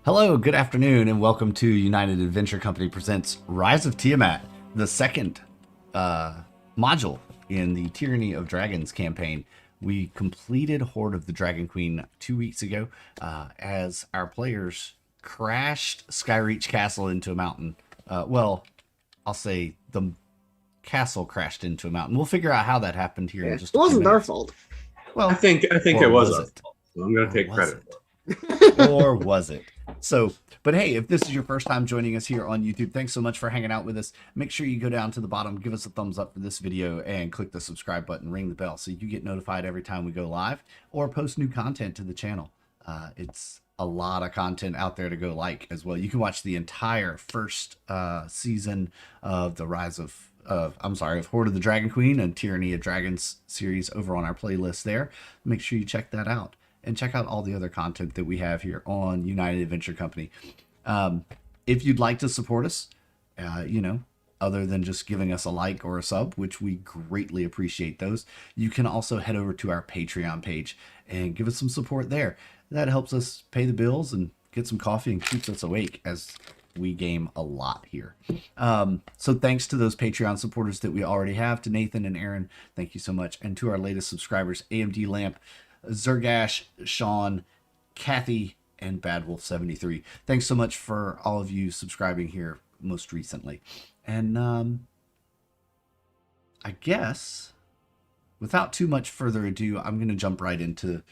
Hello, good afternoon, and welcome to United Adventure Company presents Rise of Tiamat, the second module in the Tyranny of Dragons campaign. We completed Horde of the Dragon Queen 2 weeks ago as our players crashed Skyreach Castle into a mountain. I'll say the castle crashed into a mountain. We'll figure out how that happened here Yeah, in it just a few wasn't our minutes. fault. Well, I think or it was was our it? fault. So I'm going Or to take was credit it? for it. Or was it? So, but hey, if this is your first time joining us here on YouTube, thanks so much for hanging out with us. Make sure you go down to the bottom, give us a thumbs up for this video, and click the subscribe button, ring the bell so you get notified every time we go live or post new content to the channel. It's a lot of content out there to go like as well. You can watch the entire first season of the Rise of Horde of the Dragon Queen and Tyranny of Dragons series over on our playlist there. Make sure you check that out. And check out all the other content that we have here on United Adventure Company. If you'd like to support us, other than just giving us a like or a sub, which we greatly appreciate those, you can also head over to our Patreon page and give us some support there. That helps us pay the bills and get some coffee and keeps us awake as we game a lot here. So thanks to those Patreon supporters that we already have, to Nathan and Aaron, thank you so much. And to our latest subscribers, AMD Lamp, Zergash, Sean, Kathy, and Badwolf73. Thanks so much for all of you subscribing here most recently. And I guess without too much further ado, I'm going to jump right into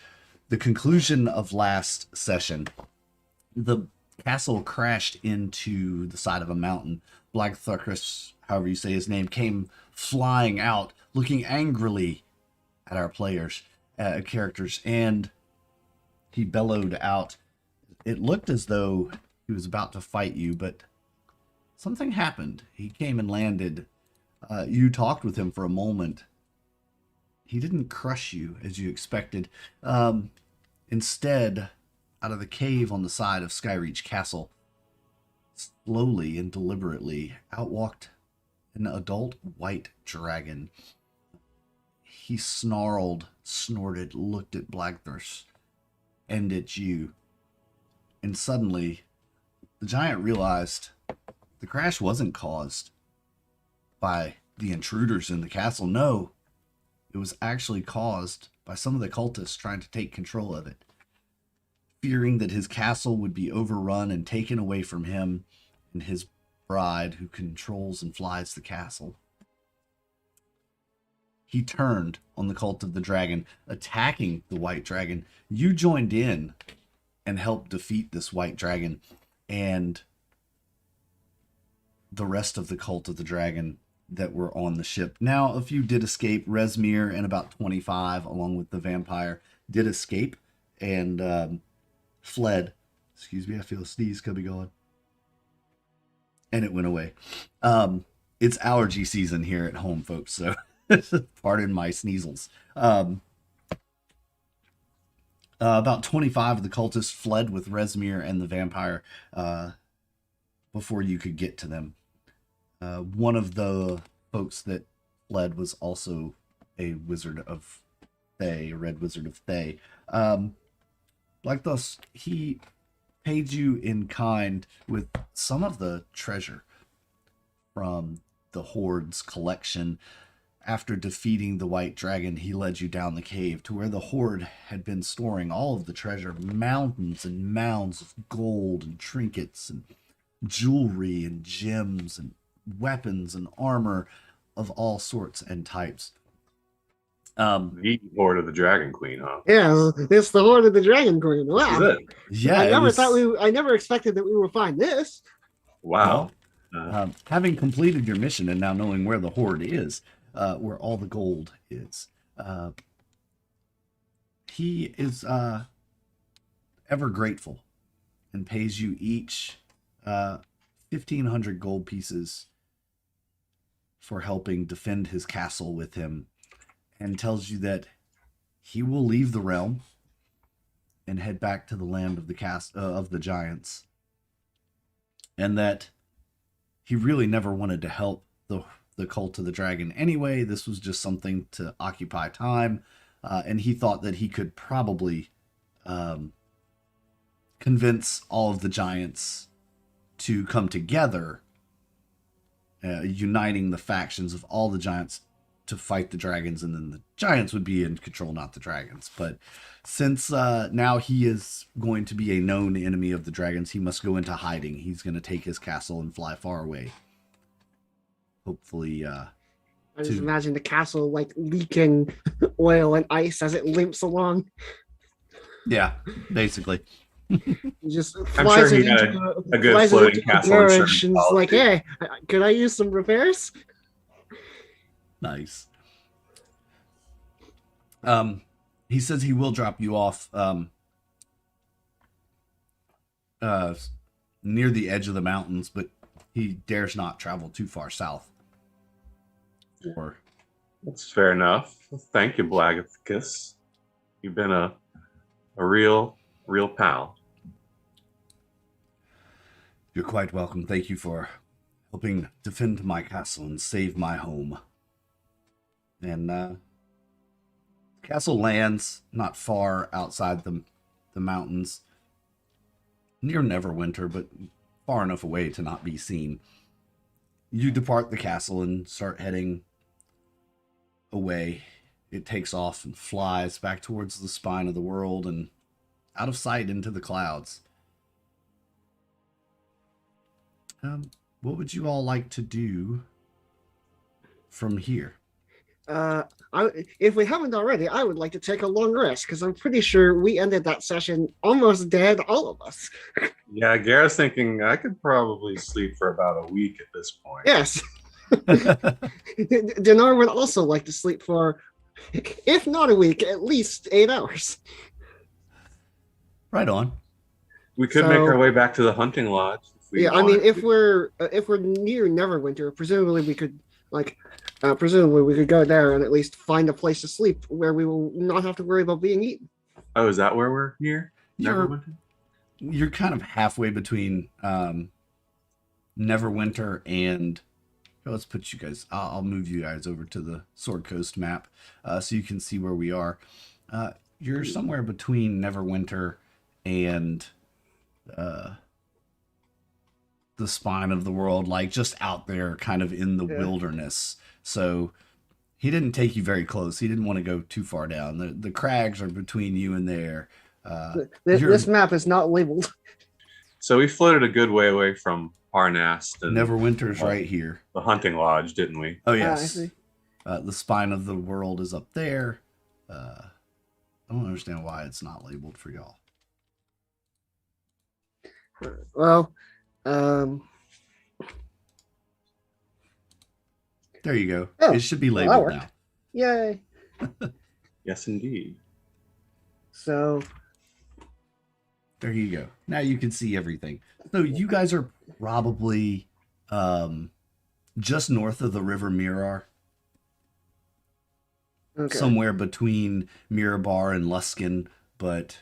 the conclusion of last session. The castle crashed into the side of a mountain. Black Thurkus, however you say his name, came flying out, looking angrily at our players. Characters, and he bellowed out. It looked as though he was about to fight you, but something happened. He came and landed. You talked with him for a moment. He didn't crush you as you expected. Instead, out of the cave on the side of Skyreach Castle, slowly and deliberately outwalked an adult white dragon. He snarled, snorted, looked at Blackthirst and at you. And suddenly, the giant realized the crash wasn't caused by the intruders in the castle. No, it was actually caused by some of the cultists trying to take control of it. Fearing that his castle would be overrun and taken away from him and his bride, who controls and flies the castle, he turned on the cult of the dragon, attacking the white dragon. You joined in and helped defeat this white dragon, and the rest of the cult of the dragon that were on the ship. Now, a few did escape. Resmir and about 25, along with the vampire, did escape and fled. Excuse me, I feel a sneeze coming on. And it went away. It's allergy season here at home, folks, so pardon my sneezels. About 25 of the cultists fled with Resmir and the vampire before you could get to them. One of the folks that fled was also a wizard of Thay, a red wizard of Thay. Like thus, he paid you in kind with some of the treasure from the Horde's collection. After defeating the white dragon, he led you down the cave to where the Horde had been storing all of the treasure, mountains and mounds of gold and trinkets and jewelry and gems and weapons and armor of all sorts and types. The Horde of the Dragon Queen, huh? Yeah, it's the Horde of the Dragon Queen. Wow. Yeah, I never expected that we would find this. Wow. Having completed your mission and now knowing where the Horde is, where all the gold is, he is ever grateful and pays you each 1,500 gold pieces for helping defend his castle with him, and tells you that he will leave the realm and head back to the land of the giants, and that he really never wanted to help the cult of the dragon anyway. This was just something to occupy time, and he thought that he could probably convince all of the giants to come together, uniting the factions of all the giants to fight the dragons, and then the giants would be in control, not the dragons. But since now he is going to be a known enemy of the dragons, he must go into hiding. He's going to take his castle and fly far away. Hopefully, I just imagine the castle like leaking oil and ice as it limps along. Yeah, basically. He just I'm flies sure he it had into a good flies it floating into a castle garage insurance and it's like, policy. hey, could I use some repairs? Nice. He says he will drop you off near the edge of the mountains, but he dares not travel too far south. Or That's fair enough. Thank you, Blagicus. You've been a real pal. you're quite welcome. Thank you for helping defend my castle and save my home. And the castle lands not far outside the mountains, near Neverwinter, but far enough away to not be seen. You depart the castle and start heading away. It takes off and flies back towards the spine of the world and out of sight into the clouds. What would you all like to do from here? If we haven't already, I would like to take a long rest because I'm pretty sure we ended that session almost dead, all of us. Yeah, Garrett's thinking I could probably sleep for about a week at this point. Yes. Dinar would also like to sleep for, if not a week, at least 8 hours. Right on. We could make our way back to the hunting lodge. Yeah, I mean, if we're near Neverwinter, presumably we could go there and at least find a place to sleep where we will not have to worry about being eaten. Oh, is that where we're near? You're kind of halfway between Neverwinter and let's put you guys. I'll move you guys over to the Sword Coast map so you can see where we are. You're somewhere between Neverwinter and the spine of the world, like just out there kind of in the wilderness. So he didn't take you very close. He didn't want to go too far down. The crags are between you and there. This map is not labeled. So we floated a good way away from Harnast. And Neverwinter's right here. The hunting lodge, didn't we? Oh, yes. I see. The spine of the world is up there. I don't understand why it's not labeled for y'all. Well, there you go. Oh, it should be labeled now. Yay. Yes, indeed. So there you go. Now you can see everything. So you guys are probably just north of the River Mirar. okay. Somewhere between Mirabar and Luskin, but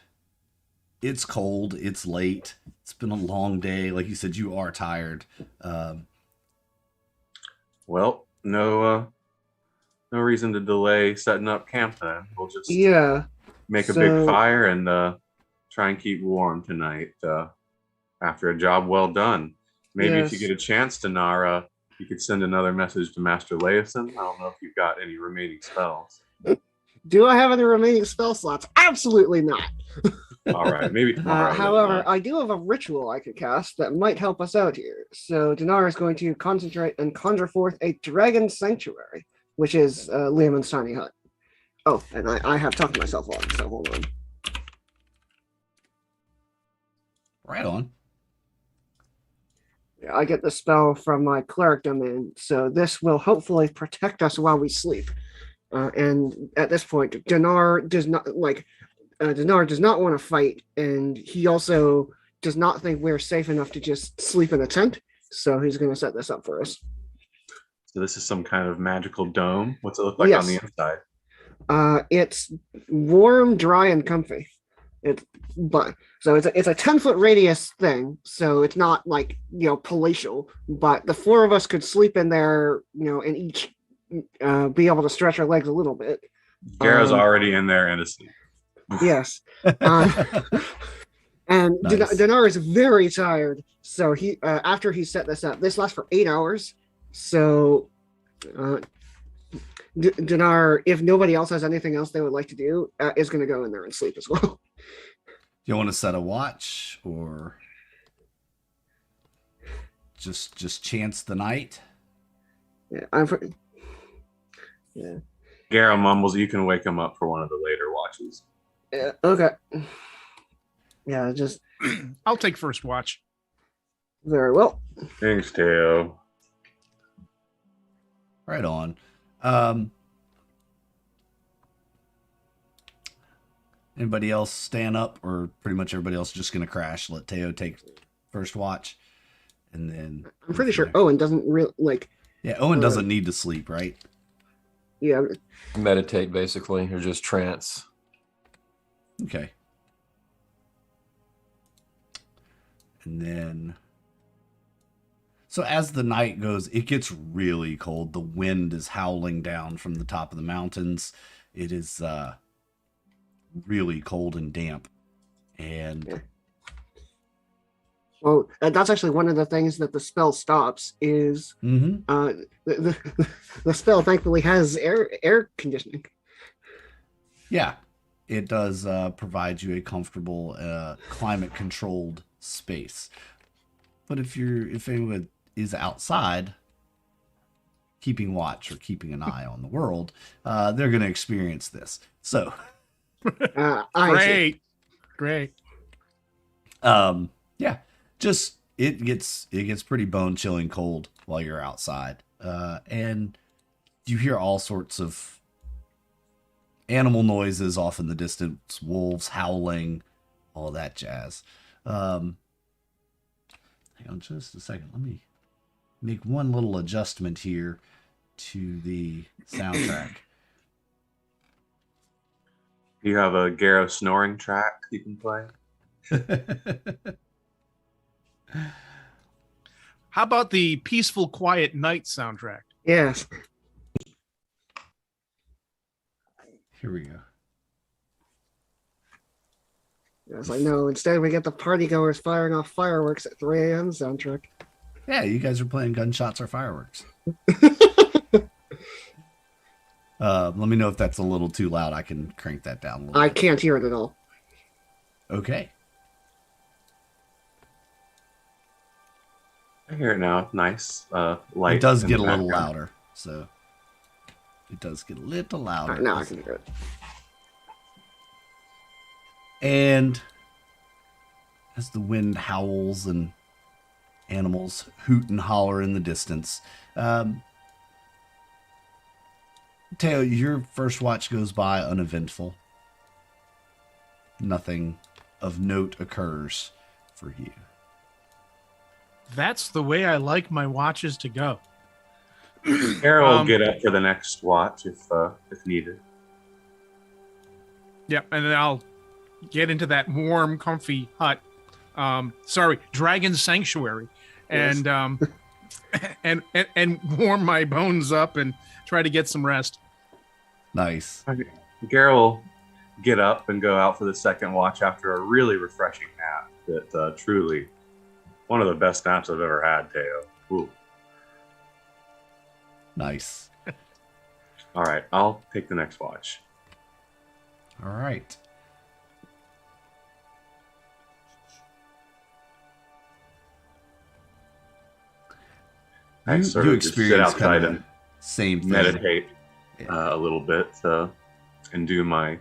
it's cold, it's late, it's been a long day. Like you said, you are tired. Well, no reason to delay setting up camp then. We'll just make a big fire and try and keep warm tonight after a job well done. Maybe if you get a chance to Nara, you could send another message to Master Leosin. I don't know if you've got any remaining spells. Do I have any remaining spell slots? Absolutely not. All right, maybe tomorrow. However, I do have a ritual I could cast that might help us out here. So Dinar is going to concentrate and conjure forth a dragon sanctuary, which is Liamon's tiny hut. Oh, and I have talked to myself on, so hold on. Right on. Yeah, I get the spell from my cleric domain, so this will hopefully protect us while we sleep. And at this point, Dinar does not want to fight, and he also does not think we're safe enough to just sleep in a tent. So he's going to set this up for us. So this is some kind of magical dome. What's it look like on the inside? It's warm, dry, and comfy. It's a 10-foot radius thing, so it's not like palatial. But the 4 of us could sleep in there, and each be able to stretch our legs a little bit. Gara's already in there and asleep. Yes. And Nice. Dinar is very tired. So he after he set this up, this lasts for 8 hours. So Dinar, if nobody else has anything else they would like to do, is going to go in there and sleep as well. Do you want to set a watch or just chance the night? Yeah, yeah. Garo mumbles, you can wake him up for one of the later watches. Yeah, okay. Yeah, just I'll take first watch. very well. Thanks, Teo. Right on. Anybody else stand up, or pretty much everybody else just going to crash? Let Teo take first watch, and then I'm pretty sure Owen doesn't really like. Yeah, Owen doesn't need to sleep, right? Yeah. Meditate, basically, or just trance. Okay. And then, so as the night goes, it gets really cold. The wind is howling down from the top of the mountains. It is really cold and damp. And well, that's actually one of the things that the spell stops is the spell thankfully has air conditioning. Yeah, it does provide you a comfortable climate controlled space. But if anyone is outside keeping watch or keeping an eye on the world, they're going to experience this. So Great. Yeah, just it gets pretty bone chilling cold while you're outside, and you hear all sorts of animal noises off in the distance, wolves howling, all that jazz. Hang on just a second. Let me make one little adjustment here to the soundtrack. You have a Garo snoring track you can play? How about the Peaceful Quiet Night soundtrack? Yes. Here we go. Yes, I know. Instead, we get the party goers firing off fireworks at 3 a.m. soundtrack. Yeah, you guys are playing gunshots or fireworks. Let me know if that's a little too loud. I can crank that down a little I bit. can't hear it at all. Okay. I hear it now. Nice. Light. It does in get a the little background. louder. So it does get a little louder. Now I can hear it. And as the wind howls and animals hoot and holler in the distance, Teo, your first watch goes by uneventful. Nothing of note occurs for you. That's the way I like my watches to go. Garo will get up for the next watch if needed. Yeah, and then I'll get into that warm, comfy hut. Dragon Sanctuary, Yes. and warm my bones up and try to get some rest. Nice. Garo will get up and go out for the second watch after a really refreshing nap. That truly one of the best naps I've ever had, Teo. Ooh. Nice. All right, I'll take the next watch. All right. I sort of just sit outside and same thing. meditate Yeah. a little bit and do my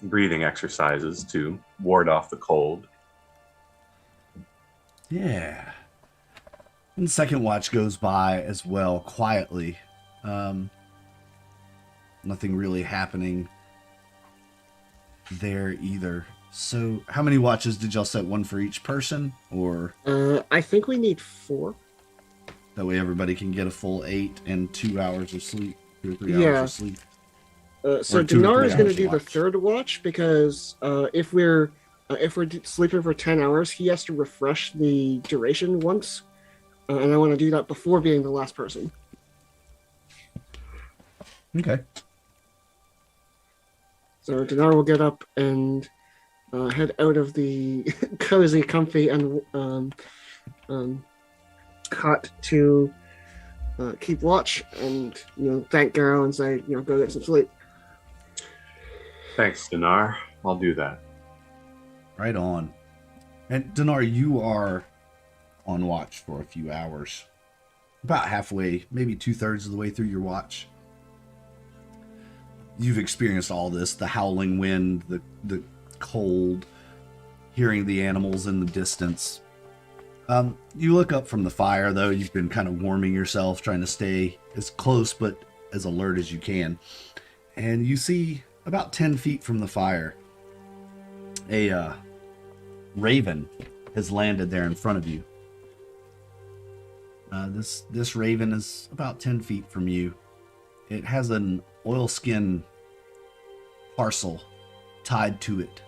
breathing exercises to ward off the cold. Yeah. And the second watch goes by as well, quietly. Nothing really happening there either. So, how many watches did y'all set? One for each person? Or I think we need 4. that way everybody can get a full 8 and 2 hours of sleep? 2 or 3 Yeah. hours of sleep? So Or 2 to Dinar 3 is going to hours do the watch. third watch because if we're sleeping for 10 hours, he has to refresh the duration once, and I want to do that before being the last person. Okay. So Dinar will get up and head out of the cozy, comfy, and hut to keep watch and thank Garo and say go get some sleep. Thanks, Dinar. I'll do that. Right on. And Dinar, you are on watch for a few hours. About halfway, maybe 2/3 of the way through your watch. You've experienced all this, the howling wind, the cold, hearing the animals in the distance. You look up from the fire, though. You've been kind of warming yourself, trying to stay as close but as alert as you can. And you see about 10 feet from the fire, a raven has landed there in front of you. This raven is about 10 feet from you. It has an oilskin parcel tied to it.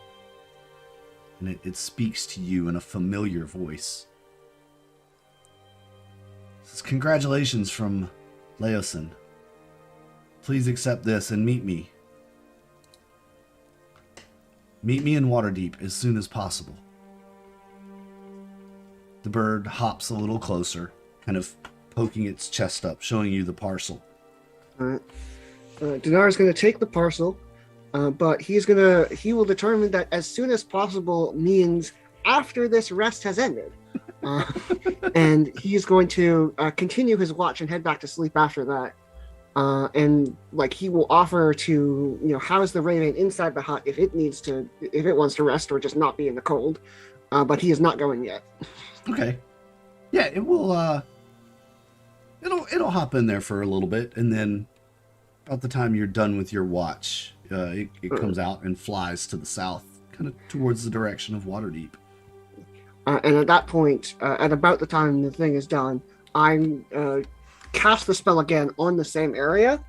And it speaks to you in a familiar voice. It says, "Congratulations from Leosin. Please accept this and meet me. Meet me in Waterdeep as soon as possible." The bird hops a little closer, kind of poking its chest up, showing you the parcel. All right. Dinar is going to take the parcel, but he will determine that as soon as possible means after this rest has ended. And he's going to continue his watch and head back to sleep after that. And he will offer to house the raven inside the hut if it wants to rest or just not be in the cold. But he is not going yet. Okay. Yeah, it will. It'll hop in there for a little bit, and then about the time you're done with your watch, it comes out and flies to the south, kind of towards the direction of Waterdeep. And at that point, at about the time the thing is done, I'm cast the spell again on the same area,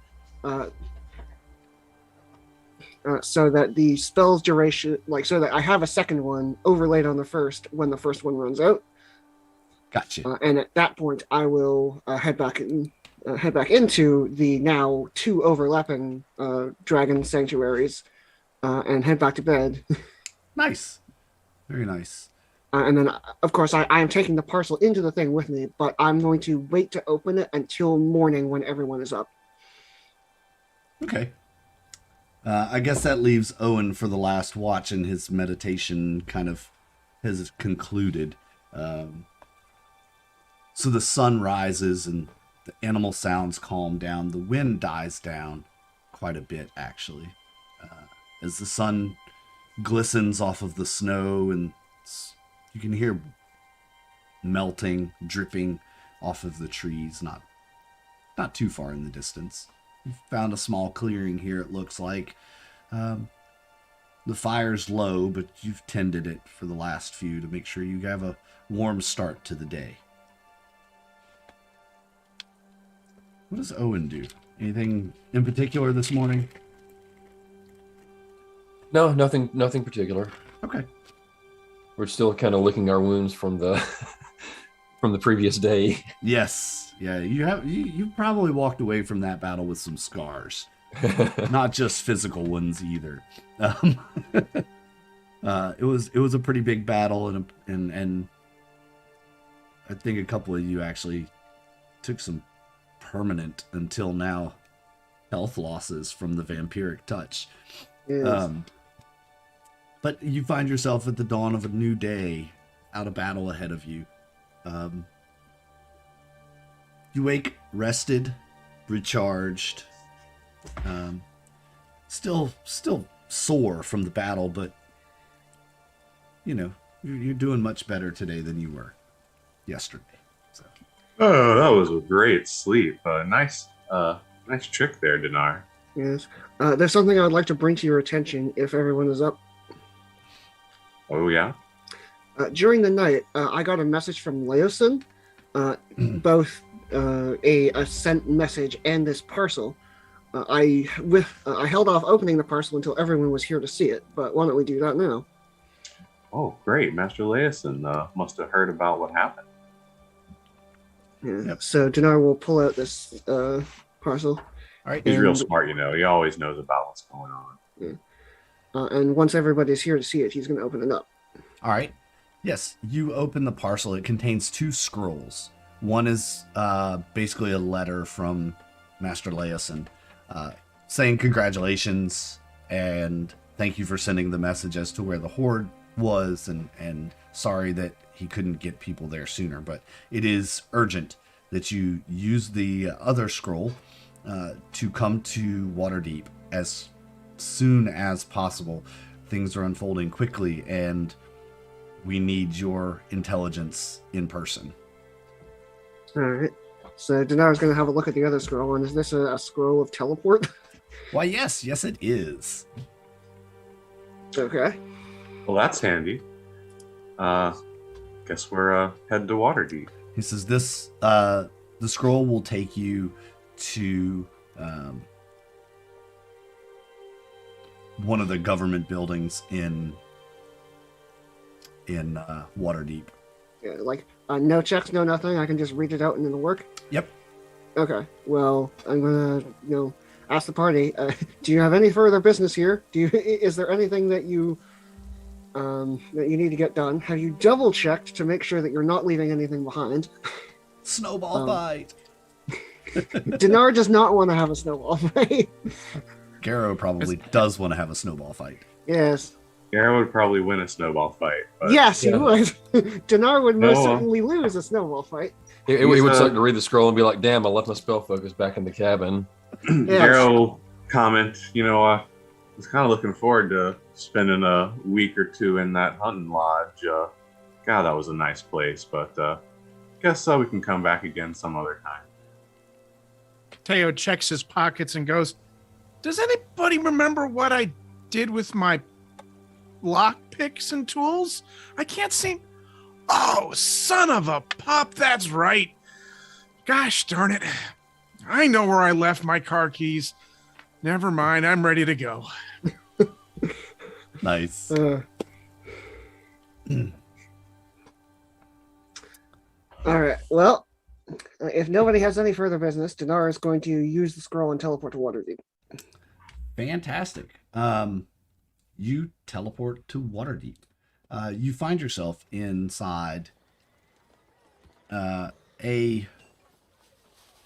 so that the spell's duration, so that I have a second one overlaid on the first when the first one runs out. Gotcha. And at that point, I will head back into the now 2 overlapping dragon sanctuaries, and head back to bed. Nice. Very nice. And then, of course, I am taking the parcel into the thing with me, but I'm going to wait to open it until morning when everyone is up. Okay. I guess that leaves Owen for the last watch, and his meditation kind of has concluded. So the sun rises and the animal sounds calm down. The wind dies down quite a bit, actually, as the sun glistens off of the snow, and you can hear melting, dripping off of the trees, not too far in the distance. You've found a small clearing here, it looks like. The fire's low, but you've tended it for the last few to make sure you have a warm start to the day. What does Owen do? Anything in particular this morning? No, nothing particular. Okay. We're still kind of licking our wounds from the from the previous day. Yes. Yeah, you probably walked away from that battle with some scars. Not just physical ones either. It was a pretty big battle, and I think a couple of you actually took some permanent until now health losses from the vampiric touch. Yes. But you find yourself at the dawn of a new day, out of battle ahead of you. You wake rested, recharged, still sore from the battle, but you're doing much better today than you were yesterday. So. Oh, that was a great sleep. Nice trick there, Dinar. Yes. There's something I would like to bring to your attention if everyone is up. Oh, yeah? During the night, I got a message from Leosin, both a sent message and this parcel. I held off opening the parcel until everyone was here to see it, but why don't we do that now? Oh, great. Master Leosin must have heard about what happened. Yeah. Yep. So Dinar will pull out this parcel. All right. He's real smart, He always knows about what's going on. And once everybody's here to see it, he's going to open it up. All right. Yes, you open the parcel. It contains 2 scrolls. One is basically a letter from Master Leosin saying congratulations and thank you for sending the message as to where the horde was, and sorry that he couldn't get people there sooner. But it is urgent that you use the other scroll to come to Waterdeep as soon as possible. Things are unfolding quickly, and we need your intelligence in person. All right. So Dinar's going to have a look at the other scroll, and is this a scroll of teleport? Why, yes, it is. Okay. Well, that's handy. Guess we're heading to Waterdeep. He says this, the scroll will take you to one of the government buildings in Waterdeep. Yeah, like no checks, no nothing. I can just read it out and it'll work. Yep. Okay. Well, I'm gonna ask the party. Do you have any further business here? Is there anything that you need to get done? Have you double checked to make sure that you're not leaving anything behind? Snowball fight. Dinar does not want to have a snowball fight. Garrow probably does want to have a snowball fight. Yes. Garrow would probably win a snowball fight. But Yes, he would. Dinar would most certainly lose a snowball fight. He would start to read the scroll and be like, damn, I left my spell focus back in the cabin. Yes. Garrow comment, I was kind of looking forward to spending a week or 2 in that hunting lodge. God, that was a nice place, but guess we can come back again some other time. Teo checks his pockets and goes, does anybody remember what I did with my lock picks and tools? I can't seem... Oh, son of a pup, that's right. Gosh darn it. I know where I left my car keys. Never mind, I'm ready to go. Nice. All right. Well, if nobody has any further business, Dinar is going to use the scroll and teleport to Waterdeep. Fantastic. You teleport to Waterdeep. You find yourself inside a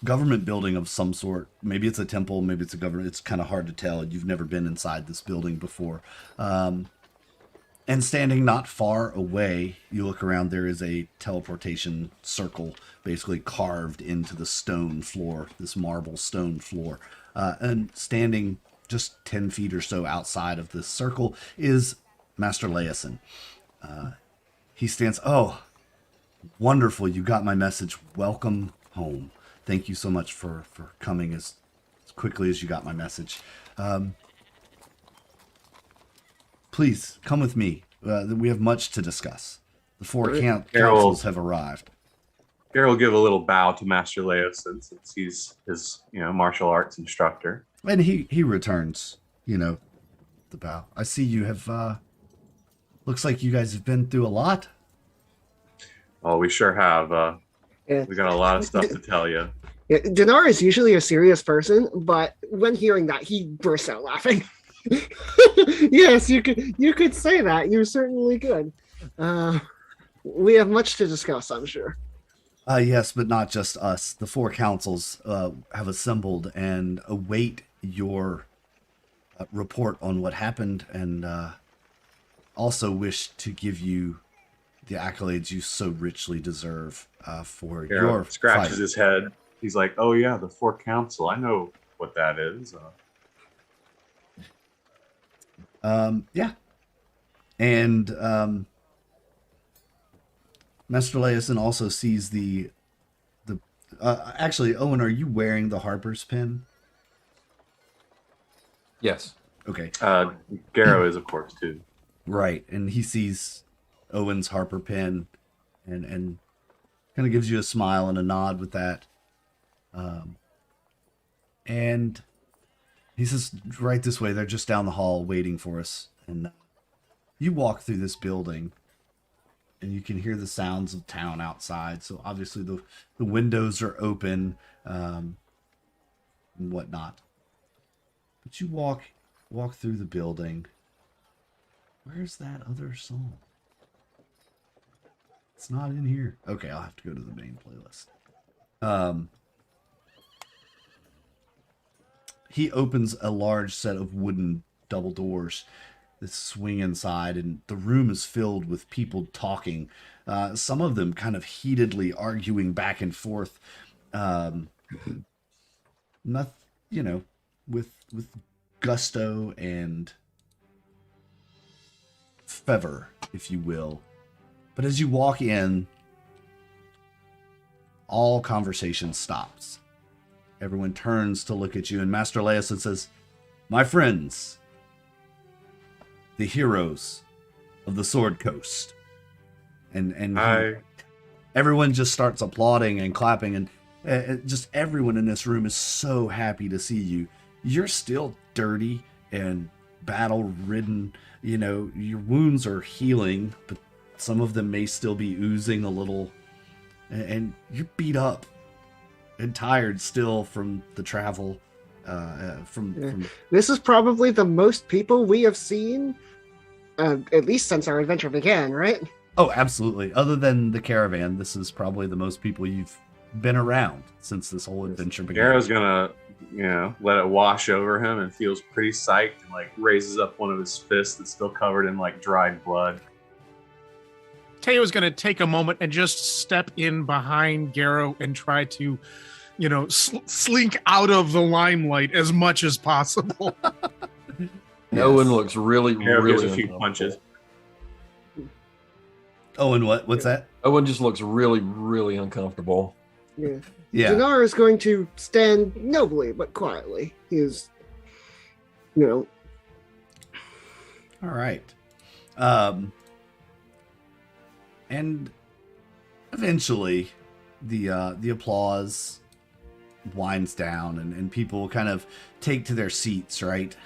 government building of some sort. Maybe it's a temple, maybe it's a government. It's kind of hard to tell. You've never been inside this building before. And standing not far away, you look around, there is a teleportation circle basically carved into the stone floor, this marble stone floor. And standing just 10 feet or so outside of this circle is Master Leosin. He stands, oh, wonderful, you got my message. Welcome home. Thank you so much for coming as quickly as you got my message. Please, come with me. We have much to discuss. The 4 councils have arrived. Garrow will give a little bow to Master Leosin since he's his martial arts instructor. And he returns, the bow. I see you have, looks like you guys have been through a lot. Oh, we sure have. Yeah. We got a lot of stuff to tell you. Yeah, Dinar is usually a serious person, but when hearing that, he bursts out laughing. Yes, you could say that. You certainly could. We have much to discuss, I'm sure. Yes, but not just us. The 4 councils have assembled and await your report on what happened, and also wish to give you the accolades you so richly deserve for your scratches fight. his head. He's like, oh yeah, the 4 council. I know what that is. Yeah. And Master Leosin also sees the actually, Owen, are you wearing the Harper's pin? Yes. Okay. Garrow is, of course, too. Right. And he sees Owen's Harper pin and kind of gives you a smile and a nod with that. And he says, right this way, they're just down the hall waiting for us. And you walk through this building and you can hear the sounds of town outside. So obviously the windows are open and whatnot. But you walk through the building Where's that other song? It's not in here. Okay, I'll have to go to the main playlist. He opens a large set of wooden double doors that swing inside, and the room is filled with people talking. Some of them kind of heatedly arguing back and forth. Not, you know, with gusto and fervor, if you will. But as you walk in, all conversation stops. Everyone turns to look at you, and Master Leosin says, "My friends, the heroes of the Sword Coast." And everyone just starts applauding and clapping, and just everyone in this room is so happy to see you. You're still dirty and battle-ridden. You know, your wounds are healing, but some of them may still be oozing a little. And you're beat up and tired still from the travel. From This is probably the most people we have seen, at least since our adventure began, right? Oh, absolutely. Other than the caravan, this is probably the most people you've been around since this whole adventure began. Garrow's gonna, let it wash over him and feels pretty psyched and like raises up one of his fists that's still covered in like dried blood. Teo's going to take a moment and just step in behind Garrow and try to, slink out of the limelight as much as possible. Owen looks really gives a few punches. Owen, what's that? Owen just looks really, really uncomfortable. Yeah. Yeah. Dinar is going to stand nobly but quietly. He's, All right. And eventually the applause winds down and people kind of take to their seats, right?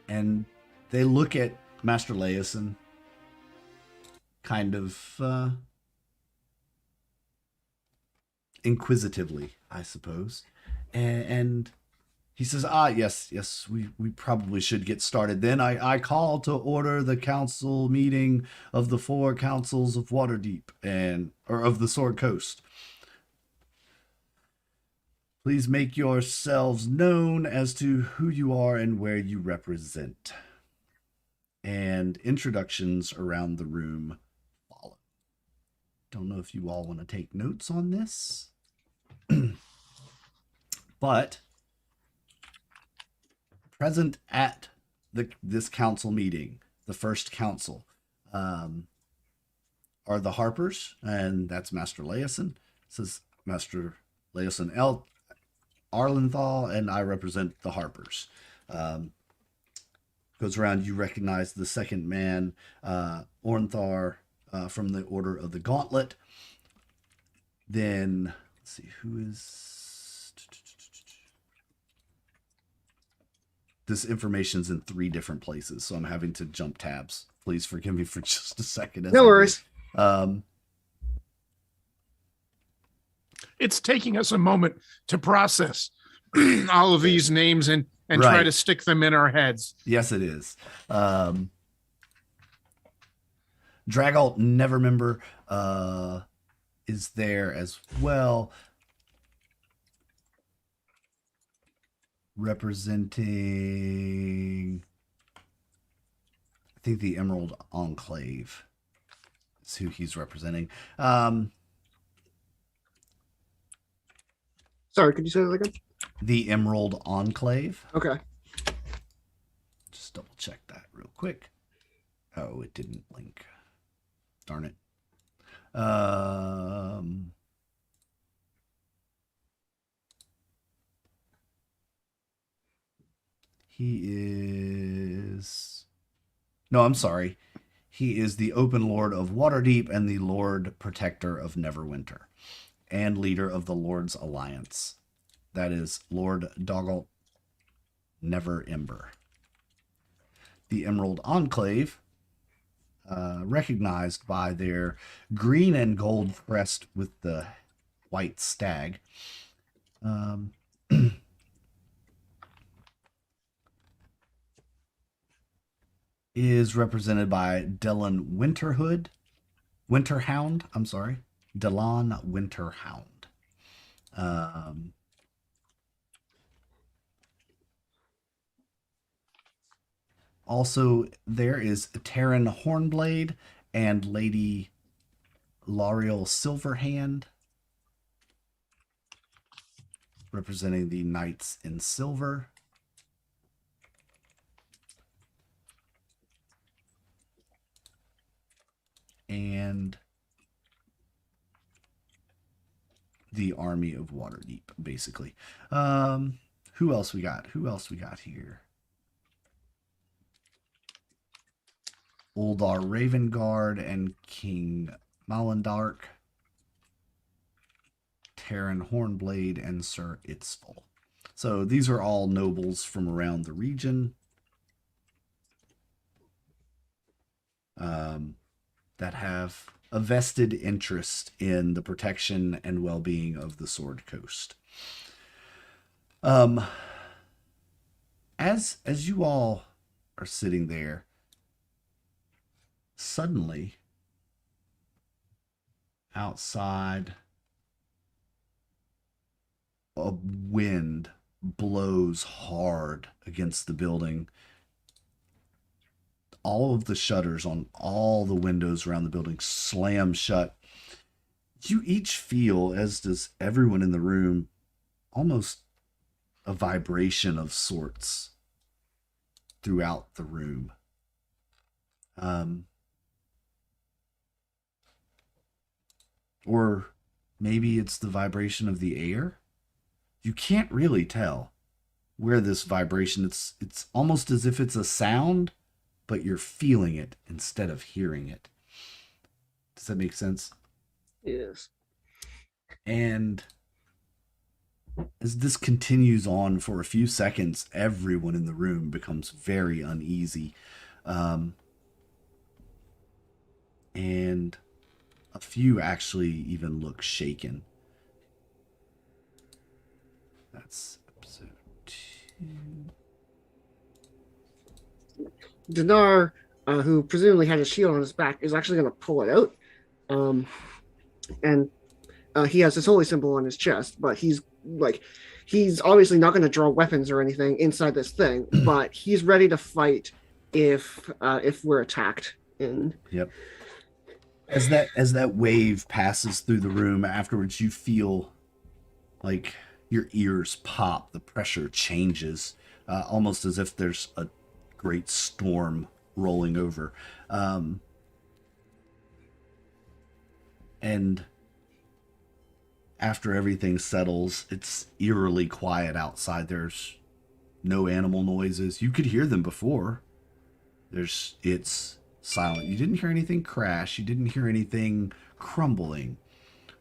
And they look at Master Leosin kind of inquisitively, I suppose. And he says, yes, we probably should get started. Then I call to order the council meeting of the 4 councils of Waterdeep or of the Sword Coast. Please make yourselves known as to who you are and where you represent. And introductions around the room follow. Don't know if you all want to take notes on this. But present at this council meeting, the first council, are the Harpers, and that's Master Leosin. Says Master Leosin Arlenthal, and I represent the Harpers. Goes around, you recognize the second man, Ornthar, from the Order of the Gauntlet. Then, let's see, who is... This information's in 3 different places, so I'm having to jump tabs. Please forgive me for just a second. No worries. It's taking us a moment to process all of these names and try to stick them in our heads. Yes, it is. Dragalt Nevermember is there as well. Representing, I think, the Emerald Enclave is who he's representing. Sorry, could you say that again? The Emerald Enclave. Okay. Just double check that real quick. Oh, it didn't link. Darn it. He is... No, I'm sorry. He is the Open Lord of Waterdeep and the Lord Protector of Neverwinter, and leader of the Lord's Alliance. That is Lord Dragalt Neverember. The Emerald Enclave, recognized by their green and gold crest with the white stag, is represented by Dylan Winterhound. I'm sorry, Dylan Winterhound. Also, there is Taryn Hornblade and Lady L'Oreal Silverhand, representing the Knights in Silver. And the Army of Waterdeep, basically. Who else we got? Who else we got here? Uldar Ravengard and King Malandark, Taryn Hornblade, and Sir Itzful. So these are all nobles from around the region that have a vested interest in the protection and well-being of the Sword Coast. As you all are sitting there, suddenly outside a wind blows hard against the building. All of the shutters on all the windows around the building slam shut. You each feel, as does everyone in the room, almost a vibration of sorts throughout the room. Or maybe it's the vibration of the air. You can't really tell where this vibration, it's almost as if it's a sound, but you're feeling it instead of hearing it. Does that make sense? Yes. And as this continues on for a few seconds, everyone in the room becomes very uneasy. And a few actually even look shaken. That's episode 2. Dinar, who presumably had a shield on his back, is actually going to pull it out. And he has his holy symbol on his chest, but he's obviously not going to draw weapons or anything inside this thing, but he's ready to fight if we're attacked. And yep. As that wave passes through the room, afterwards you feel like your ears pop. The pressure changes, almost as if there's a great storm rolling over. And after everything settles, it's eerily quiet outside. There's no animal noises. You could hear them before. It's silent. You didn't hear anything crash. You didn't hear anything crumbling.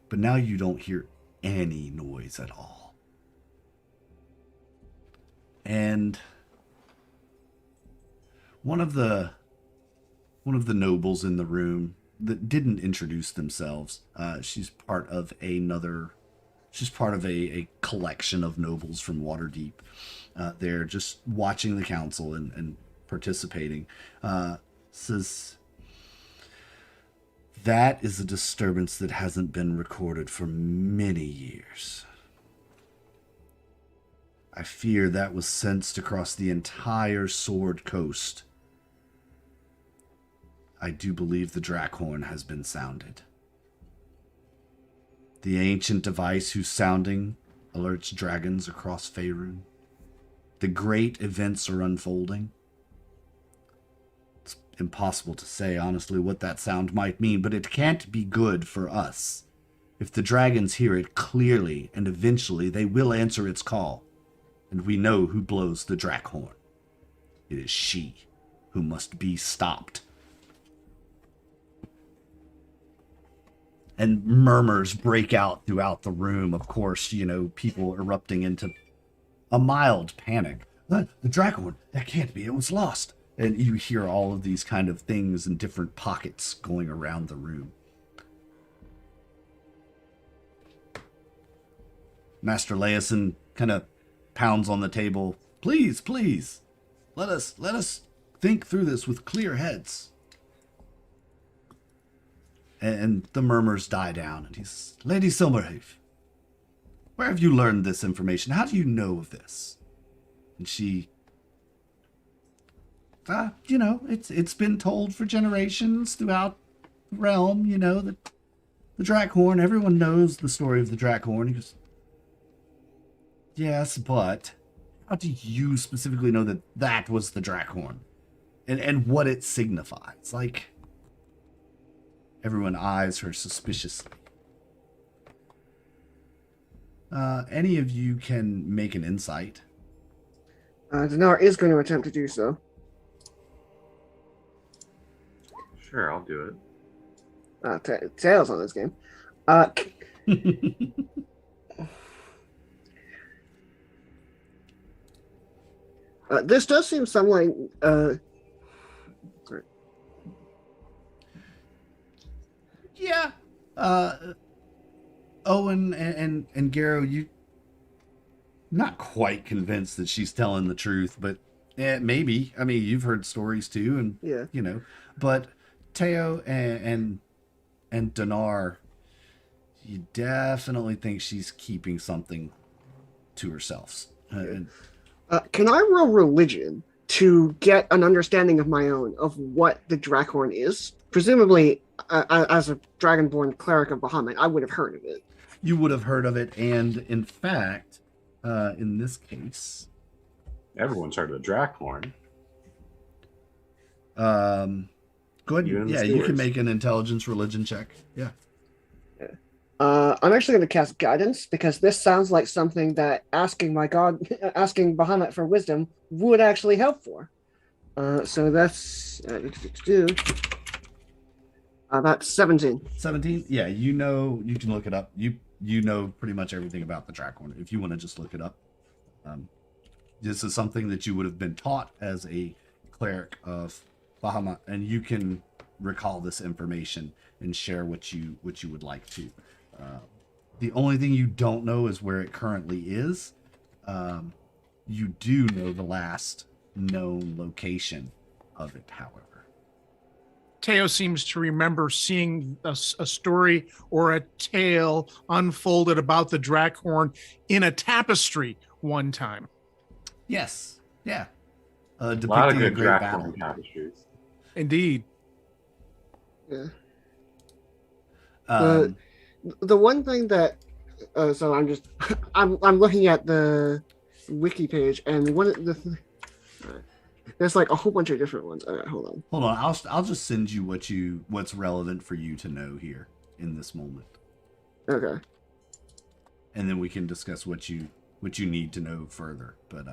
But now you don't hear any noise at all. And one of the nobles in the room that didn't introduce themselves, she's part of a collection of nobles from Waterdeep. They're just watching the council and participating. Says, that is a disturbance that hasn't been recorded for many years. I fear that was sensed across the entire Sword Coast. I do believe the Drakhorn has been sounded. The ancient device whose sounding alerts dragons across Faerun. The great events are unfolding. It's impossible to say, honestly, what that sound might mean, but it can't be good for us. If the dragons hear it clearly and eventually, they will answer its call. And we know who blows the Drakhorn. It is she who must be stopped. And murmurs break out throughout the room. Of course, people erupting into a mild panic. The Drakhorn, that can't be, it was lost. And you hear all of these kind of things in different pockets going around the room. Master Leeson kind of pounds on the table. Please, let us think through this with clear heads. And the murmurs die down, and he's, Lady Silverhoof, where have you learned this information? How do you know of this? And she, it's been told for generations throughout the realm, the Drakhorn. Everyone knows the story of the Drakhorn. He goes, yes, but how do you specifically know that that was the Drakhorn? And what it signifies? Like, everyone eyes her suspiciously. Any of you can make an insight. Dinar is going to attempt to do so. Sure, I'll do it. Tails on this game. This does seem somewhat. Yeah. Owen and Garrow, you not quite convinced that she's telling the truth, but maybe. I mean, you've heard stories too, and yeah, But Teo and Dinar, you definitely think she's keeping something to herself. Can I roll religion to get an understanding of my own of what the Drakhorn is? Presumably, as a Dragonborn cleric of Bahamut, I would have heard of it. You would have heard of it, and in fact, in this case, everyone's heard of the Drakhorn. Go ahead. Yeah, you can make an intelligence religion check. Yeah. I'm actually going to cast guidance because this sounds like something that asking asking Bahamut for wisdom would actually help for. So that's that's 17. 17. Yeah, you can look it up. You know pretty much everything about the Drakhorn if you want to just look it up. This is something that you would have been taught as a cleric of Bahamut, and you can recall this information and share what you would like to. The only thing you don't know is where it currently is. You do know the last known location of it, however. Teo seems to remember seeing a story or a tale unfolded about the Drakhorn in a tapestry one time. Yes. Yeah. A Depicting lot of good great Drakhorn tapestries. Indeed. Yeah. Um, The one thing that so I'm looking at the wiki page, and one of there's like a whole bunch of different ones. All right, hold on. I'll just send you what's relevant for you to know here in this moment. Okay. And then we can discuss what you need to know further. But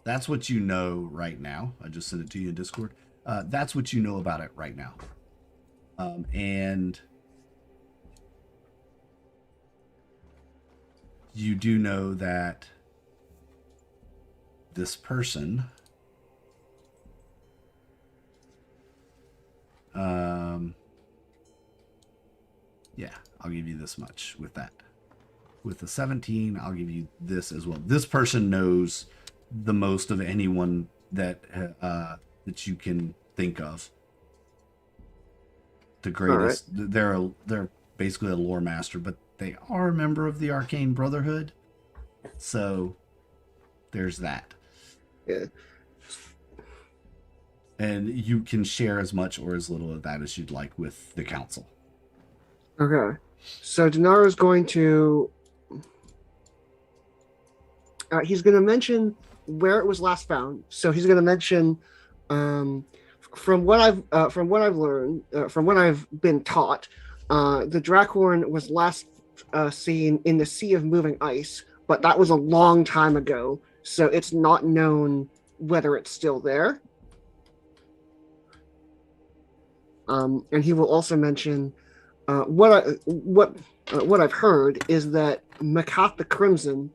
that's what you know right now. I just sent it to you in Discord. That's what you know about it right now. And you do know that this person I'll give you this much with that. With the 17, I'll give you this as well. This person knows the most of anyone that you can think of. The greatest. Right. They're basically a lore master, but they are a member of the Arcane Brotherhood. So there's that. Yeah. And you can share as much or as little of that as you'd like with the council. Okay. So Dinar is going to he's going to mention where it was last found. So he's going to mention from what I've learned, from what I've been taught, the Drakhorn was last seen in the Sea of Moving Ice, but that was a long time ago, so it's not known whether it's still there. And he will also mention what I've heard is that Makat the Crimson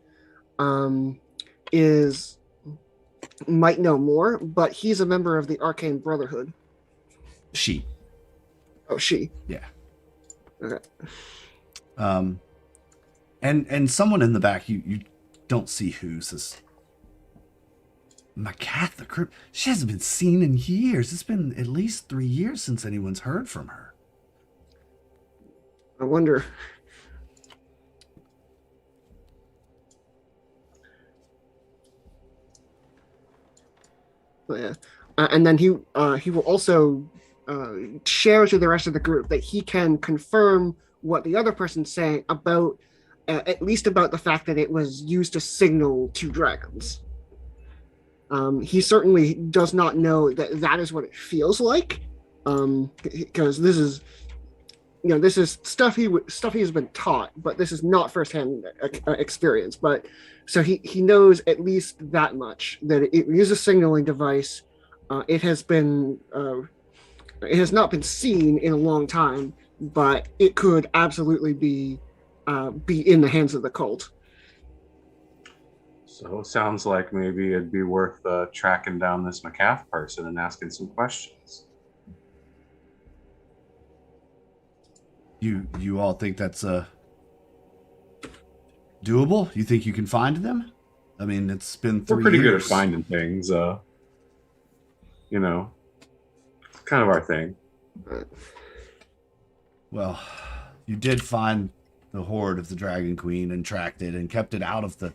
might know more, but he's a member of the Arcane Brotherhood. She. Oh, she. Yeah. Okay. And someone in the back, you don't see who says, Macath, the crypt. She hasn't been seen in years. It's been at least 3 years since anyone's heard from her. I wonder. Yeah. And then he will also share to the rest of the group that he can confirm what the other person's saying about, at least about the fact that it was used to signal to dragons. He certainly does not know that that is what it feels like, because this is, this is stuff he has been taught, but this is not firsthand experience. But so he knows at least that much, that it uses a signaling device. It has not been seen in a long time, but it could absolutely be in the hands of the cult. So it sounds like maybe it'd be worth tracking down this Macath person and asking some questions. You all think that's doable? You think you can find them? I mean, it's been 3 years. We're pretty good at finding things. Kind of our thing. Well, you did find the hoard of the Dragon Queen and tracked it and kept it out of the...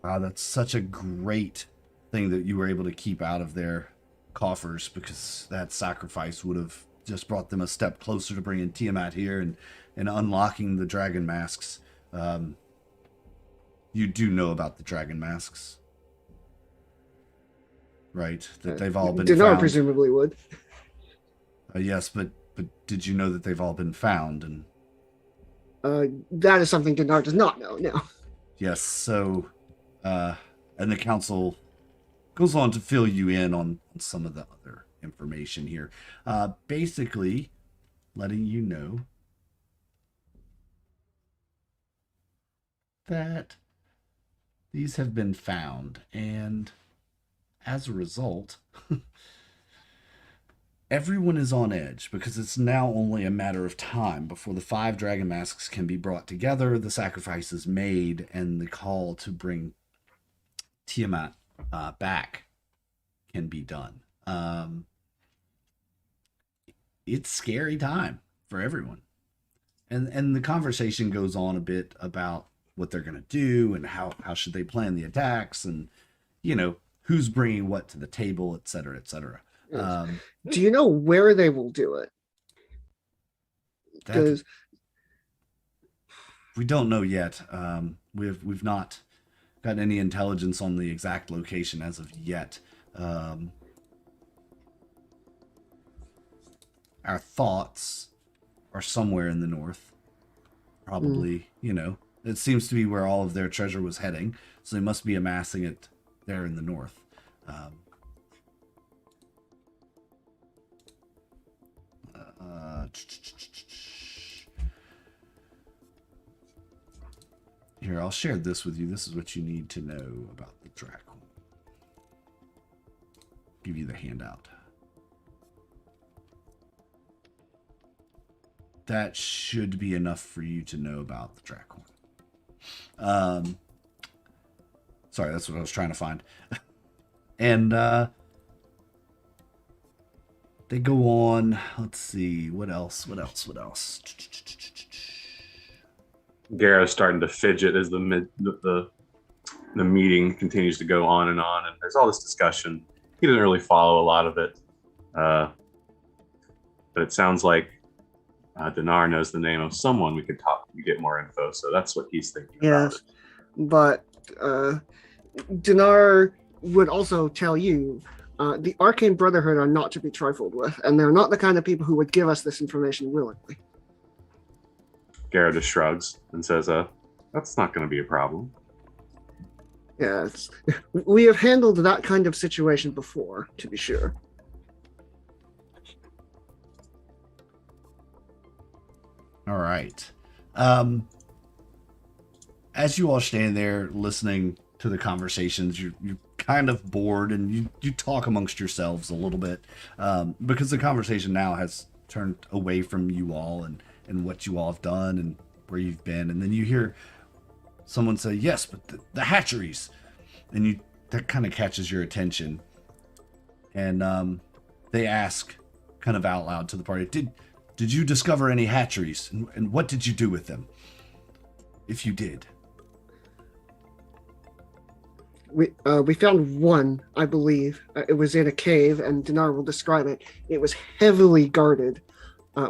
Wow, that's such a great thing that you were able to keep out of their coffers, because that sacrifice would have just brought them a step closer to bringing Tiamat here and unlocking the dragon masks. You do know about the dragon masks, right? That they've all been Dinar found. presumably would. Yes, but did you know that they've all been found? And that is something Dinar does not know. No. Yes, so and the council goes on to fill you in on some of the other information here. Basically, letting you know that these have been found, and as a result, everyone is on edge, because it's now only a matter of time before the 5 dragon masks can be brought together, the sacrifice is made, and the call to bring Tiamat back can be done. It's scary time for everyone. And the conversation goes on a bit about what they're going to do and how should they plan the attacks, and, who's bringing what to the table, et cetera, et cetera. Do you know where they will do it? Because we don't know yet. We've not got any intelligence on the exact location as of yet. Our thoughts are somewhere in the north. Probably, it seems to be where all of their treasure was heading, so they must be amassing it there in the north. Here, I'll share this with you. This is what you need to know about the Draco. Give you the handout. That should be enough for you to know about the Draco. Sorry, that's what I was trying to find. And they go on. Let's see. What else? Garrett's starting to fidget as the meeting continues to go on, and there's all this discussion. He didn't really follow a lot of it, but it sounds like Dinar knows the name of someone we could talk to get more info. So that's what he's thinking. Yes, but Dinar would also tell you the Arcane Brotherhood are not to be trifled with, and they're not the kind of people who would give us this information willingly. Garrett just shrugs and says, that's not going to be a problem. Yes. We have handled that kind of situation before, to be sure. All right. As you all stand there listening to the conversations, you're kind of bored, and you talk amongst yourselves a little bit, because the conversation now has turned away from you all and what you all have done and where you've been. And then you hear someone say, yes, but the hatcheries. And you that kind of catches your attention, and they ask, kind of out loud to the party, "Did you discover any hatcheries, and what did you do with them, if you did?" We found one, I believe. It was in a cave, and Dinar will describe it. It was heavily guarded.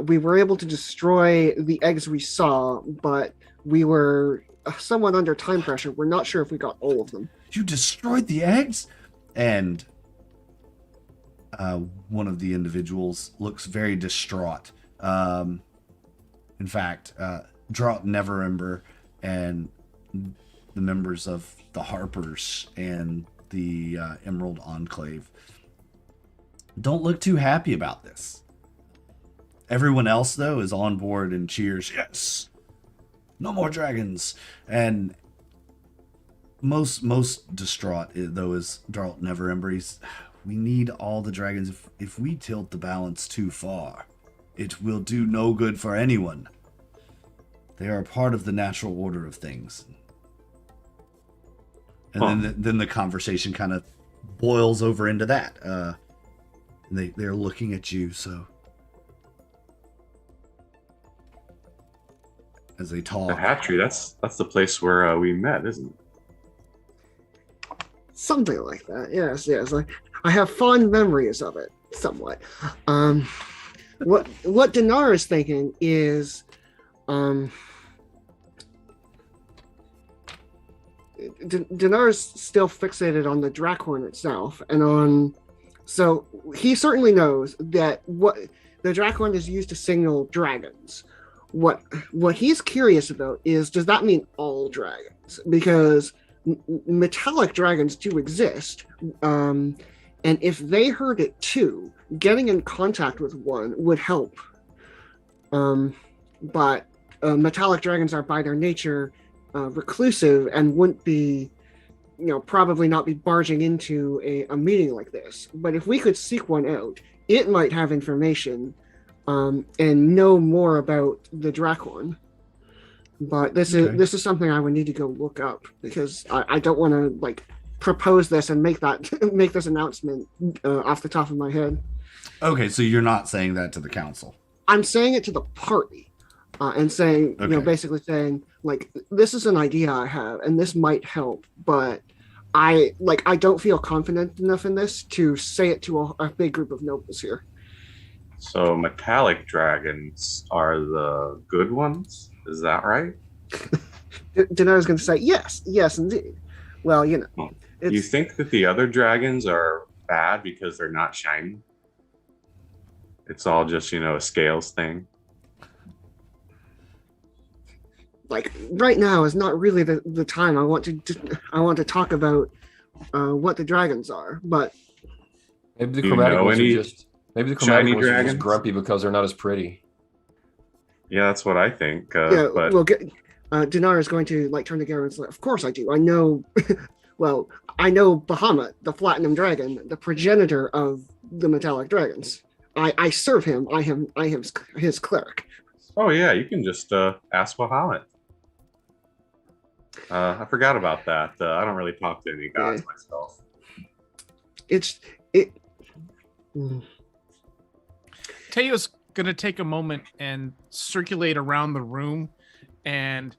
We were able to destroy the eggs we saw, but we were somewhat under time pressure. We're not sure if we got all of them. You destroyed the eggs? And one of the individuals looks very distraught. In fact, Drought Neverember and the members of the Harpers and the Emerald Enclave don't look too happy about this. Everyone else, though, is on board and cheers, "Yes! No more dragons!" And most distraught, though, is Drought Neverember. We need all the dragons. If we tilt the balance too far, it will do no good for anyone. They are a part of the natural order of things. And then the conversation kind of boils over into that. They're looking at you, so as they talk. The hatchery, that's the place where we met, isn't it? Something like that. Yes. I have fond memories of it, somewhat. What Dinar is thinking is, Dinar is still fixated on the Drakhorn itself, so he certainly knows that what the Drakhorn is used to signal dragons. What he's curious about is, does that mean all dragons? Because metallic dragons do exist, and if they heard it too, getting in contact with one would help. But metallic dragons are by their nature reclusive and wouldn't be, probably not be barging into a meeting like this. But if we could seek one out, it might have information and know more about the Drakhorn. But this is something I would need to go look up, because I don't want to propose this and make this announcement off the top of my head. Okay, so you're not saying that to the council. I'm saying it to the party. And saying, basically saying, this is an idea I have, and this might help, but I don't feel confident enough in this to say it to a big group of nobles here. So metallic dragons are the good ones? Is that right? Dinar is going to say, yes, indeed. Well, You think that the other dragons are bad because they're not shiny? It's all just, a scales thing? Right now is not really the time I want to talk about what the dragons are, but maybe the chromatic ones are dragons? just grumpy because they're not as pretty. Yeah, that's what I think. Dinar is going to turn to Garen and say, "Of course I do. I know." Well, I know Bahamut, the Platinum Dragon, the progenitor of the metallic dragons. I serve him. I am his cleric. Oh yeah, you can just ask Bahamut. I forgot about that. I don't really talk to any gods myself. Teo's gonna take a moment and circulate around the room and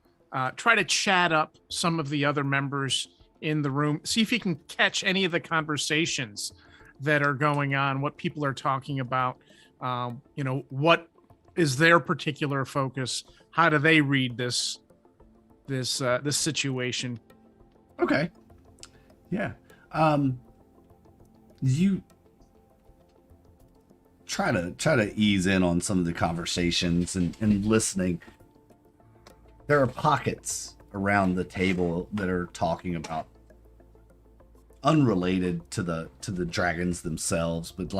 try to chat up some of the other members in the room. See if he can catch any of the conversations that are going on, what people are talking about. What is their particular focus? How do they read this situation? Okay. Yeah. You try to ease in on some of the conversations and listening. There are pockets around the table that are talking about unrelated to the dragons themselves, but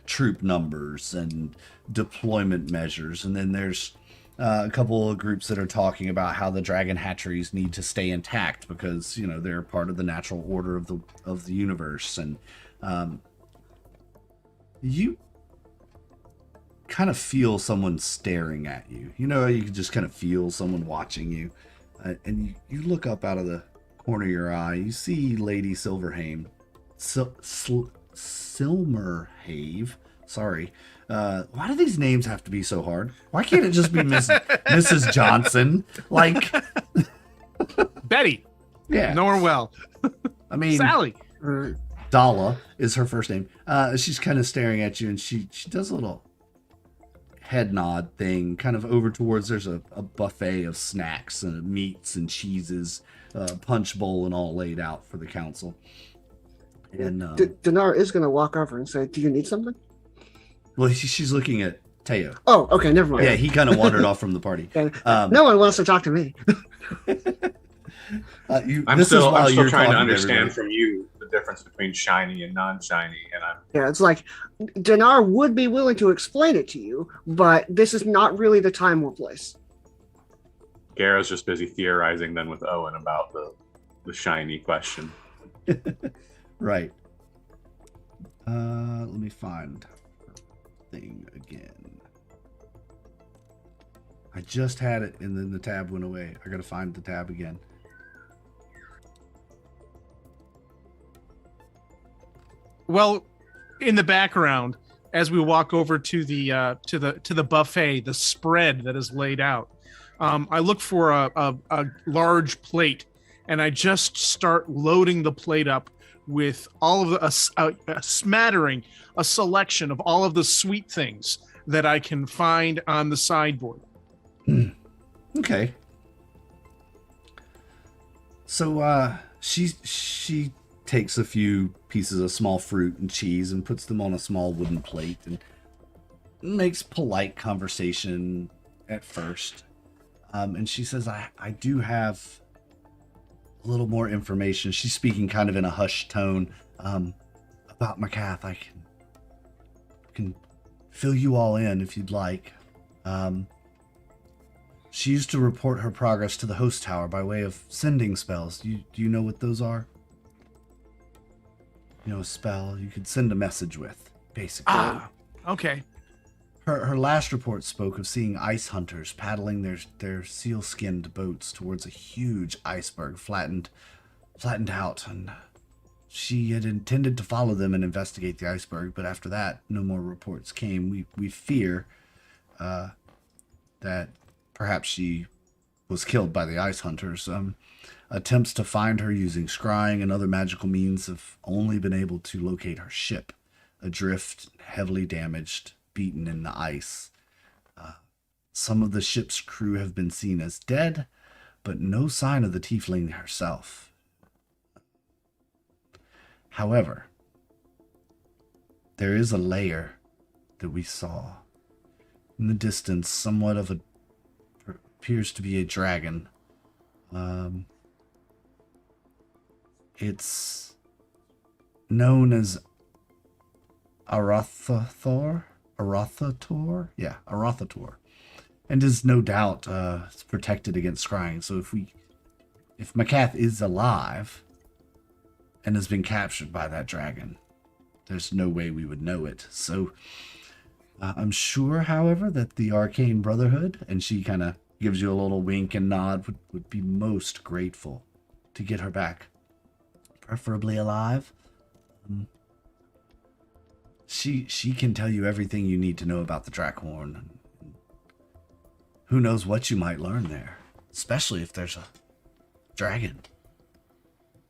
troop numbers and deployment measures. And then there's a couple of groups that are talking about how the dragon hatcheries need to stay intact because they're part of the natural order of the universe. And you kind of feel someone staring at you. You can just kind of feel someone watching you, and you look up out of the corner of your eye, you see Lady Silverhame. Silmerhave. Sorry. Why do these names have to be so hard? Why can't it just be Mrs. Johnson? Like Betty. Yeah. Know her well. I mean, Sally. Dala is her first name. She's kind of staring at you, and she does a little head nod thing, kind of over towards. There's a buffet of snacks and meats and cheeses, punch bowl, and all laid out for the council. And Dinar is going to walk over and say, "Do you need something?" Well, she's looking at Teo. Oh, okay, never mind. Yeah, he kind of wandered off from the party. No one wants to talk to me. I'm still trying to understand from you the difference between shiny and non-shiny, and it's like Dinar would be willing to explain it to you, but this is not really the time or place. Gara's just busy theorizing then with Owen about the shiny question. Right. Let me find the thing again. I just had it and then the tab went away. I gotta find the tab again. Well, in the background, as we walk over to the buffet, the spread that is laid out, I look for a large plate, and I just start loading the plate up with all of a smattering, a selection of all of the sweet things that I can find on the sideboard. Okay. So she takes a few pieces of small fruit and cheese and puts them on a small wooden plate and makes polite conversation at first. And she says, I do have a little more information. She's speaking kind of in a hushed tone about Macath. I can fill you all in if you'd like. She used to report her progress to the host tower by way of sending spells. Do you know what those are? You know, a spell you could send a message with, basically. Ah, okay. Her last report spoke of seeing ice hunters paddling their seal-skinned boats towards a huge iceberg flattened out, and she had intended to follow them and investigate the iceberg, but after that, no more reports came. We fear that perhaps she was killed by the ice hunters. Attempts to find her using scrying and other magical means have only been able to locate her ship, adrift, heavily damaged, beaten in the ice. Some of the ship's crew have been seen as dead, but no sign of the tiefling herself. However, there is a lair that we saw in the distance, somewhat of appears to be a dragon. It's known as Arathator? Yeah, Arathator. And is no doubt it's protected against scrying. So if Macath is alive and has been captured by that dragon, there's no way we would know it. So I'm sure, however, that the Arcane Brotherhood, and she kind of gives you a little wink and nod, would be most grateful to get her back. Preferably alive. She can tell you everything you need to know about the Drakhorn. Who knows what you might learn there, especially if there's a dragon.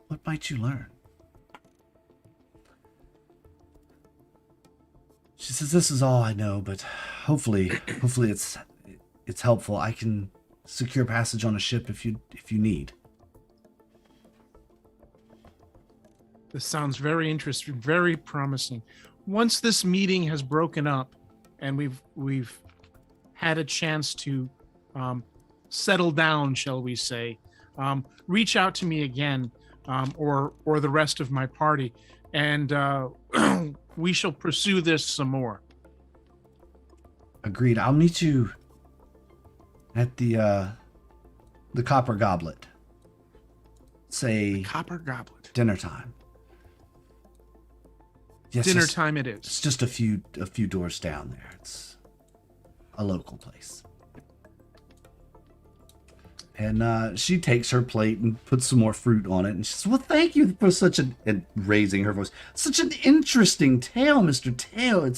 What might you learn? She says, this is all I know, but hopefully it's helpful. I can secure passage on a ship if you need. This sounds very interesting, very promising. Once this meeting has broken up and we've had a chance to settle down, shall we say, reach out to me again, or the rest of my party, and we shall pursue this some more. Agreed. I'll meet you at the Copper Goblet. Say Copper Goblet. Dinner time. Yes, Dinner time it is. It's just a few doors down there. It's a local place. And she takes her plate and puts some more fruit on it. And she says, well, thank you for and raising her voice, such an interesting tale, Mr. Tale.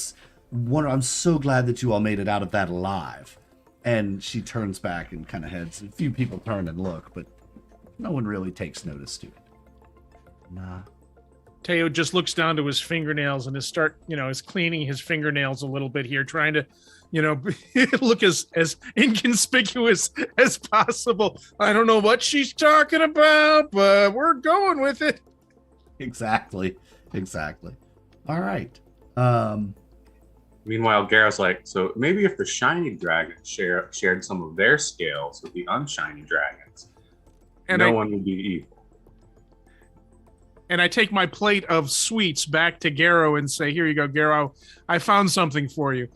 I'm so glad that you all made it out of that alive. And she turns back and kind of heads. A few people turn and look, but no one really takes notice to it. Nah. Teo just looks down to his fingernails and is cleaning his fingernails a little bit here, trying to, look as inconspicuous as possible. I don't know what she's talking about, but we're going with it. Exactly. All right. Meanwhile, Garrett's like, so maybe if the shiny dragons shared some of their scales with the unshiny dragons, and no one would be evil. And I take my plate of sweets back to Garrow and say, here you go, Garrow. I found something for you.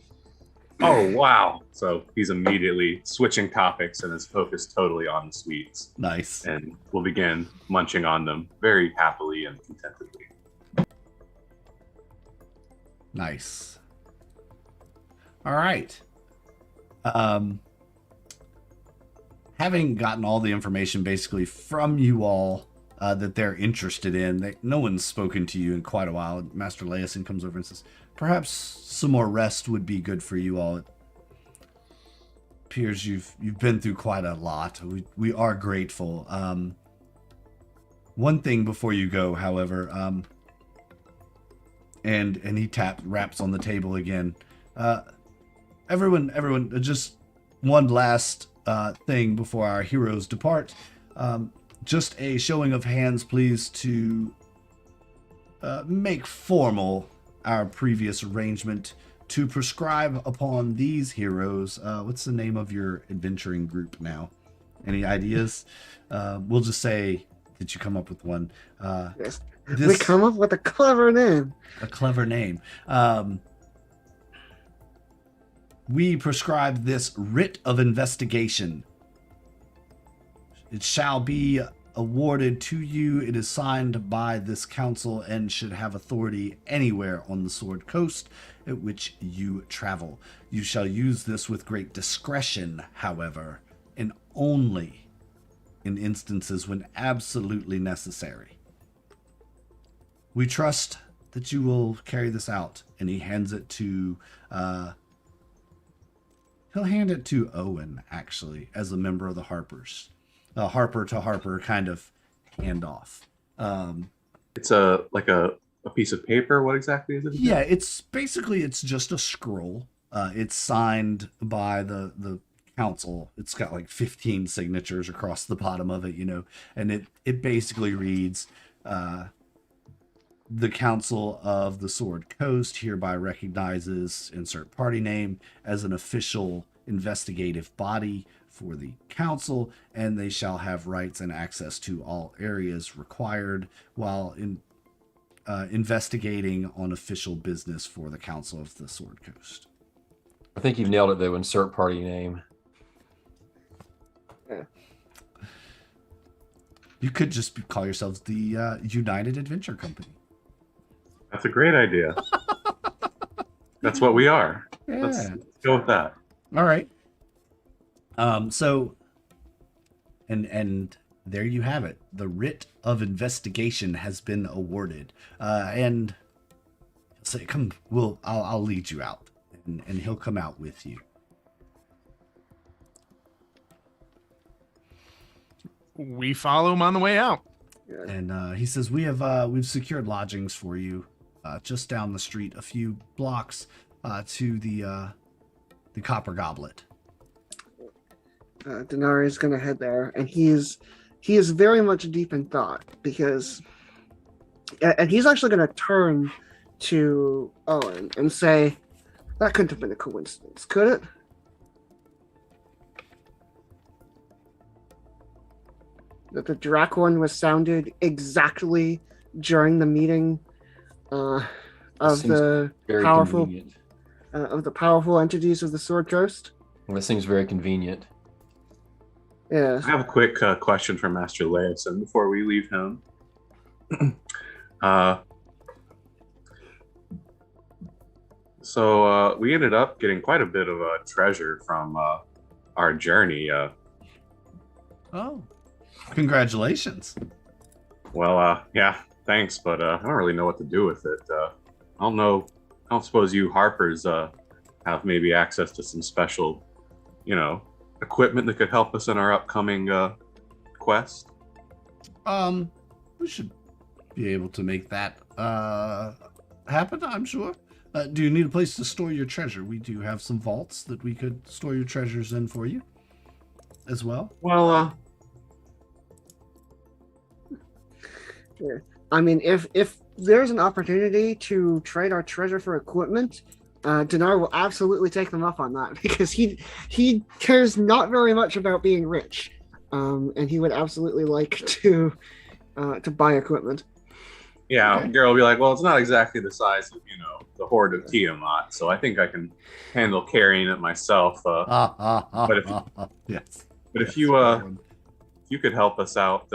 Oh, wow. So he's immediately switching topics and is focused totally on the sweets. Nice. And we'll begin munching on them very happily and contentedly. Nice. All right. Having gotten all the information basically from you all that they're interested in, no one's spoken to you in quite a while. Master Leeson comes over and says, perhaps some more rest would be good for you all. It appears you've been through quite a lot. We are grateful. One thing before you go, however, and he raps on the table again. Everyone, just one last thing before our heroes depart. Just a showing of hands, please, to make formal our previous arrangement to prescribe upon these heroes. What's the name of your adventuring group now? Any ideas? We'll just say that you come up with one. Yes. We come up with a clever name. A clever name. We prescribe this writ of investigation. It shall be awarded to you. It is signed by this council and should have authority anywhere on the Sword Coast at which you travel. You shall use this with great discretion, however, and only in instances when absolutely necessary. We trust that you will carry this out. And he hands it to he'll hand it to Owen, actually, as a member of the Harpers. Harper to Harper kind of handoff. It's a piece of paper. What exactly is it? Yeah, it's just a scroll. It's signed by the council. It's got like 15 signatures across the bottom of it, and it basically reads, the Council of the Sword Coast hereby recognizes insert party name as an official investigative body for the council, and they shall have rights and access to all areas required while investigating on official business for the Council of the Sword Coast. I think you've nailed it, though. Insert party name. Yeah. You could just call yourselves the United Adventure Company. That's a great idea. That's what we are. Yeah. Let's go with that. All right. So, and there you have it. The writ of investigation has been awarded. And say, come, I'll lead you out, and he'll come out with you. We follow him on the way out. And he says, we've secured lodgings for you, just down the street, a few blocks, to the Copper Goblet. Denari is going to head there, and he is very much deep in thought, because, and he's actually going to turn to Owen and say, that couldn't have been a coincidence, could it? That the Drakhorn was sounded exactly during the meeting of the powerful entities of the Sword Coast. Well, that seems very convenient. Yeah. I have a quick question for Master Leeson before we leave him. So we ended up getting quite a bit of treasure from our journey. Oh, congratulations. Well, yeah, thanks, but I don't really know what to do with it. I don't know. I don't suppose you Harpers have maybe access to some special, equipment that could help us in our upcoming quest. We should be able to make that happen, I'm sure. Do you need a place to store your treasure? We do have some vaults that we could store your treasures in for you as well. Well, Yeah. I mean, if there's an opportunity to trade our treasure for equipment, Dinar will absolutely take them up on that because he cares not very much about being rich, and he would absolutely like to buy equipment. yeah, Okay. Garrett will be like, well, it's not exactly the size of, the Horde of Tiamat, so I think I can handle carrying it myself. Yes. But if you could help us out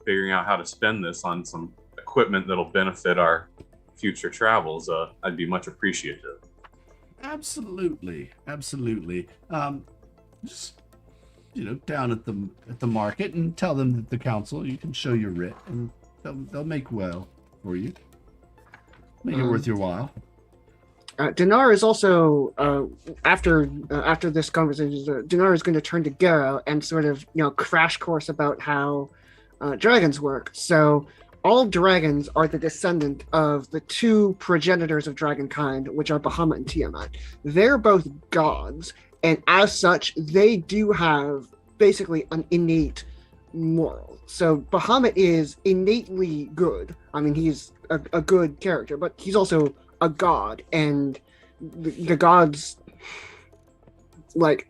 figuring out how to spend this on some equipment that'll benefit our future travels, I'd be much appreciative. Absolutely. Just down at the market and tell them that the council, you can show your writ and they'll make well for you. Make it worth your while. Dinar is also after this conversation, Dinar is going to turn to Gero and sort of crash course about how dragons work. So all dragons are the descendant of the two progenitors of dragonkind, which are Bahamut and Tiamat. They're both gods, and as such, they do have basically an innate moral. So Bahamut is innately good. I mean, he's a good character, but he's also a god, and the gods, like,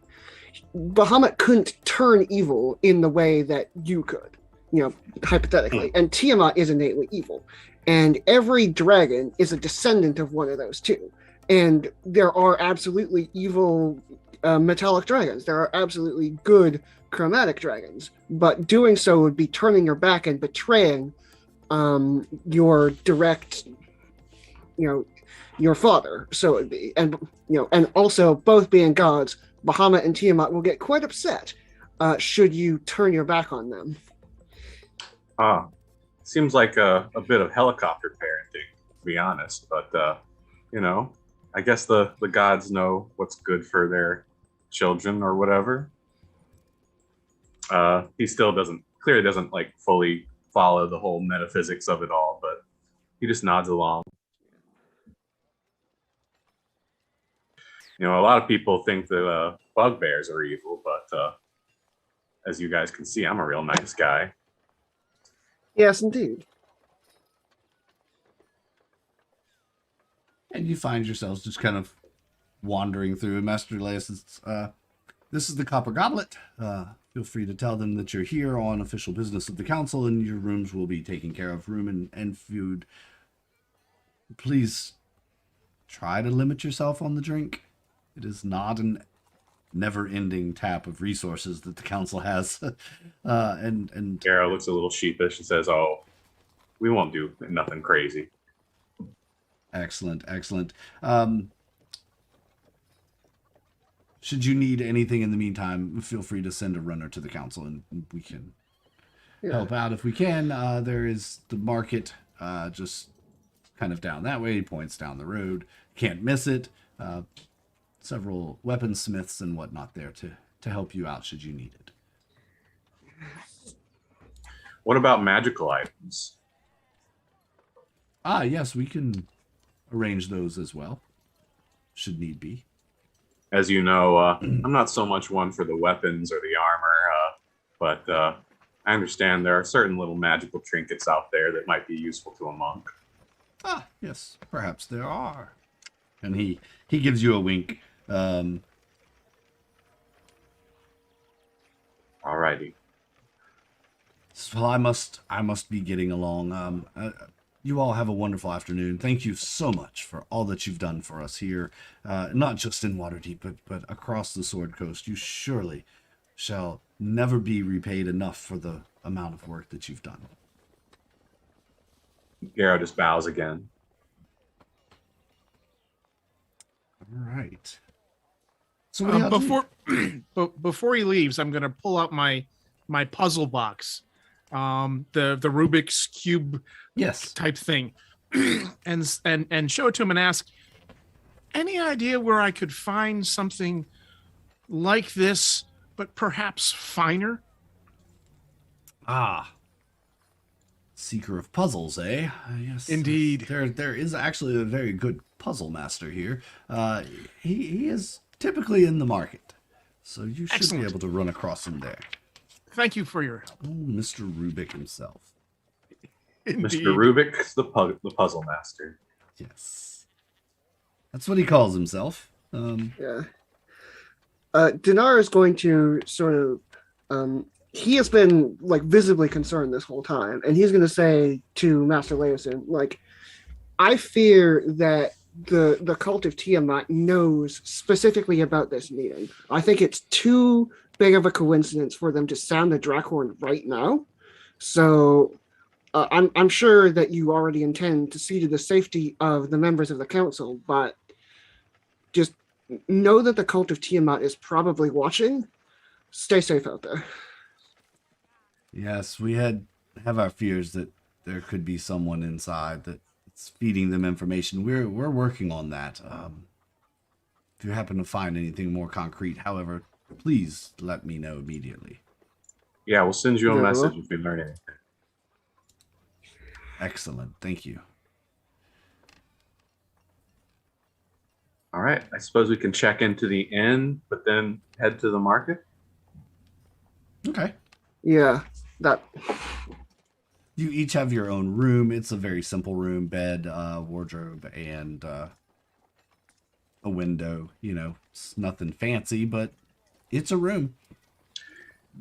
Bahamut couldn't turn evil in the way that you could, hypothetically. And Tiamat is innately evil, and every dragon is a descendant of one of those two. And there are absolutely evil metallic dragons. There are absolutely good chromatic dragons, but doing so would be turning your back and betraying your direct, your father. So it'd be, and also both being gods, Bahamut and Tiamat will get quite upset should you turn your back on them. Seems like a bit of helicopter parenting, to be honest. But I guess the gods know what's good for their children or whatever. He still clearly doesn't like fully follow the whole metaphysics of it all, but he just nods along. A lot of people think that bugbears are evil, but as you guys can see, I'm a real nice guy. Yes, indeed. And you find yourselves just kind of wandering through. And Master Elias says, this is the Copper Goblet. Feel free to tell them that you're here on official business of the council, and your rooms will be taken care of, room and food. Please try to limit yourself on the drink. It is not an never-ending tap of resources that the council has. and Garrow looks a little sheepish and says, "Oh, we won't do nothing crazy." Excellent. Should you need anything in the meantime, feel free to send a runner to the council, and we can help out if we can. There is the market just kind of down that way. He points down the road. Can't miss it. Several weaponsmiths and whatnot there to help you out should you need it. What about magical items? Yes, we can arrange those as well, should need be. As you know, I'm not so much one for the weapons or the armor, but I understand there are certain little magical trinkets out there that might be useful to a monk. Yes, perhaps there are. And he gives you a wink. Alrighty. Well, I must be getting along. You all have a wonderful afternoon. Thank you so much for all that you've done for us here, not just in Waterdeep, but across the Sword Coast. You surely shall never be repaid enough for the amount of work that you've done. Garrow just bows again. All right. So what before he leaves, I'm going to pull out my my puzzle box, the Rubik's cube Yes. type thing, and show it to him and ask, any idea where I could find something like this, but perhaps finer? Ah. Seeker of puzzles, eh? Yes. Indeed. There is actually a very good puzzle master here. He is typically in the market, so you should Excellent. be able to run across him there. Thank you for your help. Oh, Mr. Rubik himself. Indeed. Mr. Rubik, the puzzle master. Yes. That's what he calls himself. Yeah. Dinar is going to sort of he has been like visibly concerned this whole time, and he's going to say to Master Leosin, like, I fear that the cult of Tiamat knows specifically about this meeting. I think it's too big of a coincidence for them to sound the Drakhorn right now. So I'm sure that you already intend to see to the safety of the members of the council, but just know that the cult of Tiamat is probably watching. Stay safe out there. Yes, we have our fears that there could be someone inside that's feeding them information. We're working on that. If you happen to find anything more concrete, however, please let me know immediately. Yeah, we'll send you a Yeah, message well. if we learn anything. Excellent. Thank you. All right, I suppose we can check into the inn, but then head to the market. Okay. Yeah, that. You each have your own room. It's a very simple room, bed, wardrobe, and a window. You know, it's nothing fancy, but it's a room.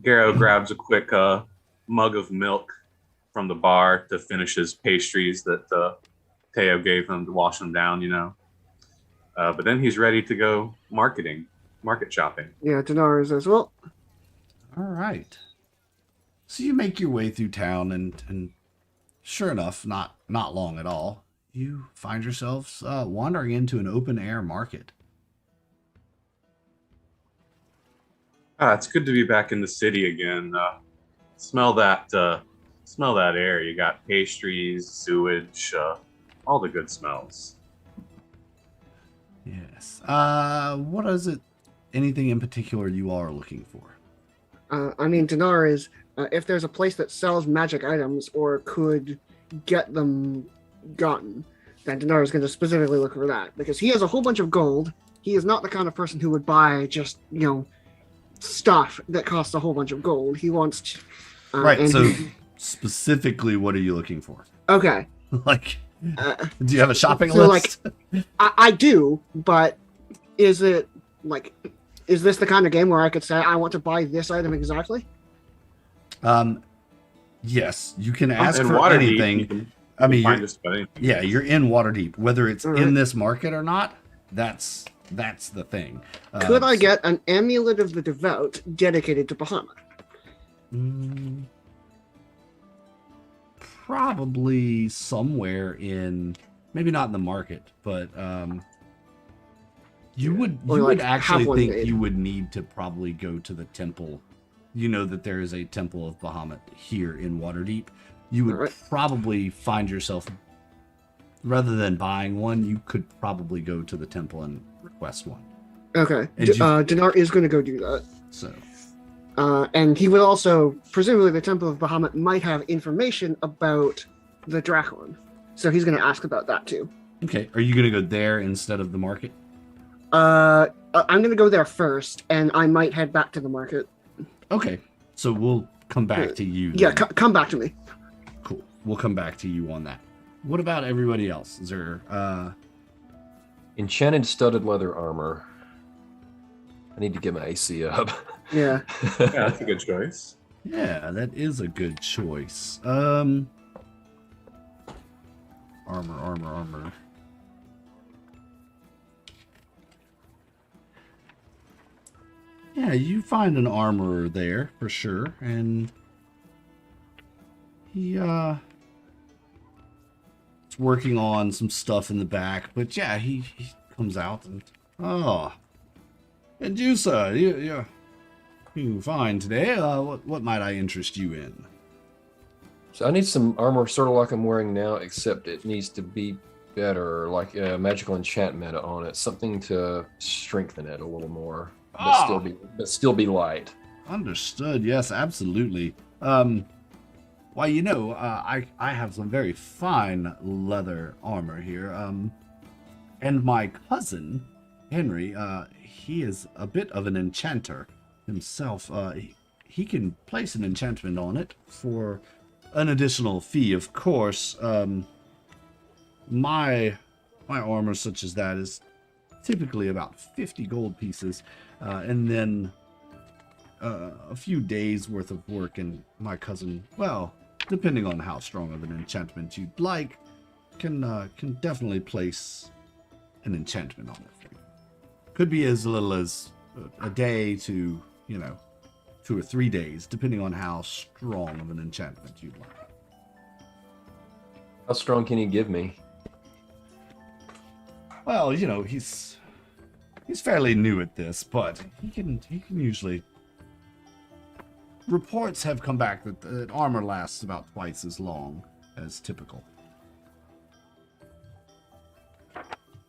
Garrow grabs a quick mug of milk from the bar to finish his pastries that Teo gave him to wash them down, you know. But then he's ready to go market shopping. Yeah, Dinar is as well. All right. So you make your way through town, and sure enough, not long at all, you find yourselves wandering into an open air market. It's good to be back in the city again. Smell that air. You got pastries, sewage, all the good smells. Yes. What is it? Anything in particular you are looking for? I mean, Dinar is, if there's a place that sells magic items or could get them gotten, then Dinar is going to specifically look for that, because he has a whole bunch of gold. He is not the kind of person who would buy just, stuff that costs a whole bunch of gold. He wants to, Right. So specifically, what are you looking for? Okay. Like, do you have a shopping so, list? I do, but is this the kind of game where I could say I want to buy this item exactly? Yes, you can ask In for Waterdeep, anything. you can I mean, find you're, just about anything. yeah, you're in Waterdeep. Whether it's All right. in this market or not, that's the thing. Could I get an amulet of the devout dedicated to Bahamut? Probably somewhere in, maybe not in the market, but you would actually have one think made. you would need to probably go to the temple. You know that there is a temple of Bahamut here in Waterdeep. You would All right. probably find yourself, rather than buying one, you could probably go to the temple and request one. Okay. And Dinar is going to go do that. So, And he will also, presumably the Temple of Bahamut might have information about the Drakhorn. So he's going to ask about that too. okay, are you going to go there instead of the market? I'm going to go there first, and I might head back to the market. Okay, so we'll come back to you. Yeah, then. come back to me. Cool. We'll come back to you on that. What about everybody else? Is there Enchanted studded leather armor. I need to get my AC up. Yeah. Yeah, that's a good choice. yeah, that is a good choice. Armor. Yeah, you find an armorer there for sure, and he is working on some stuff in the back, but yeah, he comes out and and you, sir, Fine today. What might I interest you in? So I need some armor sort of like I'm wearing now, except it needs to be better, like a magical enchantment on it, something to strengthen it a little more, but still be light. Understood. Yes, absolutely. Why, I have some very fine leather armor here. And my cousin Henry, he is a bit of an enchanter himself. He can place an enchantment on it for an additional fee, of course. My armor such as that is typically about 50 gold pieces, and then a few days worth of work, and my cousin, well, depending on how strong of an enchantment you'd like, can definitely place an enchantment on it for you. Could be as little as a day to 2 or 3 days, depending on how strong of an enchantment you'd like. How strong can you give me? Well, he's fairly new at this, but he can usually. Reports have come back that armor lasts about twice as long as typical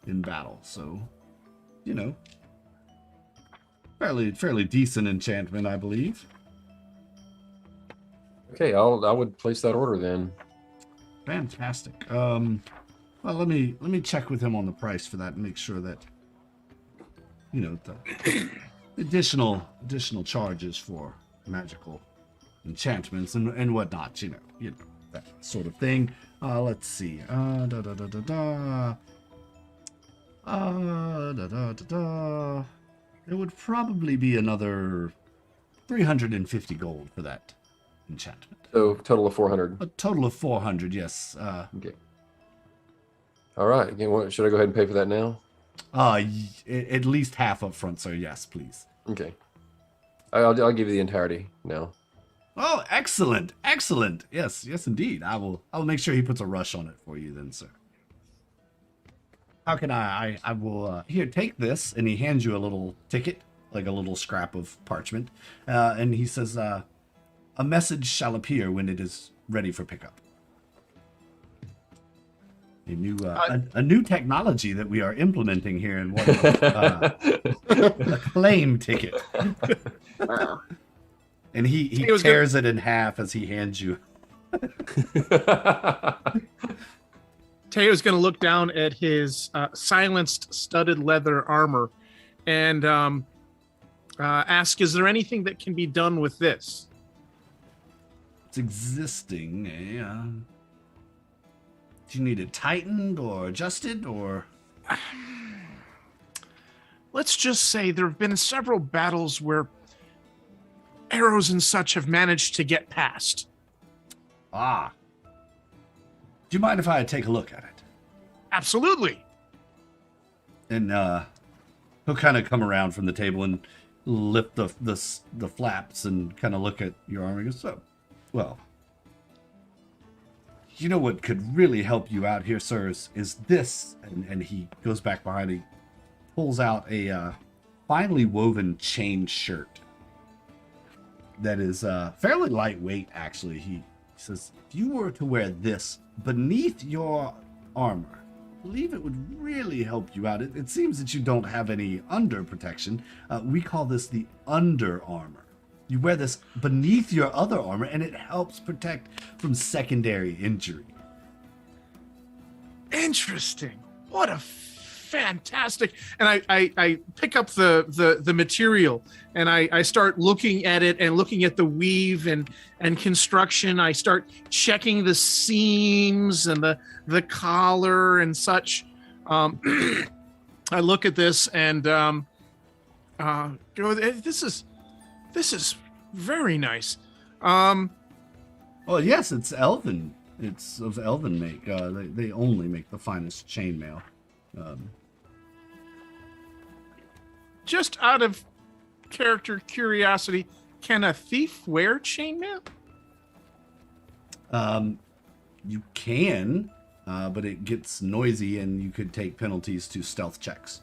in battle. So, fairly decent enchantment, I believe. Okay, I would place that order then. Fantastic. Well, let me check with him on the price for that and make sure that the additional charges for magical enchantments and whatnot, that sort of thing. Let's see. It would probably be another 350 gold for that enchantment. So total of 400. A total of 400, yes. Okay. All right. Again, should I go ahead and pay for that now? At least half up front, sir. Yes, please. Okay. I'll give you the entirety now. Oh, excellent. Yes, indeed. I will make sure he puts a rush on it for you then, sir. How can I will, here, take this, and he hands you a little ticket, like a little scrap of parchment, and he says, a message shall appear when it is ready for pickup. A new technology that we are implementing here in Waterdeep. A claim ticket. Wow. And he tears it in half as he hands you. Teo's going to look down at his silenced studded leather armor and ask, is there anything that can be done with this? It's existing. Do you need it tightened or adjusted or? Let's just say there have been several battles where arrows and such have managed to get past. Ah. Do you mind if I take a look at it? Absolutely. And he'll kind of come around from the table and lift the flaps and kind of look at your armor and go, so, well, you know what could really help you out here, sir, is this. And he goes back behind, he pulls out a finely woven chain shirt that is fairly lightweight, actually. He says, if you were to wear this beneath your armor, I believe it would really help you out. It seems that you don't have any under protection. We call this the under armor. You wear this beneath your other armor, and it helps protect from secondary injury. Interesting. What a fantastic. And I pick up the material, and I start looking at it and looking at the weave and construction. I start checking the seams and the collar and such. I look at this and go, this is very nice. Well, yes, it's elven. It's of elven make. They only make the finest chainmail. Just out of character curiosity, can a thief wear chainmail? You can, but it gets noisy, and you could take penalties to stealth checks.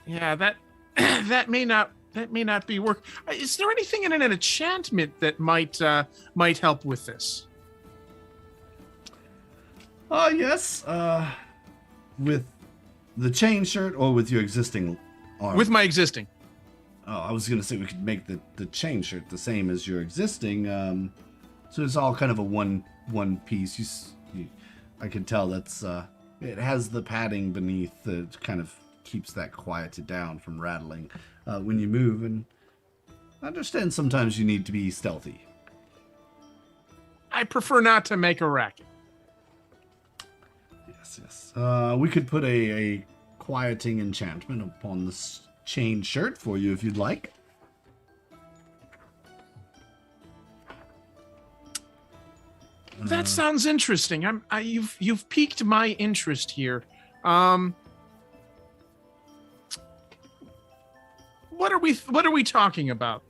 Yeah, that that may not may not be work. Is there anything in an enchantment that might help with this? Yes. With the chain shirt or with your existing armor? With my existing. Oh, I was gonna say we could make the chain shirt the same as your existing. So it's all kind of a one piece. I can tell that's it has the padding beneath that kind of keeps that quieted down from rattling when you move. And I understand sometimes you need to be stealthy. I prefer not to make a racket. Yes. We could put a quieting enchantment upon this chain shirt for you if you'd like. That sounds interesting. You've piqued my interest here. What are we talking about?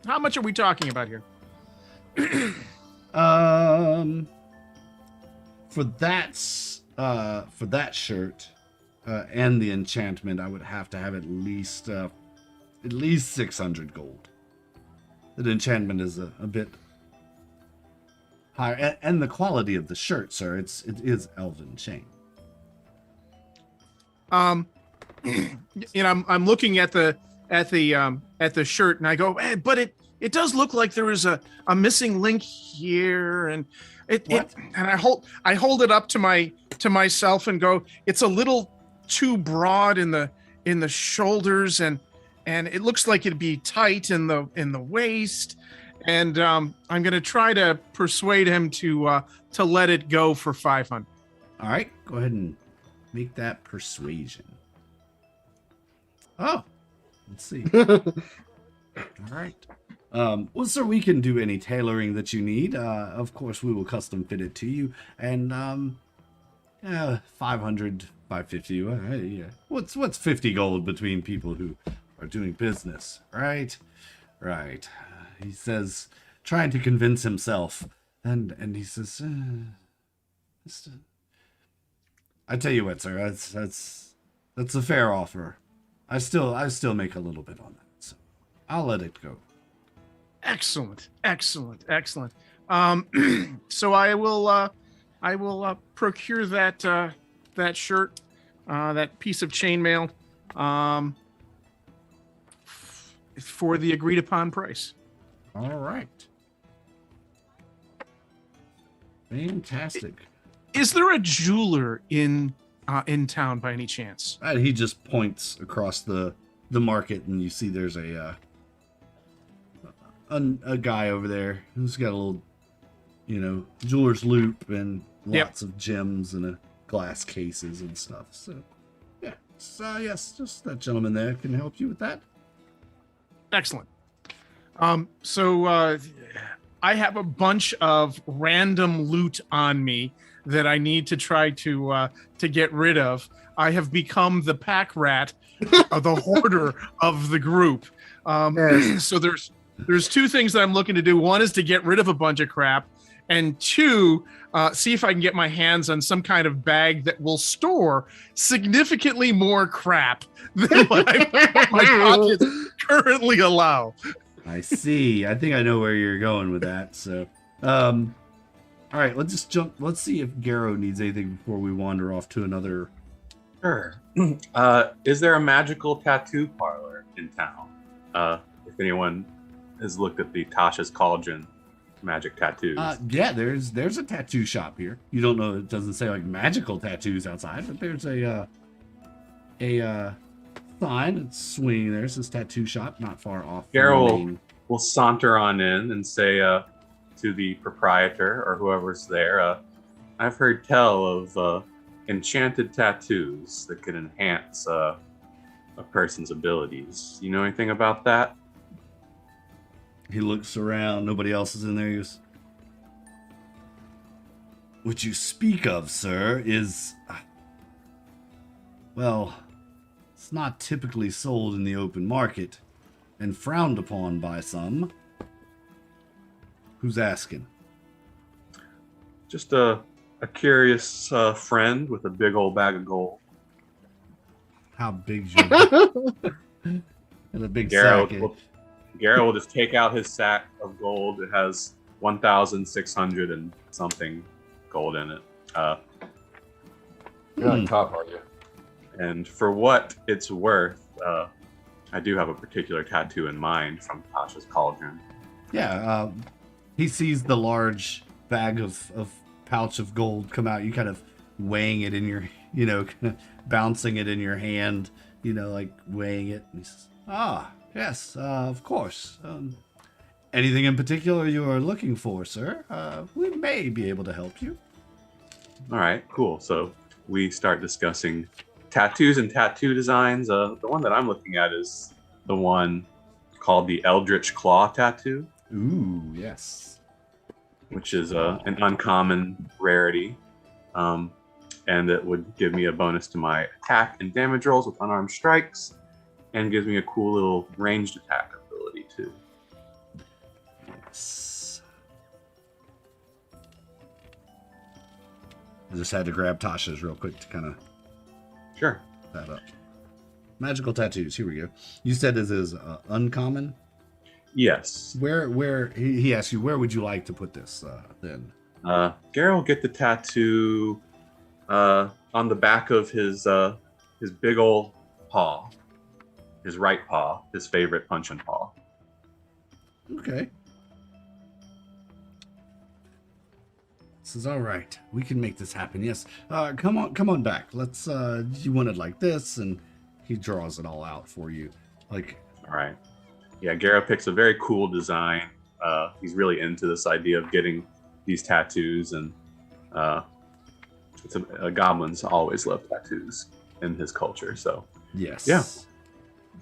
How much are we talking about here? For that shirt and the enchantment, I would have to have at least 600 gold. The enchantment is a bit higher, and the quality of the shirt, sir, it is elven chain. I'm looking at the shirt, and I go, hey, but it does look like there is a missing link here, and I hold it up to myself and go, it's a little too broad in the shoulders, and it looks like it'd be tight in the waist, and I'm gonna try to persuade him to let it go for 500. All right, go ahead and make that persuasion. Oh, let's see. All right. Well, sir, we can do any tailoring that you need. Of course, we will custom fit it to you. And 500, 550. Yeah. What's 50 gold between people who are doing business, right? Right. He says, trying to convince himself, and he says, I tell you what, sir, that's a fair offer. I still make a little bit on that, so I'll let it go. Excellent. So I will procure that shirt, that piece of chainmail, for the agreed upon price. All right. Fantastic. Is there a jeweler in town by any chance? He just points across the market, and you see there's a guy over there who's got a little, jeweler's loop and lots of gems and glass cases and stuff. So, yeah. So, yes, just that gentleman there can help you with that. Excellent. So I have a bunch of random loot on me that I need to try to get rid of. I have become the pack rat, the hoarder of the group. So there's two things that I'm looking to do. One is to get rid of a bunch of crap, and two, see if I can get my hands on some kind of bag that will store significantly more crap than what my pockets currently allow. I see. I think I know where you're going with that. So, all right, let's just jump. Let's see if Garrow needs anything before we wander off to another. Sure. Is there a magical tattoo parlor in town? If anyone has looked at the Tasha's Cauldron magic tattoos. Yeah, there's a tattoo shop here. You don't know, it doesn't say like magical tattoos outside, but there's a sign that's swinging there. It says tattoo shop, not far off. Garrow will saunter on in and say to the proprietor or whoever's there, I've heard tell of enchanted tattoos that can enhance a person's abilities. You know anything about that? He looks around. Nobody else is in there. He goes, what you speak of, sir, is... well, it's not typically sold in the open market and frowned upon by some. Who's asking? Just a curious friend with a big old bag of gold. How big's your... in a big Garrow sack. will just take out his sack of gold. It has 1,600 and something gold in it. You're not top, are you? And for what it's worth, I do have a particular tattoo in mind from Tasha's Cauldron. Yeah, he sees the large bag of pouch of gold come out. You kind of weighing it in your, kind of bouncing it in your hand, like weighing it. And he says, yes, of course. Anything in particular you are looking for, sir? We may be able to help you. All right, cool. So we start discussing tattoos and tattoo designs. The one that I'm looking at is the one called the Eldritch Claw tattoo. Ooh, yes. Which is an uncommon rarity. And it would give me a bonus to my attack and damage rolls with unarmed strikes, and gives me a cool little ranged attack ability too. Yes. I just had to grab Tasha's real quick to kind of Sure. that up. Magical tattoos. Here we go. You said this is uncommon. Yes. Where he asked you, where would you like to put this then? Gary will get the tattoo on the back of his big old paw, his right paw, his favorite punching paw. Okay. This is all right. We can make this happen. Yes. Come on back. Let's. You want it like this, and he draws it all out for you. Like. All right. Yeah, Gara picks a very cool design. He's really into this idea of getting these tattoos, and goblins always love tattoos in his culture. So yes, yeah,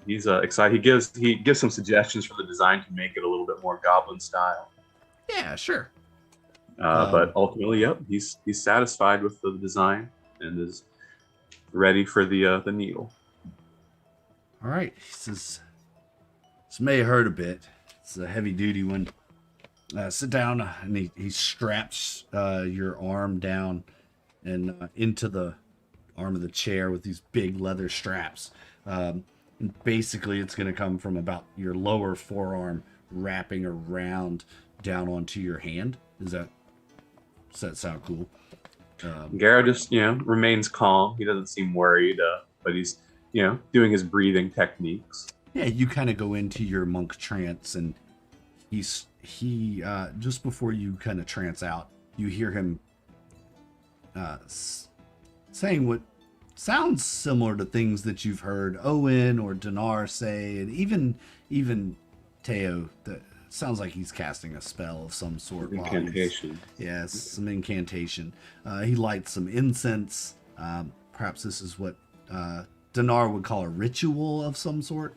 he's excited. He gives some suggestions for the design to make it a little bit more goblin style. Yeah, sure. But ultimately, yep, he's satisfied with the design and is ready for the needle. All right, he says. This may hurt a bit. It's a heavy duty one. Sit down, and he straps your arm down and into the arm of the chair with these big leather straps. And basically, it's going to come from about your lower forearm wrapping around down onto your hand. Does that sound cool? Gara just remains calm. He doesn't seem worried, but he's doing his breathing techniques. Yeah, you kind of go into your monk trance, and he just before you kind of trance out, you hear him saying what sounds similar to things that you've heard Owen or Dinar say, and even Teo. That sounds like he's casting a spell of some sort. Incantation. Yes, some incantation. He lights some incense. Perhaps this is what Dinar would call a ritual of some sort.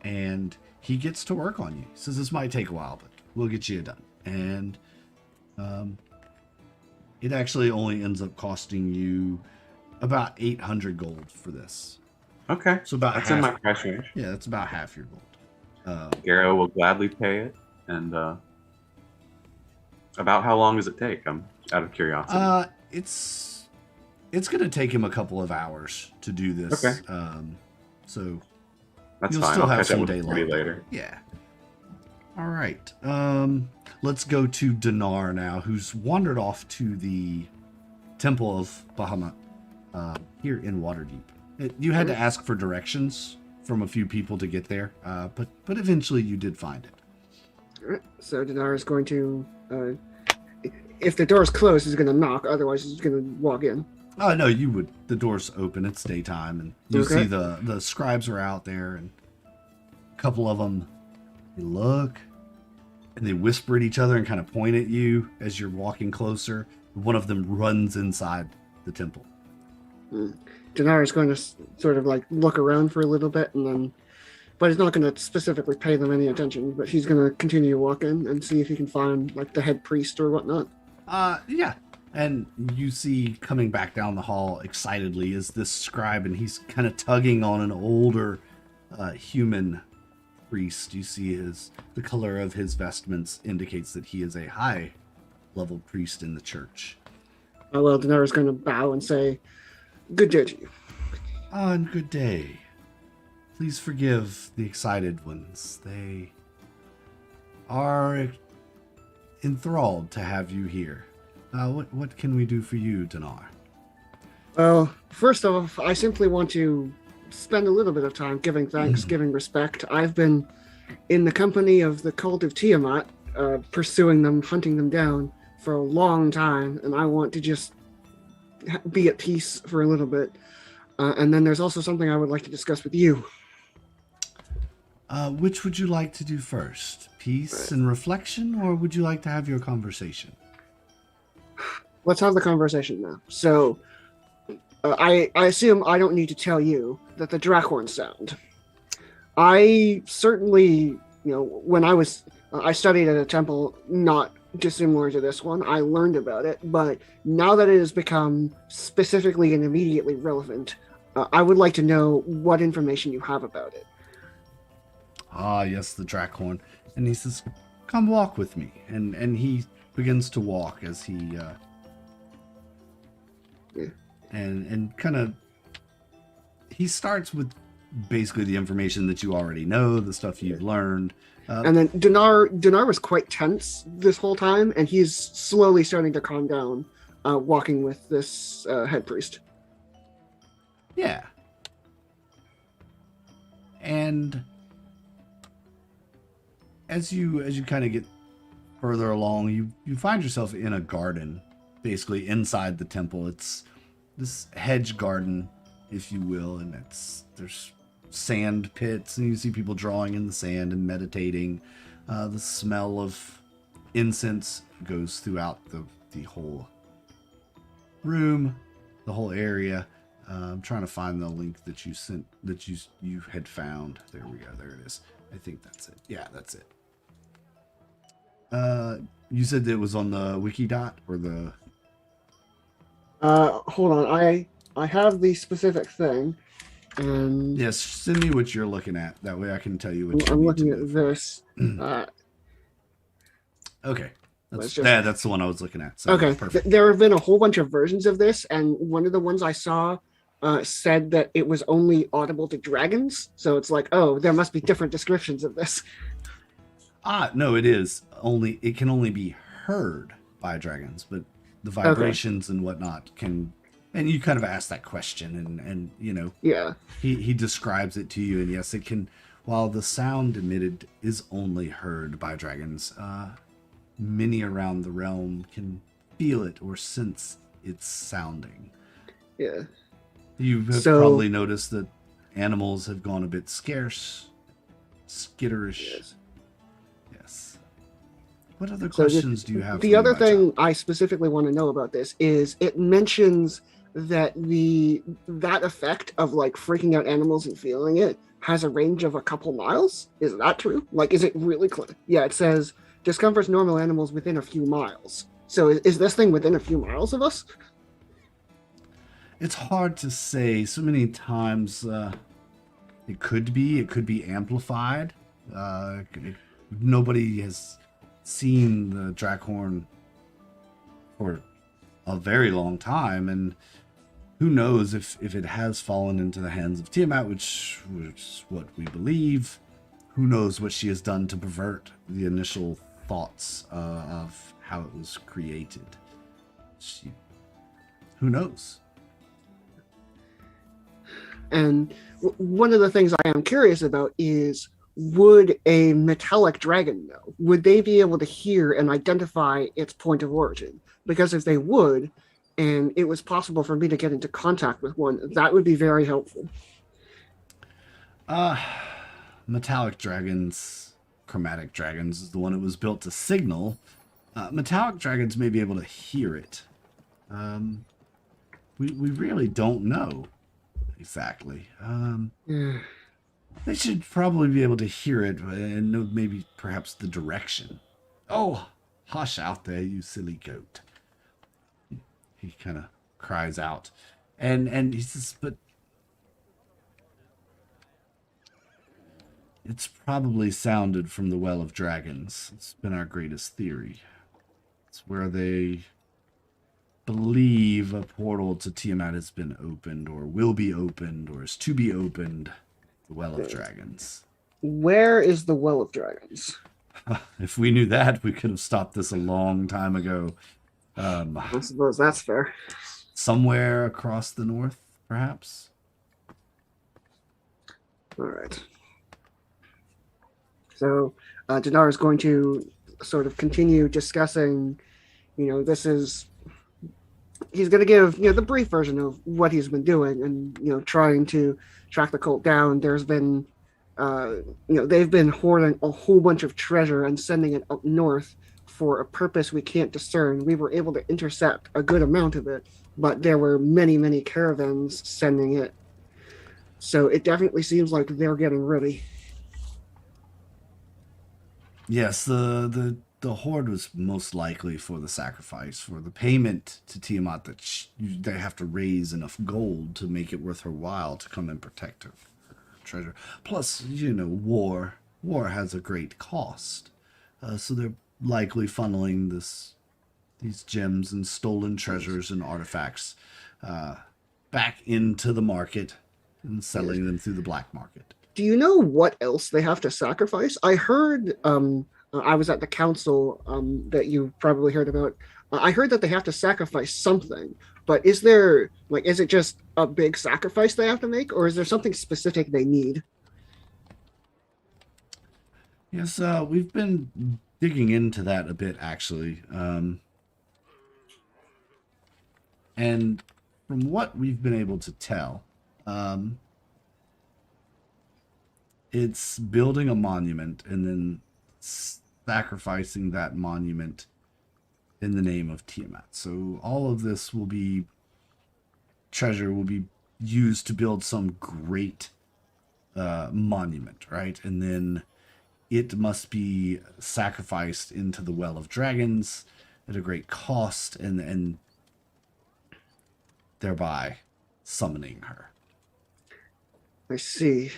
And he gets to work on you. He says this might take a while, but we'll get you done. And it actually only ends up costing you about 800 gold for this. Okay. So about that's half, in my price range. Yeah, that's about half your gold. Gara will gladly pay it. And about how long does it take? I'm out of curiosity. It's going to take him a couple of hours to do this. Okay. So that's you'll fine. still I'll have catch up some with daylight Marty later. Yeah. All right. Let's go to Dinar now, who's wandered off to the Temple of Bahamut here in Waterdeep. You had to ask for directions from a few people to get there, but eventually you did find it. All right. So Dinar is going to, if the door's closed, he's going to knock. Otherwise, he's going to walk in. Oh no, you would. The door's open. It's daytime, and you Okay. see the scribes are out there, and a couple of them. They look, and they whisper at each other and kind of point at you as you're walking closer. One of them runs inside the temple. Dinar is going to sort of like look around for a little bit, and then, but he's not going to specifically pay them any attention. But he's going to continue to walk in and see if he can find like the head priest or whatnot. Yeah. And you see coming back down the hall excitedly is this scribe, and he's kind of tugging on an older human priest. You see the color of his vestments indicates that he is a high level priest in the church. Well, Dinar is going to bow and say, "Good day to you." And good day. Please forgive the excited ones. They are enthralled to have you here. What can we do for you, Dinar? Well, first off, I simply want to spend a little bit of time giving thanks, giving respect. I've been in the company of the cult of Tiamat, pursuing them, hunting them down for a long time, and I want to just be at peace for a little bit. And then there's also something I would like to discuss with you. Which would you like to do first? Peace and reflection, or would you like to have your conversation? Let's have the conversation now. So, I assume I don't need to tell you that the Drackhorn sound. I certainly, when I studied at a temple not dissimilar to this one, I learned about it, but now that it has become specifically and immediately relevant, I would like to know what information you have about it. Ah, yes, the Drackhorn. And he says, come walk with me. And he begins to walk as he... And kind of... He starts with basically the information that you already know, the stuff you've learned. And then Dinar was quite tense this whole time, and he's slowly starting to calm down, walking with this head priest. Yeah. And as you kind of get further along, you find yourself in a garden, basically inside the temple. It's this hedge garden, if you will, and there's sand pits, and you see people drawing in the sand and meditating. The smell of incense goes throughout the whole room, the whole area. I'm trying to find the link that you sent, that you had found. There we go. There it is. I think that's it. Yeah, that's it. You said that it was on the Wikidot or the... Hold on. I have the specific thing. And yes, send me what you're looking at. That way I can tell you what I'm looking at this. Okay. That's the one I was looking at. So okay. There have been a whole bunch of versions of this, and one of the ones I saw said that it was only audible to dragons. So it's like, oh, there must be different descriptions of this. No, it is. It can only be heard by dragons, but the vibrations and whatnot can... And you kind of asked that question, and yeah, he describes it to you, and yes, it can. While the sound emitted is only heard by dragons, many around the realm can feel it or sense its sounding. Yeah, you have probably noticed that animals have gone a bit scarce, skitterish. Yes. What other questions do you have? The other thing I specifically want to know about this is it mentions that that effect of like freaking out animals and feeling it has a range of a couple miles. Is that true? Like, is it really close? Yeah, it says discomforts normal animals within a few miles. So is this thing within a few miles of us? It's hard to say. So many times it could be amplified. Nobody has seen the Drackhorn for a very long time, and who knows if it has fallen into the hands of Tiamat, which is what we believe. Who knows what she has done to pervert the initial thoughts of how it was created. Who knows? And one of the things I am curious about is, would a metallic dragon know? Would they be able to hear and identify its point of origin? Because if they would, and it was possible for me to get into contact with one, that would be very helpful. Metallic dragons, chromatic dragons is the one that was built to signal. Metallic dragons may be able to hear it. We really don't know exactly. They should probably be able to hear it and know maybe perhaps the direction. Oh, hush out there, you silly goat. He kind of cries out. And he says, but it's probably sounded from the Well of Dragons. It's been our greatest theory. It's where they believe a portal to Tiamat has been opened, or will be opened, or is to be opened. The Well of Dragons. Where is the Well of Dragons? If we knew that, we could have stopped this a long time ago. I suppose that's fair. Somewhere across the north, perhaps? All right. So Dinar is going to sort of continue discussing, he's going to give, the brief version of what he's been doing and, trying to track the cult down. There's been, they've been hoarding a whole bunch of treasure and sending it up north for a purpose we can't discern. We were able to intercept a good amount of it, but there were many, many caravans sending it. So it definitely seems like they're getting ready. Yes, the hoard was most likely for the sacrifice, for the payment to Tiamat that they have to raise enough gold to make it worth her while to come and protect her treasure. Plus, war has a great cost, so they're likely funneling these gems and stolen treasures and artifacts back into the market and selling them through the black market. Do you know what else they have to sacrifice? I heard, I was at the council that you probably heard about. I heard that they have to sacrifice something, but is it just a big sacrifice they have to make, or is there something specific they need? Yes, we've been digging into that a bit, actually. And from what we've been able to tell, it's building a monument and then sacrificing that monument in the name of Tiamat. So all of this treasure will be used to build some great monument, right? And then it must be sacrificed into the Well of Dragons at a great cost, and thereby summoning her. I see.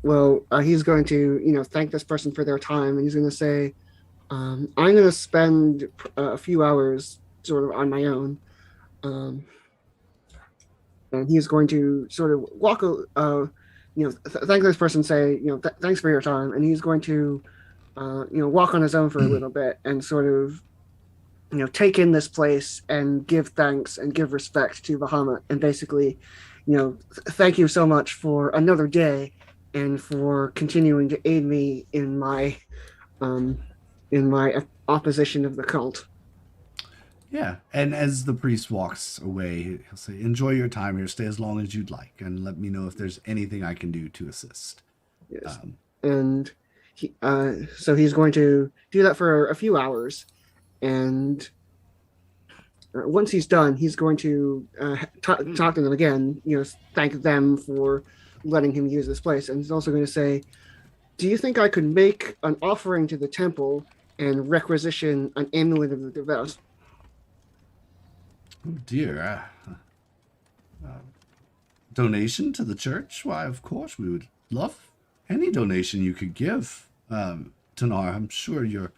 Well, he's going to, thank this person for their time, and he's going to say, I'm going to spend a few hours sort of on my own. And he's going to sort of walk, thank this person, say, thanks for your time. And he's going to, walk on his own for a little bit and sort of, take in this place and give thanks and give respect to Bahamut. And basically, thank you so much for another day and for continuing to aid me in my opposition of the cult. Yeah, and as the priest walks away, he'll say, enjoy your time here, stay as long as you'd like, and let me know if there's anything I can do to assist. Yes. And so he's going to do that for a few hours, and once he's done, he's going to talk to them again, thank them for letting him use this place. And he's also going to say, do you think I could make an offering to the temple and requisition an amulet of the devout? Oh dear. Donation to the church? Why, of course, we would love any donation you could give. Tanar, I'm sure your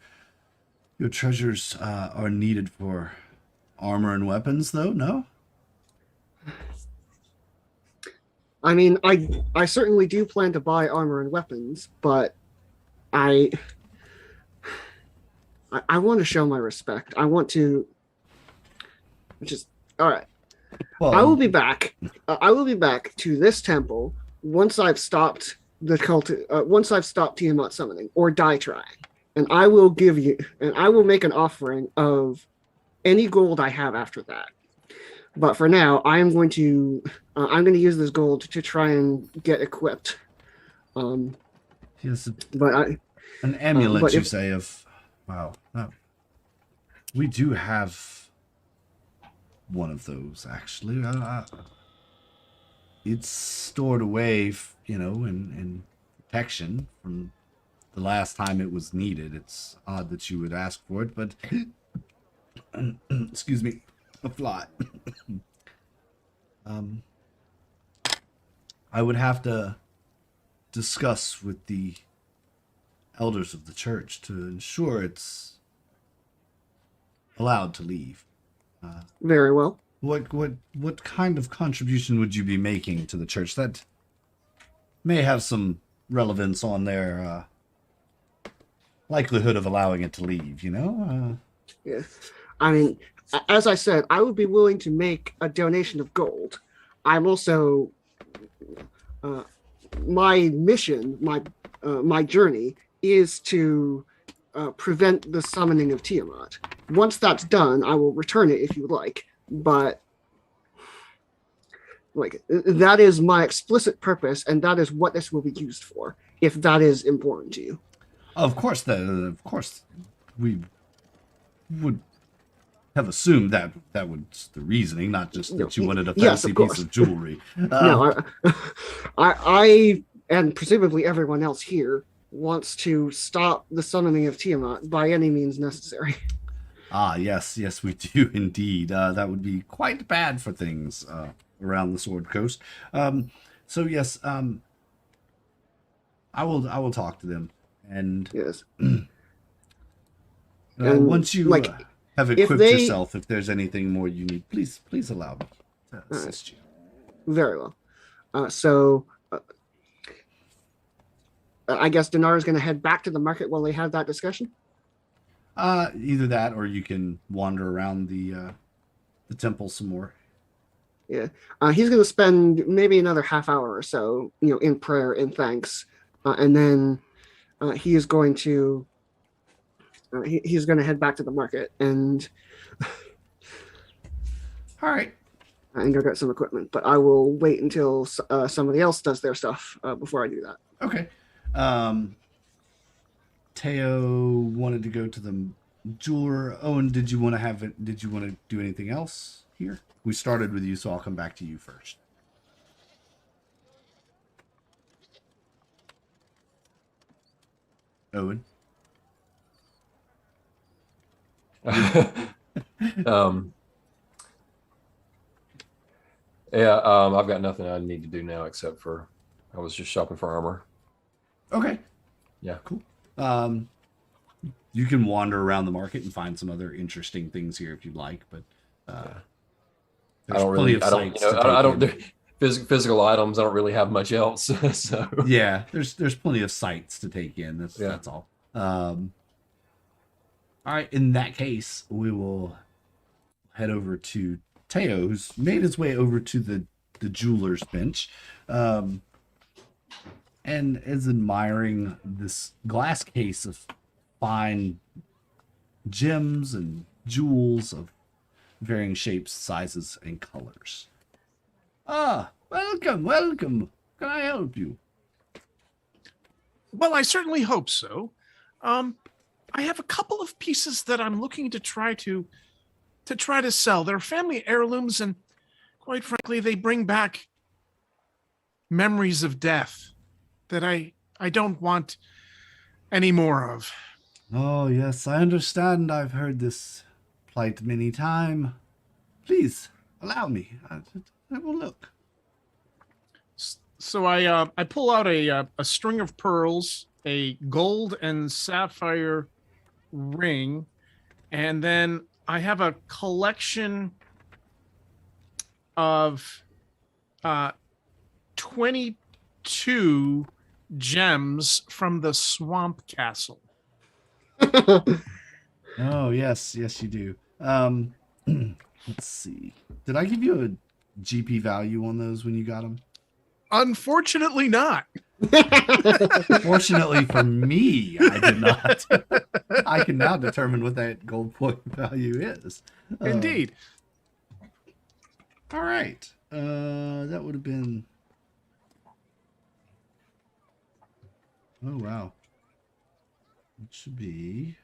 treasures are needed for armor and weapons, though, no? I mean, I certainly do plan to buy armor and weapons, but I want to show my respect. I want to all right. Well, I will be back. I will be back to this temple once I've stopped the cult. Once I've stopped Tiamat summoning or die trying, and I will make an offering of any gold I have after that. But for now, I'm going to use this gold to try and get equipped. Yes, but an amulet, you say, of wow. We do have one of those, actually. It's stored away, in protection from the last time it was needed. It's odd that you would ask for it, but excuse me, a fly. I would have to discuss with the elders of the church to ensure it's allowed to leave. Very well. What kind of contribution would you be making to the church that may have some relevance on their likelihood of allowing it to leave? Yeah. I mean, as I said, I would be willing to make a donation of gold. I'm also my mission, my journey is to prevent the summoning of Tiamat. Once that's done, I will return it if you like. But that is my explicit purpose, and that is what this will be used for. If that is important to you. Of course, we would have assumed that was the reasoning, not just that you wanted a fancy piece of jewelry. No, I and presumably everyone else here wants to stop the summoning of Tiamat by any means necessary. Yes, we do indeed. That would be quite bad for things around the Sword Coast. So yes, I will talk to them, and yes. Once you have equipped yourself, if there's anything more you need, please allow me to assist you. Very well. So I guess Dinar is going to head back to the market while they have that discussion. Either that, or you can wander around the temple some more. Yeah, he's going to spend maybe another half hour or so, in prayer and thanks, and then he is going to he's going to head back to the market and all right, and go get some equipment. But I will wait until somebody else does their stuff before I do that. Okay. Teo wanted to go to the jeweler. Owen, did you want to do anything else here? We started with you, so I'll come back to you first. Owen. I've got nothing I need to do now except for I was just shopping for armor. Okay. Yeah. Cool. You can wander around the market and find some other interesting things here if you'd like, but physical items. I don't really have much else. So yeah, there's plenty of sights to take in. That's all. All right. In that case, we will head over to Teo, who's made his way over to the jeweler's bench, and is admiring this glass case of fine gems and jewels of varying shapes, sizes, and colors. Welcome. Can I help you? Well, I certainly hope so. I have a couple of pieces that I'm looking to try to sell. They're family heirlooms, and quite frankly, they bring back memories of death that I don't want any more of. Oh, yes, I understand. I've heard this plight many times. Please, allow me. I will look. So I pull out a string of pearls, a gold and sapphire ring, and then I have a collection of 22 gems from the Swamp Castle. Oh, yes, you do. Let's see. Did I give you a GP value on those when you got them? Unfortunately not. Fortunately for me, I did not. I can now determine what that gold point value is. Indeed. All right. That would have been... Oh, wow. It should be...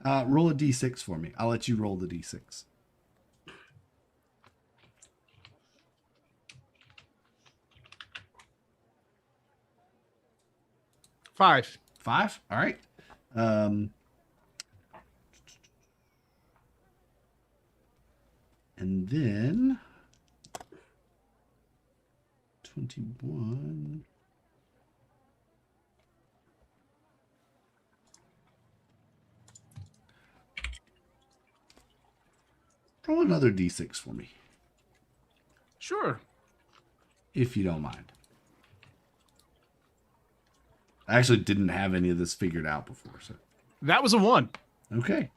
roll a d6 for me. I'll let you roll the d6. 5. 5? All right. And then 21. Roll another d6 for me, Sure. if you don't mind. I actually didn't have any of this figured out before, so. That was a 1. Okay.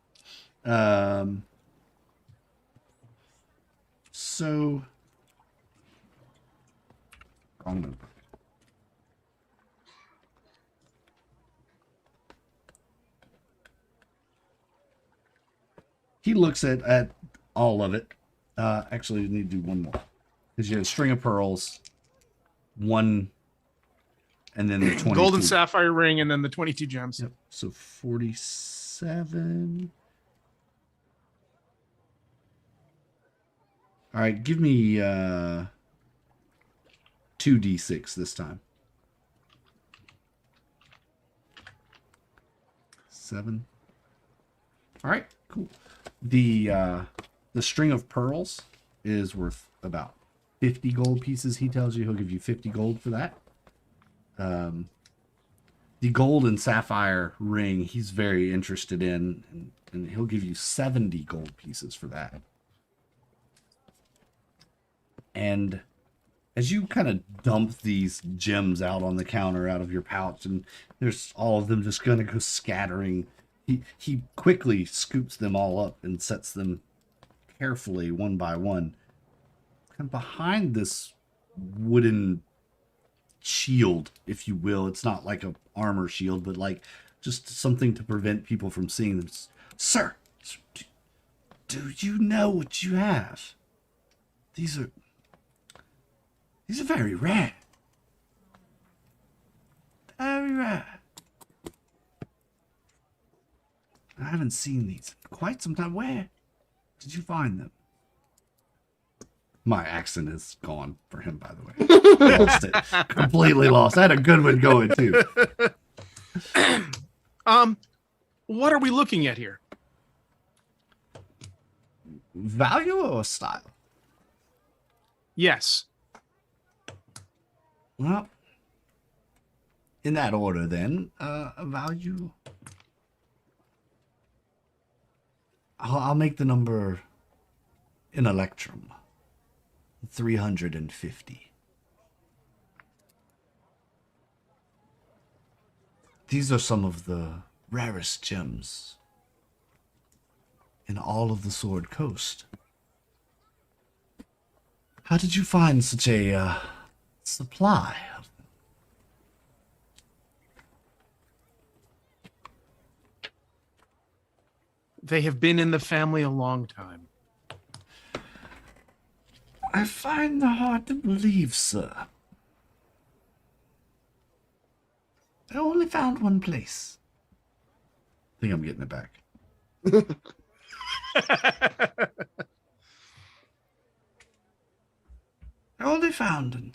So wrong number. He looks at all of it. Actually, you need to do one more. Because you have a string of pearls, one, and then the 22. Golden sapphire ring, and then the 22 gems. Yep. So 47. All right, give me 2d6 this time. 7. All right, cool. The string of pearls is worth about 50 gold pieces. He tells you he'll give you 50 gold for that. The gold and sapphire ring he's very interested in, and he'll give you 70 gold pieces for that. And as you kind of dump these gems out on the counter out of your pouch, and there's all of them just going to go scattering, he quickly scoops them all up and sets them carefully one by one. And behind this wooden shield, if you will, it's not like a armor shield, but like just something to prevent people from seeing them. Sir, do you know what you have? These are very rare. Very rare. I haven't seen these in quite some time. Where did you find them? My accent is gone for him, by the way. Lost it. Completely lost. I had a good one going, too. What are we looking at here? Value or style? Yes. Well, in that order, then, a value. I'll make the number in Electrum 350. These are some of the rarest gems in all of the Sword Coast. How did you find such a supply of them? They have been in the family a long time. I find it hard to believe, sir. I only found one place. I think I'm getting it back. I only found in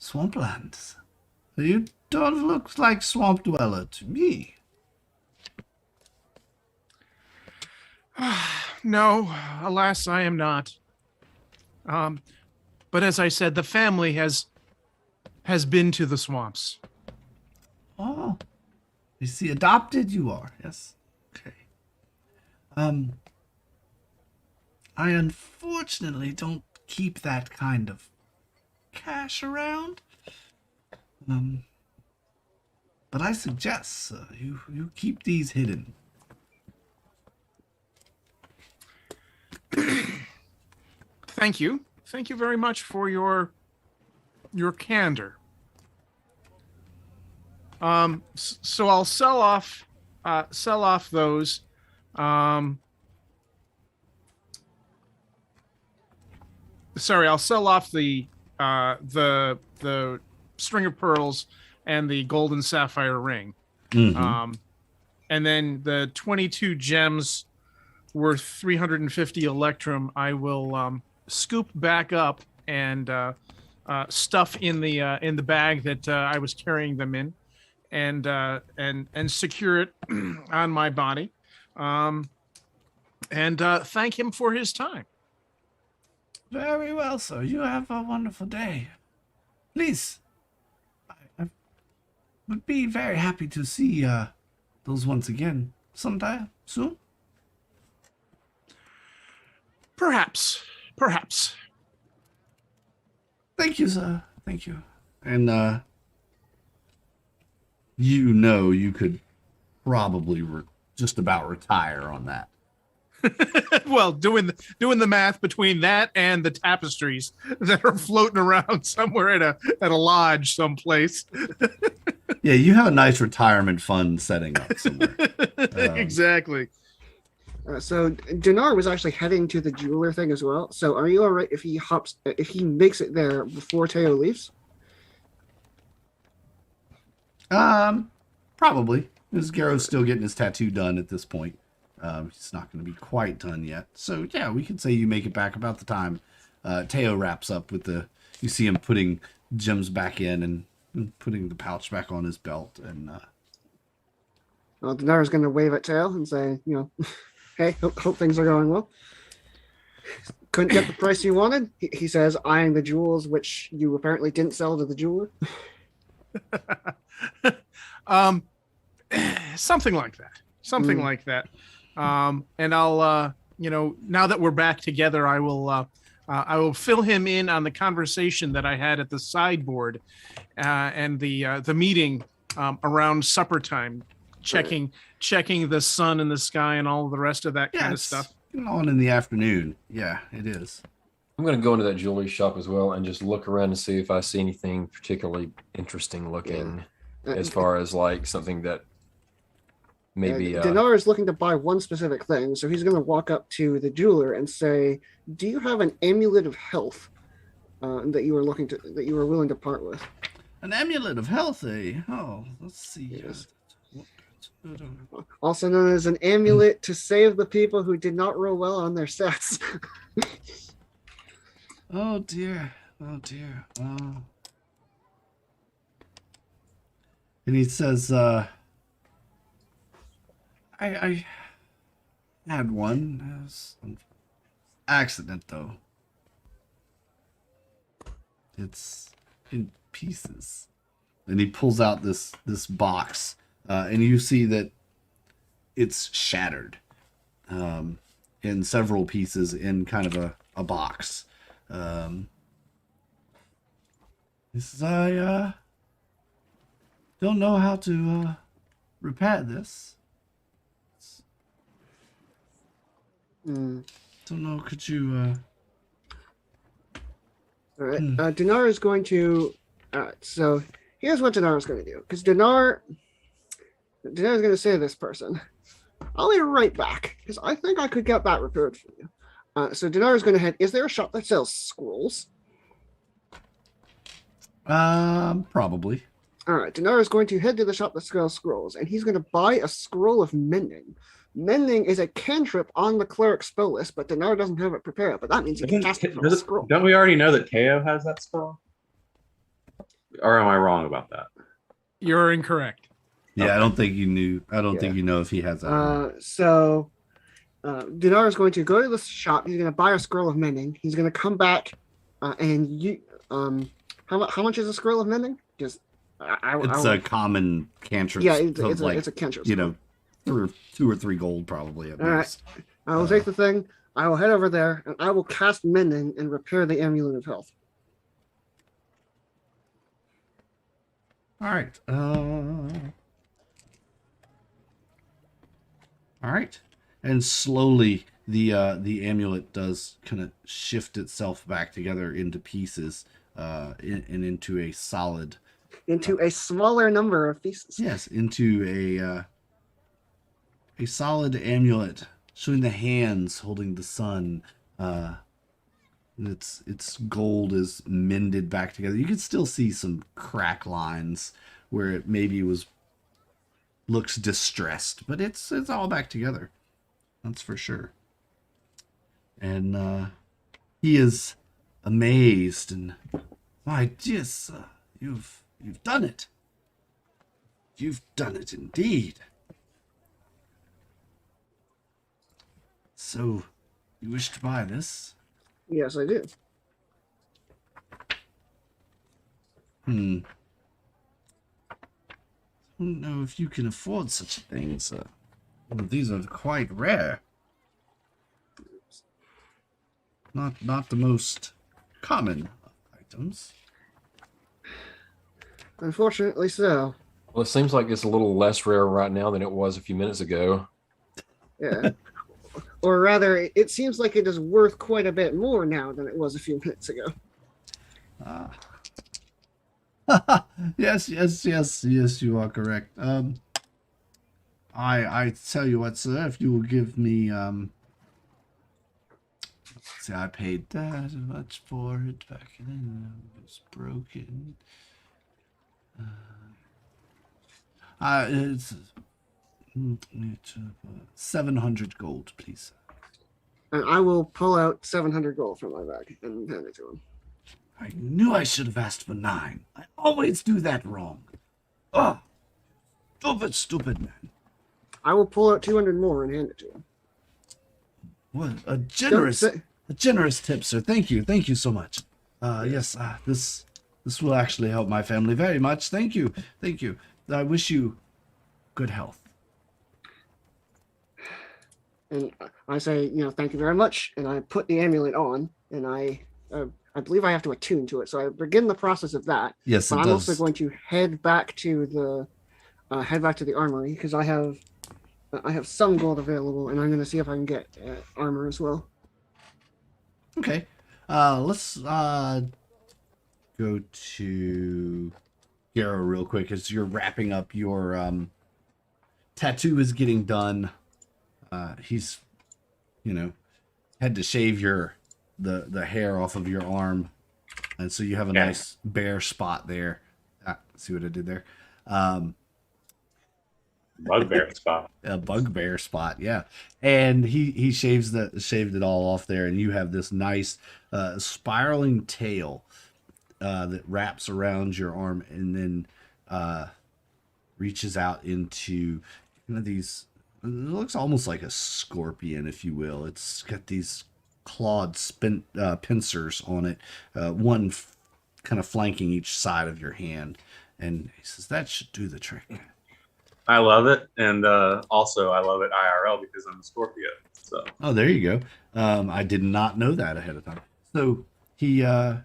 swamplands. You don't look like swamp dweller to me. No, alas, I am not. But as I said, the family has been to the swamps. Oh, you see, adopted you are, yes. Okay. I unfortunately don't keep that kind of cash around. But I suggest you keep these hidden. Thank you. Thank you very much for your candor. So I'll sell off those. Sorry, I'll sell off the string of pearls and the gold and sapphire ring. Mm-hmm. And then the 22 gems worth 350 electrum, I will scoop back up and stuff in the bag that I was carrying them in, and secure it on my body, and thank him for his time. Very well, sir. You have a wonderful day. Please, I would be very happy to see those once again sometime soon. Perhaps. Perhaps. Thank you, sir. Thank you. And you could probably just about retire on that. Well, doing the math between that and the tapestries that are floating around somewhere at a lodge someplace. Yeah, you have a nice retirement fund setting up somewhere. Exactly. So Dinar was actually heading to the jeweler thing as well. So are you all right if he makes it there before Teo leaves? Probably. Because Garrow's still getting his tattoo done at this point. He's not going to be quite done yet. So yeah, we could say you make it back about the time Teo wraps up with you see him putting gems back in and putting the pouch back on his belt. And Well, Dinar's going to wave at Teo and say, hey, hope things are going well. Couldn't get the price you wanted? He says, eyeing the jewels, which you apparently didn't sell to the jeweler. Something like that. Something like that. And I'll, now that we're back together, I will fill him in on the conversation that I had at the sideboard, and the meeting around supper time, checking the sun in the sky and all the rest of that kind of stuff. On in the afternoon. Yeah, it is. I'm going to go into that jewelry shop as well and just look around and see if I see anything particularly interesting looking, as far as like something that maybe Dinar is looking to buy one specific thing, so he's going to walk up to the jeweler and say, "Do you have an amulet of health that you were willing to part with?" An amulet of health, eh? Oh, let's see. Yes. Also known as an amulet to save the people who did not roll well on their sets. Oh dear. Oh dear. And he says, I had one. It was an accident, though. It's in pieces. And he pulls out this box, and you see that it's shattered in several pieces in kind of a box. He says, I don't know how to repair this. Don't know, could you... All right. Dinar is going to... so here's what Dinar is going to do. Because Dinar is going to say to this person, I'll be right back, because I think I could get that repaired for you. So Dinar is going to head... Is there a shop that sells scrolls? Probably. All right. Dinar is going to head to the shop that sells scrolls, and he's going to buy a scroll of mending. Mending is a cantrip on the cleric spell list, but Dinar doesn't have it prepared. But that means he can cast it from a scroll. Don't we already know that Teo has that spell? Or am I wrong about that? You're incorrect. Yeah, okay. I don't think you knew. I don't think you know if he has that. So Dinar is going to go to the shop. He's going to buy a scroll of mending. He's going to come back, and you. How much is a scroll of mending? Just it's a common cantrip. Yeah, it's a cantrip. You know, 2 or 3 gold probably at least. Right. I will take the thing. I will head over there, and I will cast mending and repair the amulet of health. All right. All right. And slowly the amulet does kind of shift itself back together into pieces, and into a solid. Into a smaller number of pieces. Yes, into a solid amulet showing the hands holding the sun. Its gold is mended back together. You can still see some crack lines where it maybe looks distressed, but it's all back together. That's for sure. And he is amazed and, my dear sir, you've done it. You've done it indeed. So, you wish to buy this? Yes, I do. I don't know if you can afford such a thing, sir. Well, these are quite rare. not the most common of items. Unfortunately, so. Well, it seems like it's a little less rare right now than it was a few minutes ago. Yeah. Or rather, it seems like it is worth quite a bit more now than it was a few minutes ago. Yes, you are correct. I tell you what, sir, if you will give me see, I paid that much for it back then. It was broken. It's 700 gold, please. And I will pull out 700 gold from my bag and hand it to him. I knew I should have asked for 9. I always do that wrong. Oh, stupid man. I will pull out 200 more and hand it to him. What a generous tip, sir. Thank you so much. Yes, this will actually help my family very much. Thank you. I wish you good health. And I say, thank you very much. And I put the amulet on, and I believe I have to attune to it. So I begin the process of that. Yes, but I'm also going to head back to the armory because I have some gold available, and I'm going to see if I can get armor as well. Okay. Let's go to Garrow real quick as you're wrapping up your tattoo is getting done. He's, had to shave the hair off of your arm, and so you have a nice bare spot there. See what I did there? Bugbear spot. A bugbear spot, yeah. And he shaved it all off there, and you have this nice spiraling tail that wraps around your arm and then reaches out into these. It looks almost like a scorpion, if you will. It's got these clawed pincers on it, one kind of flanking each side of your hand. And he says, that should do the trick. I love it. And also, I love it IRL because I'm a Scorpio. So. Oh, there you go. I did not know that ahead of time. So he kind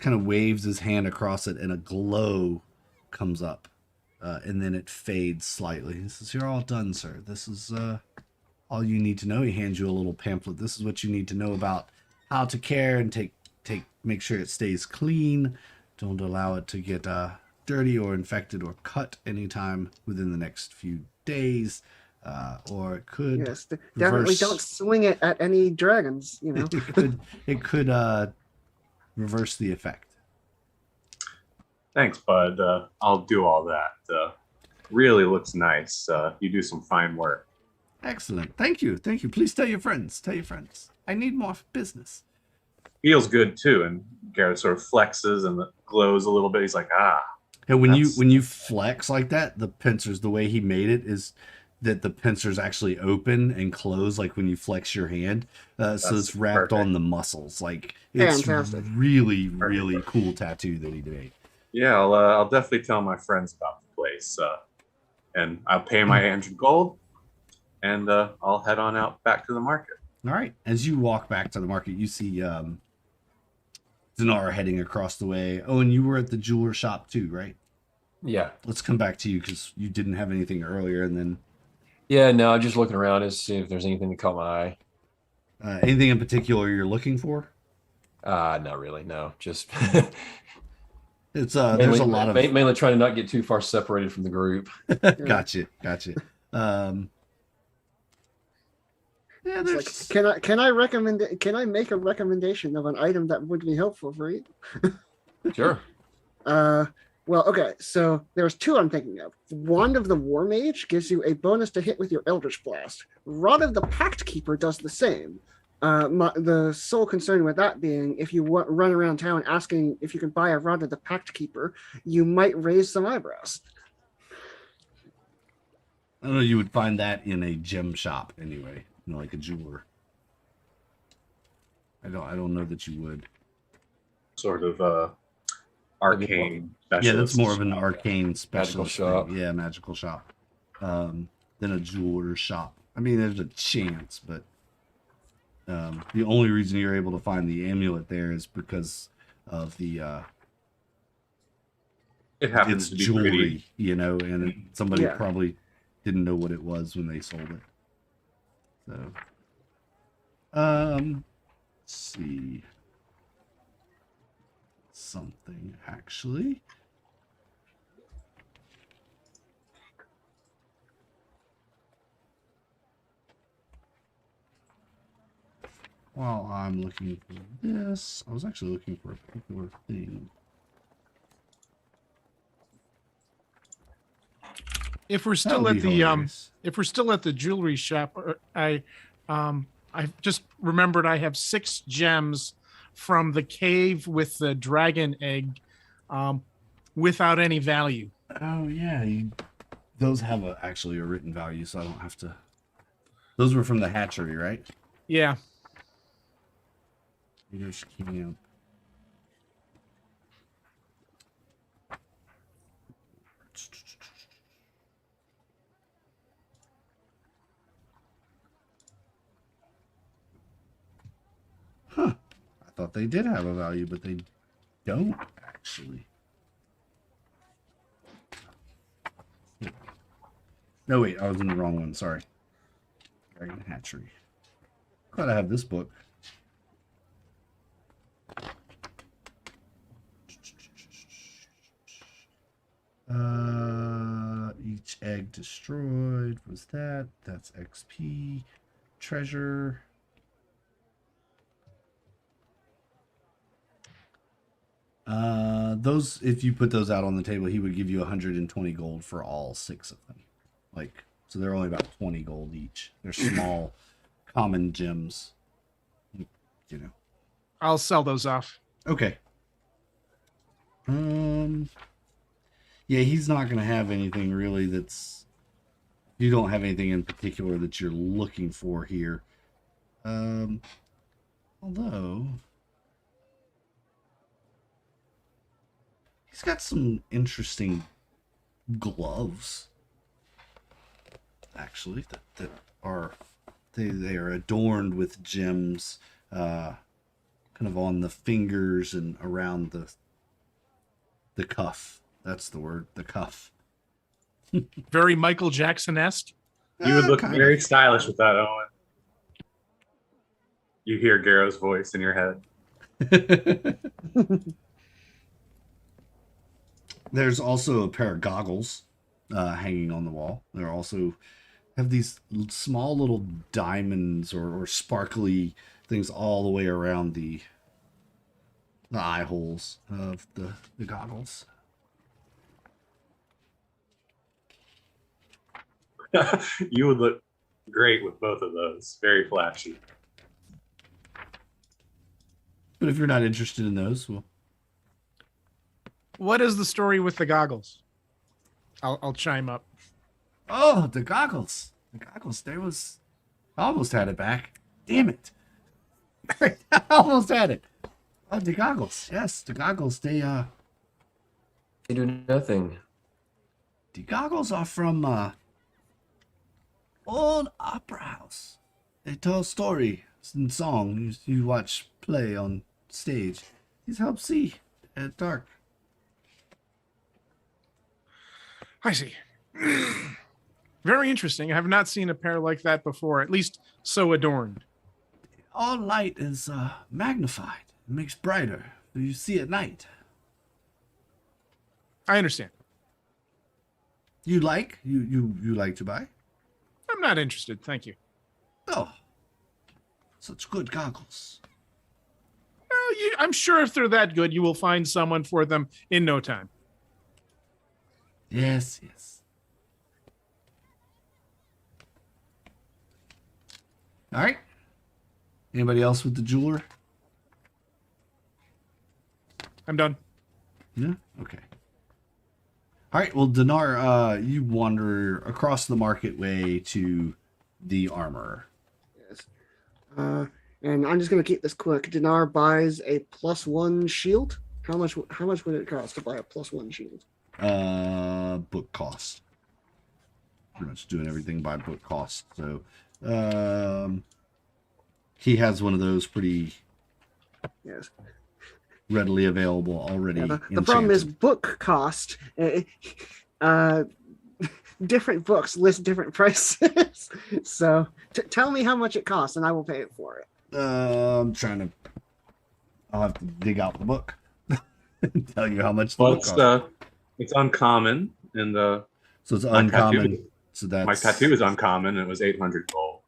of waves his hand across it, and a glow comes up. And then it fades slightly. He says, you're all done, sir. This is all you need to know. He hands you a little pamphlet. This is what you need to know about how to care and make sure it stays clean. Don't allow it to get dirty or infected or cut anytime within the next few days. Or it could definitely don't swing it at any dragons, it could reverse the effect. Thanks, bud. I'll do all that. Really looks nice. You do some fine work. Excellent. Thank you. Please tell your friends. I need more business. Feels good too. And Garrett sort of flexes and glows a little bit. He's like, And when you flex like that, the pincers, the way he made it is that the pincers actually open and close, like when you flex your hand. So it's wrapped on the muscles. Like it's fantastic. Really, really cool tattoo that he made. Yeah, I'll definitely tell my friends about the place. And I'll pay my 100 gold, and I'll head on out back to the market. All right. As you walk back to the market, you see Dinar heading across the way. Oh, and you were at the jeweler shop too, right? Yeah. Let's come back to you because you didn't have anything earlier, and then. Yeah, no, I'm just looking around to see if there's anything that caught my eye. Anything in particular you're looking for? Not really. No, just. It's mainly, there's a lot of mainly trying to not get too far separated from the group. Gotcha. Yeah, there's. Like, can I make a recommendation of an item that would be helpful for you? Sure. Well, okay. So there's two I'm thinking of. Wand of the War Mage gives you a bonus to hit with your Eldritch Blast. Rod of the Pact Keeper does the same. The sole concern with that being, if you run around town asking if you can buy a Rod of the Pact Keeper, you might raise some eyebrows. I don't know. You would find that in a gem shop anyway, like a jeweler. I don't know that you would. Sort of arcane specialist. Yeah, that's more of an arcane specialist shop. Yeah, magical shop. Than a jeweler shop. I mean, there's a chance, but The only reason you're able to find the amulet there is because of the It happens it's to be jewelry, pretty. you know, and somebody Yeah. probably didn't know what it was when they sold it. So, let's see. Something actually. While I'm looking for this, I was actually looking for a particular thing. If we're That still would at be the hilarious. if we're still at the jewelry shop, I just remembered I have 6 gems from the cave with the dragon egg, without any value. Oh yeah, those have actually a written value, so I don't have to. Those were from the hatchery, right? Yeah. You're just keeping up. Huh. I thought they did have a value, but they don't actually. No, wait, I was in the wrong one. Sorry. Dragon Hatchery. Glad I have this book. Each egg destroyed was that. That's XP. Treasure. Those, if you put those out on the table, he would give you 120 gold for all 6 of them. Like, so they're only about 20 gold each. They're small, common gems. You know. I'll sell those off. Okay. Yeah, he's not gonna have anything really that's. You don't have anything in particular that you're looking for here. Although he's got some interesting gloves. Actually, that are they are adorned with gems, kind of on the fingers and around the cuff. That's the word, the cuff. Very Michael Jackson-esque. You would look Kind very of. stylish with that, Owen. You hear Garrow's voice in your head. There's also a pair of goggles hanging on the wall. They're also have these small little diamonds or sparkly things all the way around the eye holes of the goggles. You would look great with both of those. Very flashy. But if you're not interested in those, well, What is the story with the goggles? I'll chime up. oh, the goggles. The goggles. There was. I almost had it back. Damn it. I almost had it. Oh, the goggles. Yes, the goggles. They do nothing. the goggles are from old opera house. They tell story and song you watch play on stage. These help see at dark. I see. Very interesting. I have not seen a pair like that before, at least so adorned. All light is magnified. It makes brighter. You see at night. I understand. You like? You like to buy? I'm not interested. Thank you. Oh, such good goggles. Well, I'm sure if they're that good, you will find someone for them in no time. Yes, yes. All right. Anybody else with the jeweler? I'm done. Yeah. Okay. All right. Well, Dinar, you wander across the marketway to the armorer. Yes. And I'm just gonna keep this quick. Dinar buys a +1 shield. How much would it cost to buy a +1 shield? Book cost. Pretty much doing everything by book cost. So, He has one of those pretty Yes. readily available already. Yeah, the problem is book cost. Different books list different prices. So tell me how much it costs, and I will pay it for it. I'm trying to. I'll have to dig out the book. Tell you how much the book costs. It's uncommon, and so it's uncommon. So that's my tattoo is uncommon, and it was 800 gold.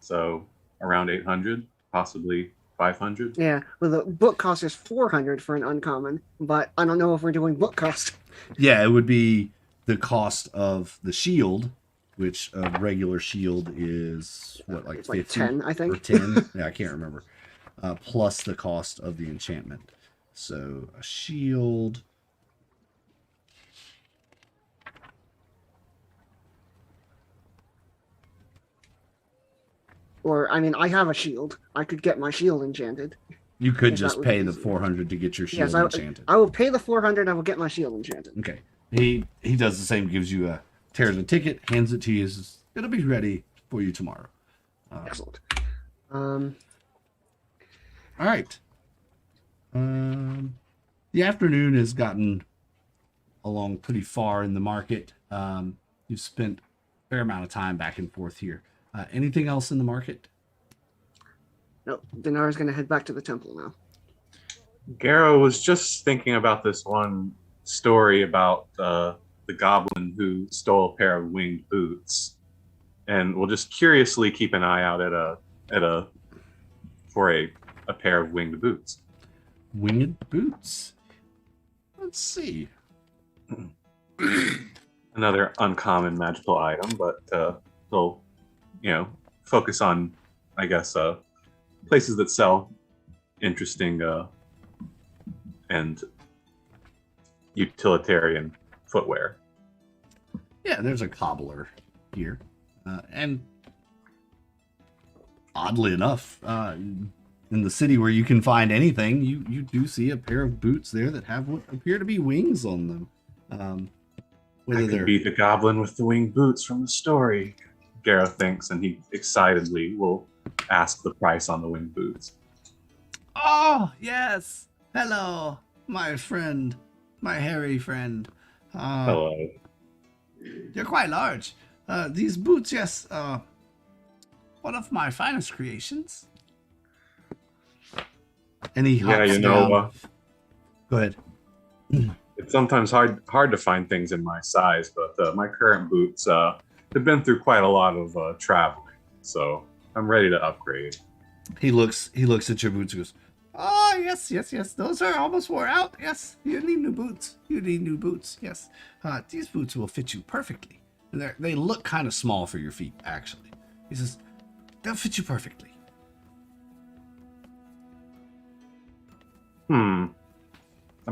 So around 800, possibly 500. Yeah, well, the book cost is 400 for an uncommon, but I don't know if we're doing book cost. Yeah, it would be the cost of the shield, which a regular shield is what, like 50? 10, I think. Or 10? Yeah, I can't remember. Plus the cost of the enchantment. So a shield. Or, I mean, I have a shield. I could get my shield enchanted. You could just pay the 400 to get your shield enchanted. I will pay the 400. I will get my shield enchanted. Okay. He does the same. Gives you tears a ticket, hands it to you. Says, it'll be ready for you tomorrow. Excellent. All right. The afternoon has gotten along pretty far in the market. You've spent a fair amount of time back and forth here. Anything else in the market? No, Dinar's going to head back to the temple now. Garrow was just thinking about this one story about the goblin who stole a pair of winged boots, and we'll just curiously keep an eye out for a pair of winged boots. Winged boots. Let's see. Another uncommon magical item, but they'll focus on, I guess, places that sell interesting and utilitarian footwear. Yeah, there's a cobbler here. And oddly enough, in the city where you can find anything, you do see a pair of boots there that have what appear to be wings on them. I could beat the goblin with the winged boots from the story, Garrow thinks, and he excitedly will ask the price on the winged boots. Oh, yes. Hello, my friend, my hairy friend. Hello. You're quite large. These boots, yes, one of my finest creations. And he hops down. Go ahead. It's sometimes hard to find things in my size, but my current boots have been through quite a lot of traveling, so I'm ready to upgrade. He looks at your boots and goes, oh, yes. Those are almost wore out. Yes, you need new boots. Yes. These boots will fit you perfectly. They look kind of small for your feet, actually. He says, they'll fit you perfectly. I'm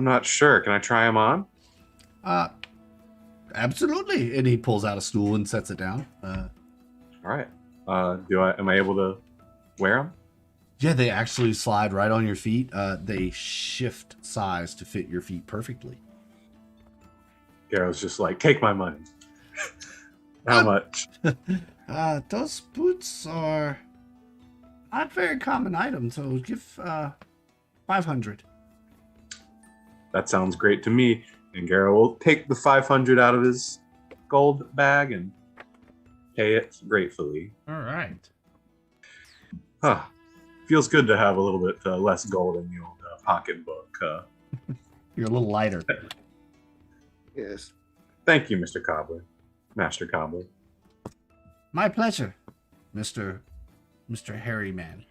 not sure. Can I try them on? Absolutely. And he pulls out a stool and sets it down. All right. Am I able to wear them? Yeah, they actually slide right on your feet. They shift size to fit your feet perfectly. Garrow's just like, take my money. How much? Those boots are not very common items, so give 500. That sounds great to me. And Garrow will take the 500 out of his gold bag and pay it gratefully. All right. Feels good to have a little bit less gold in the old pocketbook. You're a little lighter. Yes. Thank you, Mr. Cobbler. Master Cobbler. My pleasure, Mr. Hairy Man.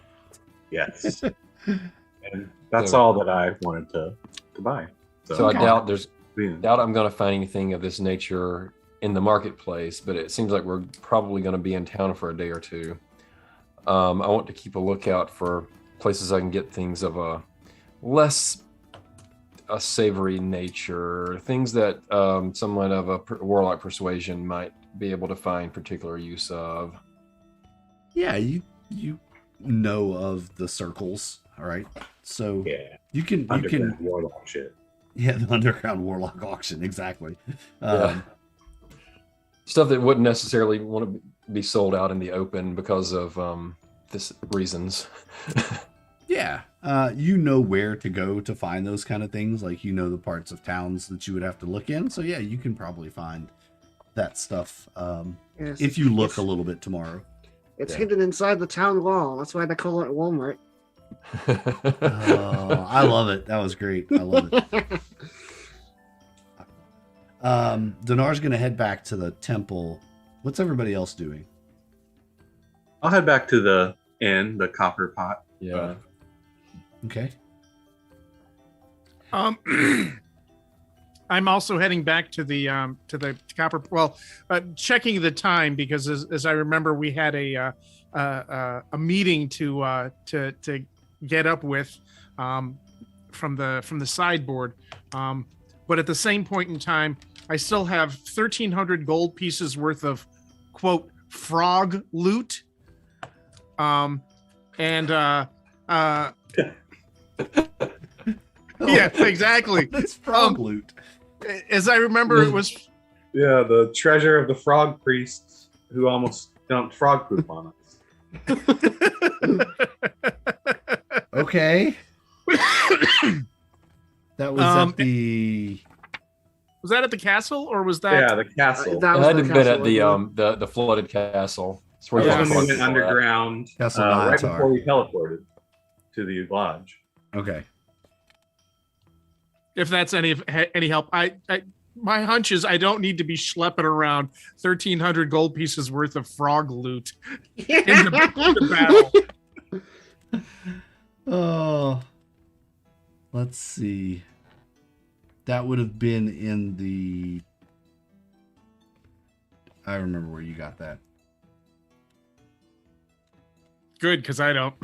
Yes. And that's all that I wanted to buy. So I doubt I'm going to find anything of this nature in the marketplace, but it seems like we're probably going to be in town for a day or two. I want to keep a lookout for places I can get things of a less savory nature, things that someone of a warlock persuasion might be able to find particular use of. Yeah, you know of the circles, all right? So yeah, you can warlock shit. Yeah, the underground warlock auction, exactly. Stuff that wouldn't necessarily want to be sold out in the open because of this reasons. Yeah. You know where to go to find those kind of things. Like, you know the parts of towns that you would have to look in. So yeah, you can probably find that stuff Yes, if you look it's- a little bit tomorrow. It's Yeah. hidden inside the town wall. That's why they call it Walmart. Oh, I love it. That was great. I love it. Dinar's gonna head back to the temple. What's everybody else doing? I'll head back to the inn, the Copper Pot. Yeah. Okay. I'm also heading back to the copper. Well, checking the time because as I remember, we had a meeting to get up with from the sideboard. But at the same point in time, I still have 1,300 gold pieces worth of quote frog loot. Yeah, exactly. That's frog loot. As I remember, it was Yeah, the treasure of the frog priests who almost dumped frog poop on us. Okay. That was at the. Was that at the castle or was that? Yeah, the castle. That It was had the to have been castle, at the flooded castle. It's where That's the when we flood went people are at. underground Castle right Niatar. before we teleported to the lodge. Okay. If that's any help, I my hunch is I don't need to be schlepping around 1,300 gold pieces worth of frog loot into battle. Oh. Let's see. That would have been in the. I remember where you got that. Good, because I don't.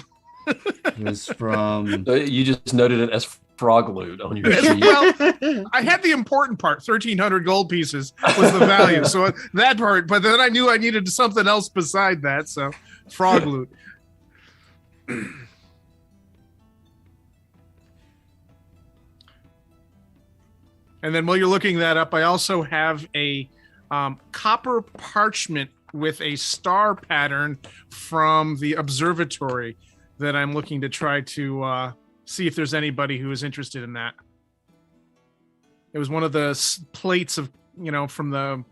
It was from. You just noted it as frog loot on your sheet. Well, I had the important part, 1,300 gold pieces was the value. So that part, but then I knew I needed something else beside that. So frog loot. And then while you're looking that up, I also have a copper parchment with a star pattern from the observatory that I'm looking to try to see if there's anybody who is interested in that. It was one of the plates of, from the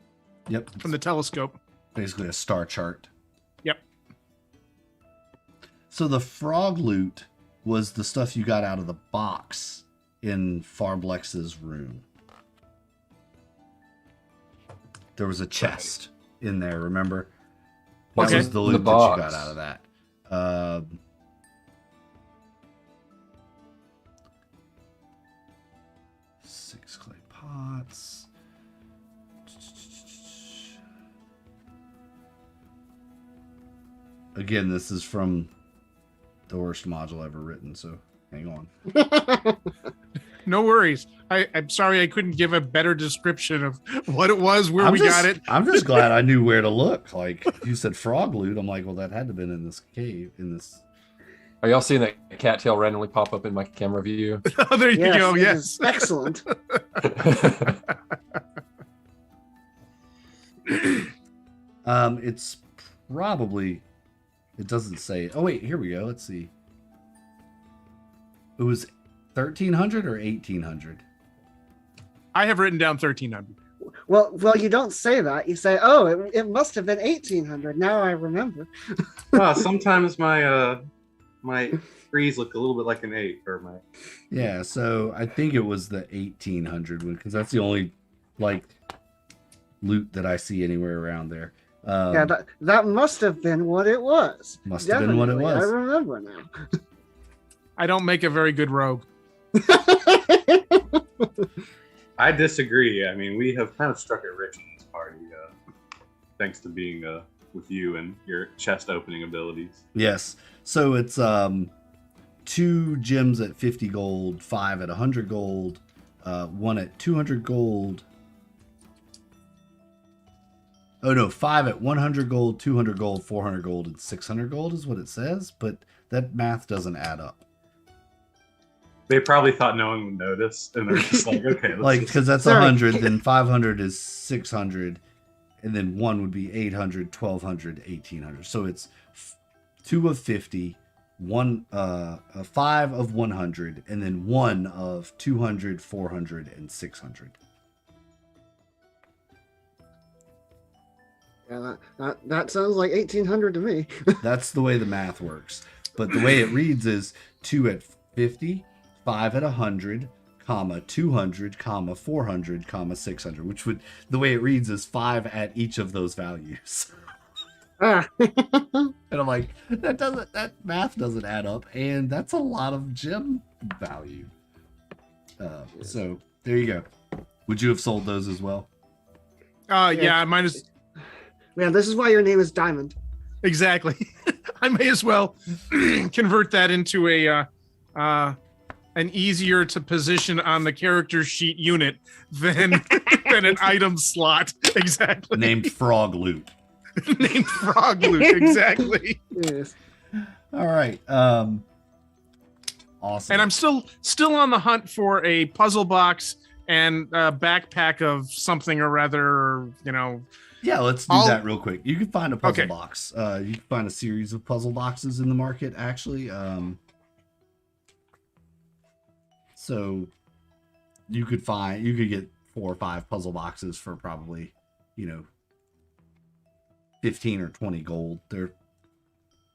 Yep. from the telescope. Basically a star chart. Yep. So the frog loot was the stuff you got out of the box in Farblex's room. There was a chest in there, remember? That Okay. was the The loot that you box. got out of that. 6 clay pots. Again, this is from the worst module ever written, so hang on. No worries. I'm sorry I couldn't give a better description of what it was, where we got it. I'm just glad I knew where to look. Like, you said frog loot. I'm like, well, that had to have been in this cave, in this. Are y'all seeing that cattail randomly pop up in my camera view? Oh, there you go. it Yes. is excellent. It's probably, it doesn't say. Oh, wait, here we go. Let's see. It was 1,300 or 1,800? I have written down 1,300. Well, you don't say that. You say, "Oh, it must have been 1,800." Now I remember. Sometimes my my threes look a little bit like an 8, or my. Yeah, so I think it was the 1,800 one, because that's the only, like, loot that I see anywhere around there. Yeah, that must have been what it was. Must have been what it Definitely, was. I remember now. I don't make a very good rogue. I disagree. I mean, we have kind of struck it rich in this party, thanks to being with you and your chest opening abilities. Yes. So it's 2 gems at 50 gold, 5 at 100 gold, 1 at 200 gold. Oh no, 5 at 100 gold, 200 gold, 400 gold, and 600 gold is what it says, but that math doesn't add up. They probably thought no one would notice, and they're just like, okay, let's Like, just- because that's Sorry. 100, then 500 is 600, and then 1 would be 800, 1,200, 1,800. So it's 2 of 50, 5 of 100, and then 1 of 200, 400, and 600. Yeah, that sounds like 1800 to me. That's the way the math works. But the way it reads is 2 at 50, 5 at 100, comma 200, comma 400, comma 600, which would, the way it reads is 5 at each of those values. Ah. And I'm like, that math doesn't add up, and that's a lot of gem value. So there you go. Would you have sold those as well? Yeah, mine is Yeah, this is why your name is Diamond. exactly. I may as well convert that into an easier to position on the character sheet unit than an item slot. Exactly. Named Frog Loot. Named Frog Loot. Exactly. Yes. All right. Awesome. And I'm still on the hunt for a puzzle box and a backpack of something or other, Yeah, let's do that real quick. You can find a puzzle box. You can find a series of puzzle boxes in the market, actually. So you could get 4 or 5 puzzle boxes for probably, 15 or 20 gold. They're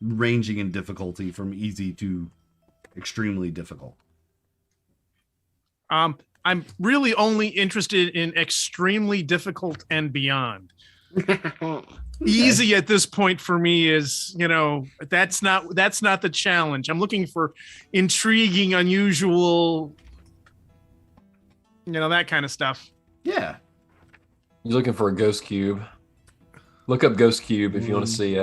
ranging in difficulty from easy to extremely difficult. I'm really only interested in extremely difficult and beyond. Easy at this point for me is, that's not the challenge. I'm looking for intriguing, unusual, that kind of stuff. Yeah. You're looking for a ghost cube. Look up ghost cube if you want to see.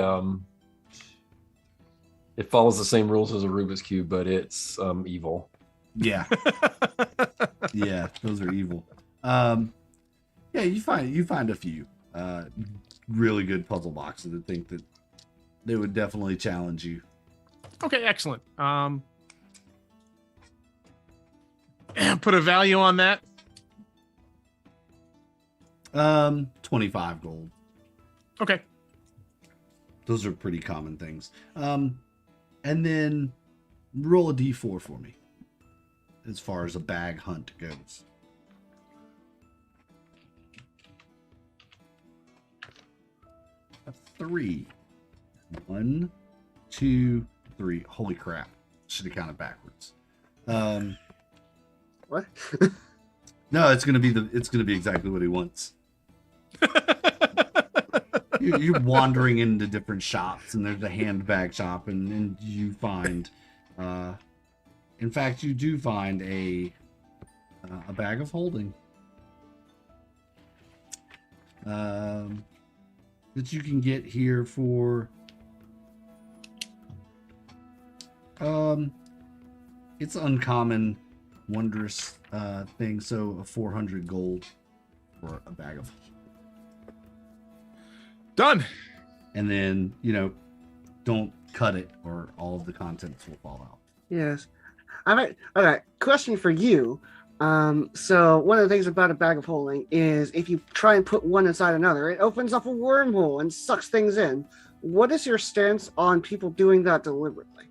It follows the same rules as a Rubik's cube, but it's evil. Yeah. Yeah, those are evil. Yeah, you find a few really good puzzle boxes. I think that they would definitely challenge you. Okay, excellent. Put a value on that. 25 gold. Okay. Those are pretty common things. And then roll a d4 for me as far as a bag hunt goes. A 3. 1, 2, 3. Holy crap. Should have counted backwards. What? No, it's gonna be exactly what he wants. You're wandering into different shops, and there's a handbag shop, and you find, in fact, you do find a bag of holding that you can get here for it's uncommon, wondrous thing. So a 400 gold for a bag of. Done. And then, don't cut it or all of the contents will fall out. Yes. All right. Question for you. So one of the things about a bag of holding is if you try and put one inside another, it opens up a wormhole and sucks things in. What is your stance on people doing that deliberately?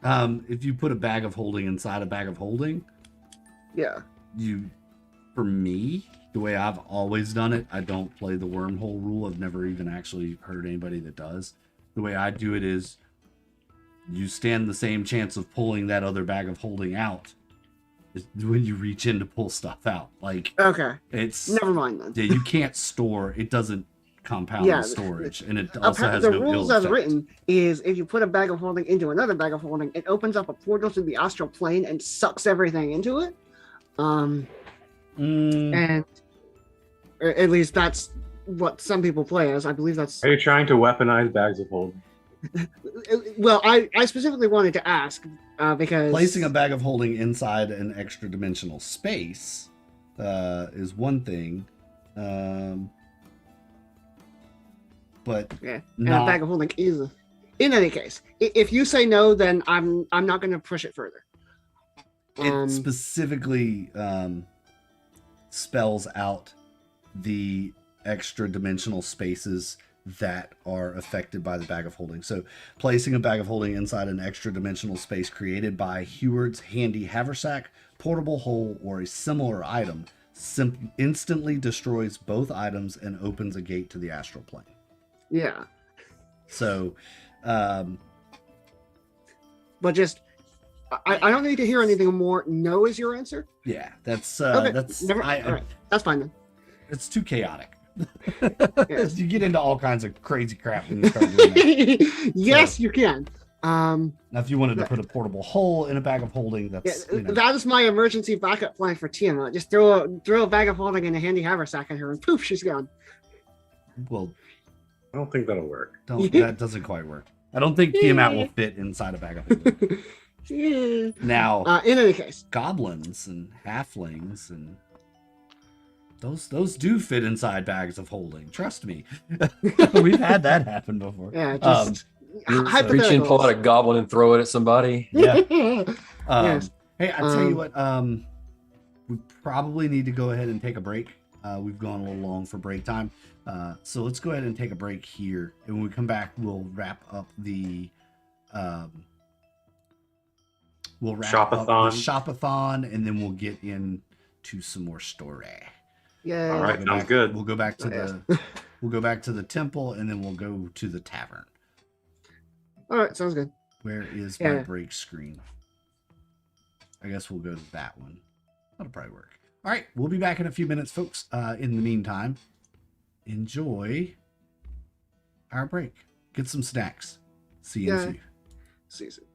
If you put a bag of holding inside a bag of holding, yeah. For me, the way I've always done it, I don't play the wormhole rule. I've never even actually heard anybody that does. The way I do it is you stand the same chance of pulling that other bag of holding out is when you reach in to pull stuff out. Like, okay, it's never mind then. Yeah, you can't store. It doesn't compound the storage, and it also has the no rules ill as effect. written is if you put a bag of holding into another bag of holding, it opens up a portal to the astral plane and sucks everything into it. And or at least that's what some people play as. I believe that's. Are you trying to weaponize bags of holding? Well, I specifically wanted to ask because Placing a bag of holding inside an extra dimensional space is one thing, but yeah, and a bag of holding is. In any case, if you say no, then I'm not going to push it further. It specifically spells out the extra dimensional spaces that are affected by the bag of holding. So placing a bag of holding inside an extra dimensional space created by Heward's handy haversack, portable hole, or a similar item instantly destroys both items and opens a gate to the astral plane. Yeah. So, but just, I don't need to hear anything more. No is your answer? yeah, that's, Okay, that's, all right. That's fine then. it's too chaotic. Yeah. You get into all kinds of crazy crap when you start doing that. Yes, So- you can. Now, if you wanted to put a portable hole in a bag of holding, that's, Yeah, that is my emergency backup plan for Tiamat. Just throw a bag of holding in a handy haversack at her, and poof, she's gone. well, I don't think that'll work. that doesn't quite work. I don't think Tiamat will fit inside a bag of holding. Yeah. Now, In any case, goblins and halflings and those do fit inside bags of holding. Trust me, we've had that happen before. yeah, just Reach in, pull out a goblin, and throw it at somebody. Yeah. Yes. Hey, I tell you what. We probably need to go ahead and take a break. We've gone a little long for break time, so let's go ahead and take a break here. And when we come back, we'll wrap up the shopathon, and then we'll get into some more story. Yeah. All right, We'll go sounds back- good. We'll go back to we'll go back to the temple, and then we'll go to the tavern. All right, sounds good. Where is my Yeah. break screen? I guess we'll go to that one. That'll probably work. All right, we'll be back in a few minutes, folks. In the meantime, enjoy our break. Get some snacks. See you in a Yeah. few. See you soon.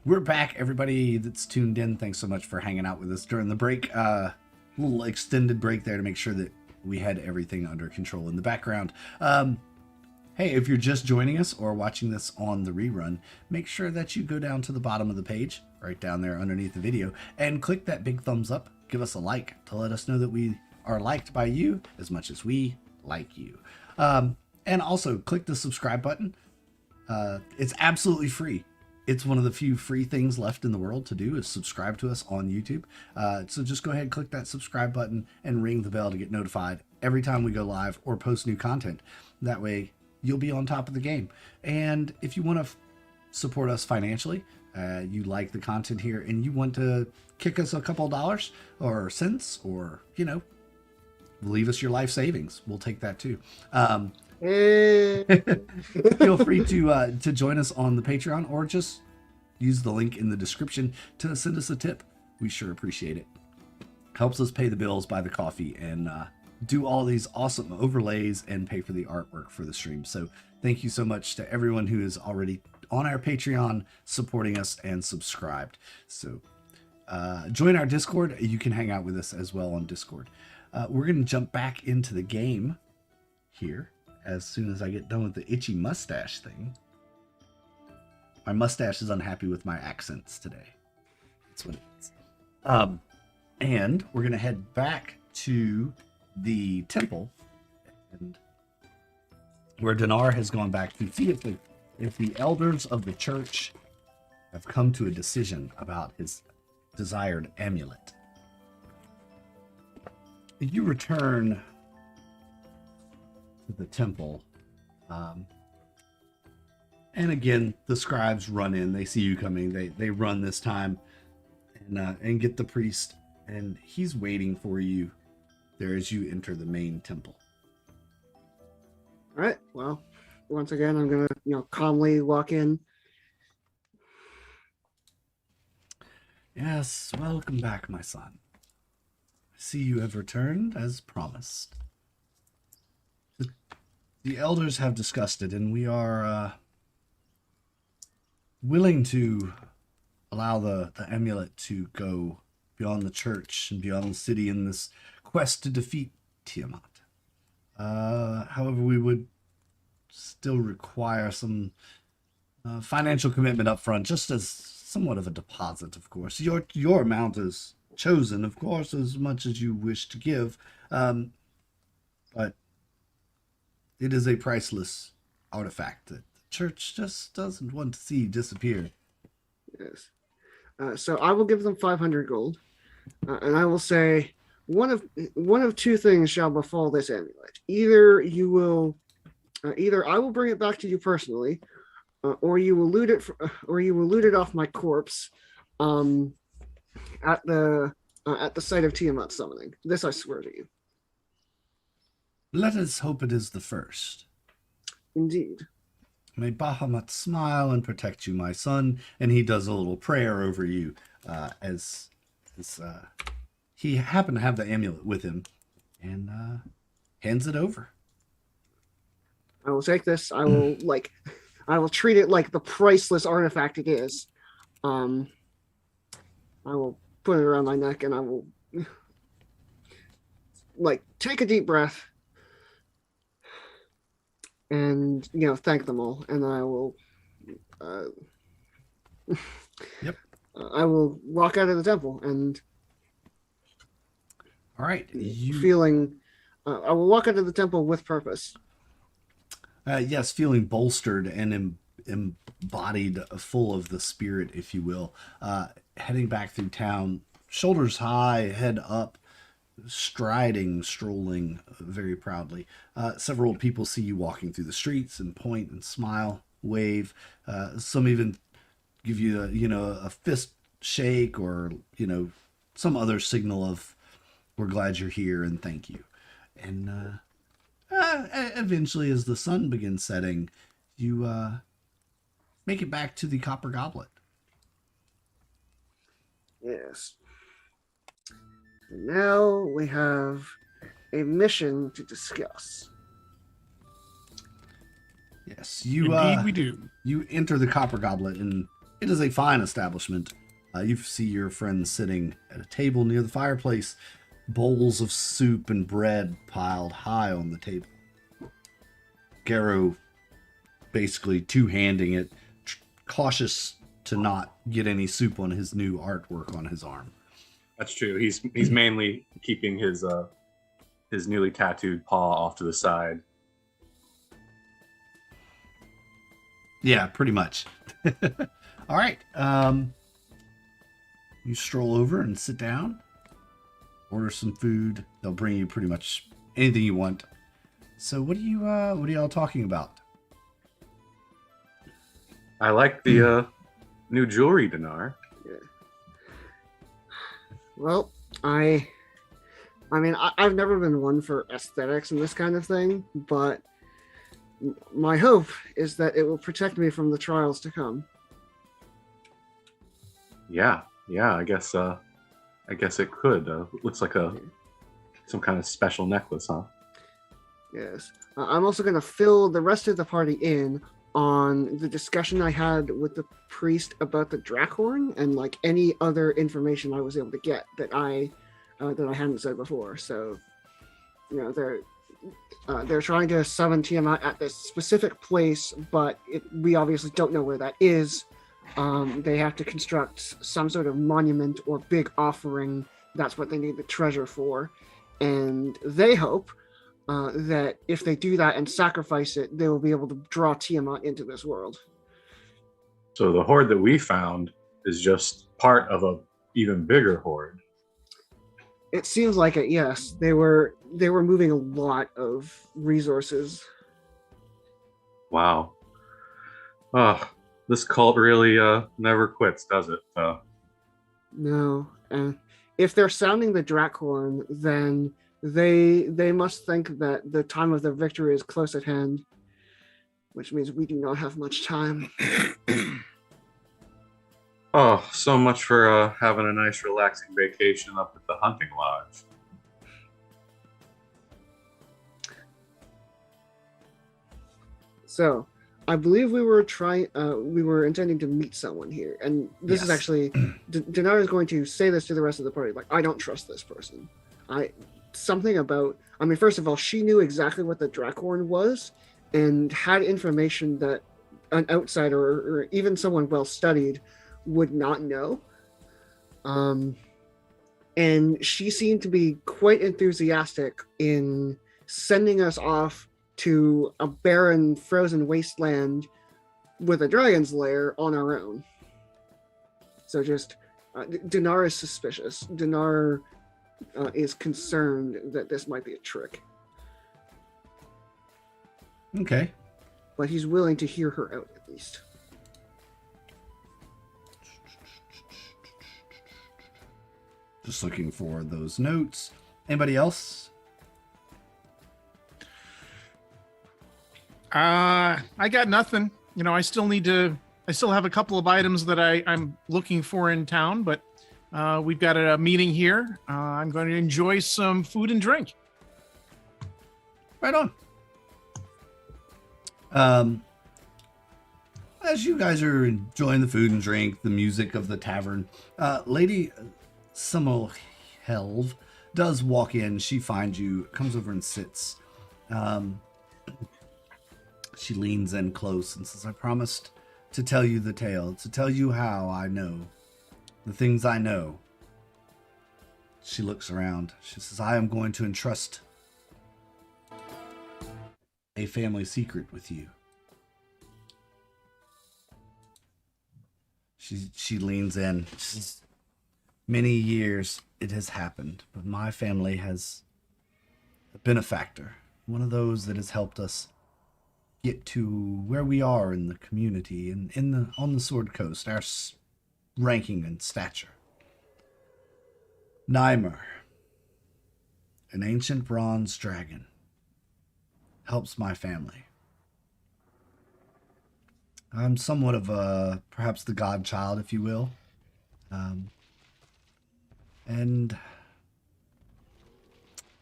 We're back, everybody that's tuned in. Thanks so much for hanging out with us during the break. Little extended break there to make sure that we had everything under control in the background. Hey, if you're just joining us or watching this on the rerun, make sure that you go down to the bottom of the page, right down there underneath the video, and click that big thumbs up. Give us a like to let us know that we are liked by you as much as we like you. And also click the subscribe button. It's absolutely free. It's one of the few free things left in the world to do is subscribe to us on YouTube. So just go ahead and click that subscribe button and ring the bell to get notified every time we go live or post new content. That way you'll be on top of the game. And if you want to support us financially, you like the content here and you want to kick us a couple dollars or cents or, you know, leave us your life savings, we'll take that too. Feel free to join us on the Patreon or just use the link in the description to send us a tip. We sure appreciate it. Helps us pay the bills, buy the coffee, and do all these awesome overlays and pay for the artwork for the stream. So thank you so much to everyone who is already on our Patreon supporting us and subscribed. So join our Discord. You can hang out with us as well on Discord. We're going to jump back into the game here as soon as I get done with the itchy mustache thing. My mustache is unhappy with my accents today. That's what it is. And we're going to head back to the temple, and where Dinar has gone back to see if the elders of the church have come to a decision about his desired amulet. You return to the temple, and again the scribes run in. They see you coming. They run this time and get the priest, and he's waiting for you there as you enter the main temple. All right. Well, once again, I'm gonna calmly walk in. Yes, welcome back, my son. I see you have returned as promised. The elders have discussed it, and we are willing to allow the amulet to go beyond the church and beyond the city in this quest to defeat Tiamat. However, we would still require some financial commitment up front, just as somewhat of a deposit, of course. Your amount is chosen, of course, as much as you wish to give, but it is a priceless artifact that the church just doesn't want to see disappear. Yes. So I will give them 500 gold, and I will say one of two things shall befall this amulet. Either I will bring it back to you personally, or you will loot it off my corpse, at the site of Tiamat summoning. This I swear to you. Let us hope it is the first. Indeed. May Bahamut smile and protect you, my son. And he does a little prayer over you as he happened to have the amulet with him and hands it over. I will take this. I will treat it like the priceless artifact it is. I will put it around my neck and I will take a deep breath and thank them all, and I will Yep. I will walk out of the temple and All right. I will walk out of the temple with purpose. Yes, feeling bolstered and embodied, full of the spirit, if you will. Heading back through town, shoulders high, head up, strolling very proudly. Several people see you walking through the streets and point and smile, wave. Some even give you a fist shake or some other signal of we're glad you're here and thank you. And eventually, as the sun begins setting, you make it back to the Copper Goblet. Yes. And now we have a mission to discuss. Yes, you Indeed we do. You enter the Copper Goblet, and It is a fine establishment. You see your friends sitting at a table near the fireplace, bowls of soup and bread piled high on the table. Garrow basically two-handing it, cautious to not get any soup on his new artwork on his arm. That's true. He's mainly keeping his newly tattooed paw off to the side. Yeah, pretty much. All right. You stroll over and sit down. Order some food. They'll bring you pretty much anything you want. So what are y'all talking about? I like the new jewelry, Dinar. Yeah. Well, I mean, I've never been one for aesthetics and this kind of thing, but my hope is that it will protect me from the trials to come. Yeah. I guess it could. Looks like some kind of special necklace, huh? Yes. I'm also going to fill the rest of the party in on the discussion I had with the priest about the Drackhorn and like any other information I was able to get that I hadn't said before. So, you know, they're trying to summon Tiamat at this specific place, but we obviously don't know where that is. They have to construct some sort of monument or big offering. That's what they need the treasure for. And they hope that if they do that and sacrifice it, they will be able to draw Tiamat into this world. So the horde that we found is just part of a even bigger horde. It seems like it, yes. They were moving a lot of resources. Wow. This cult really never quits, does it? No. And if they're sounding the Drackhorn, then they must think that the time of their victory is close at hand, which means we do not have much time. Oh, so much for having a nice relaxing vacation up at the hunting lodge. So, I believe we were intending to meet someone here, and this is actually, Dinar is going to say this to the rest of the party, like, I don't trust this person. First of all, she knew exactly what the Drackhorn was, and had information that an outsider or even someone well-studied would not know. And she seemed to be quite enthusiastic in sending us off to a barren, frozen wasteland with a dragon's lair on our own. So just, Dinar is suspicious. Dinar is concerned that this might be a trick. Okay. But he's willing to hear her out at least. Just looking for those notes. Anybody else? I got nothing. You know, I still have a couple of items that I'm looking for in town, but we've got a meeting here. I'm going to enjoy some food and drink. Right on. As you guys are enjoying the food and drink, the music of the tavern, Lady Simmelhelv does walk in. She finds you, comes over and sits. She leans in close and says, I promised to tell you the tale, to tell you how I know, the things I know. She looks around. She says, I am going to entrust a family secret with you. She leans in. She says, many years it has happened, but my family has been a factor, one of those that has helped us get to where we are in the community and on the Sword Coast, our ranking and stature. Nymer, an ancient bronze dragon, helps my family. I'm somewhat of perhaps the godchild, if you will. And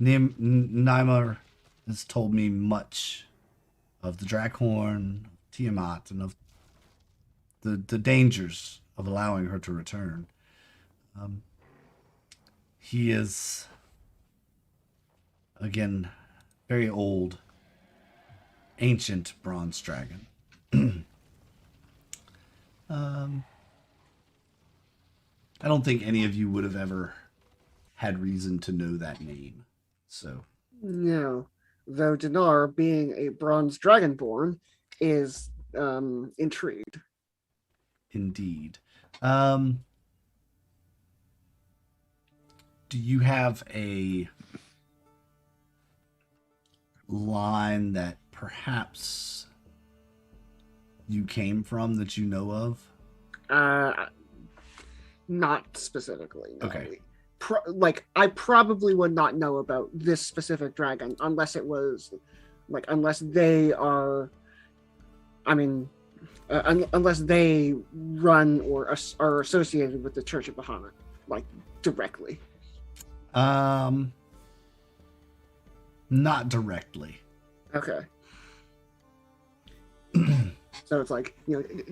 Nymer has told me much of the Drackhorn, Tiamat, and of the dangers of allowing her to return. He is, again, very old, ancient bronze dragon. I don't think any of you would have ever had reason to know that name. So no, though Dinar, being a bronze dragonborn, is intrigued. Indeed. Do you have a line that perhaps you came from that you know of? Not specifically. No. Okay. I probably would not know about this specific dragon unless it was, unless they are. I mean, unless they run or are associated with the Church of Bahamut, directly. Not directly. Okay. So it's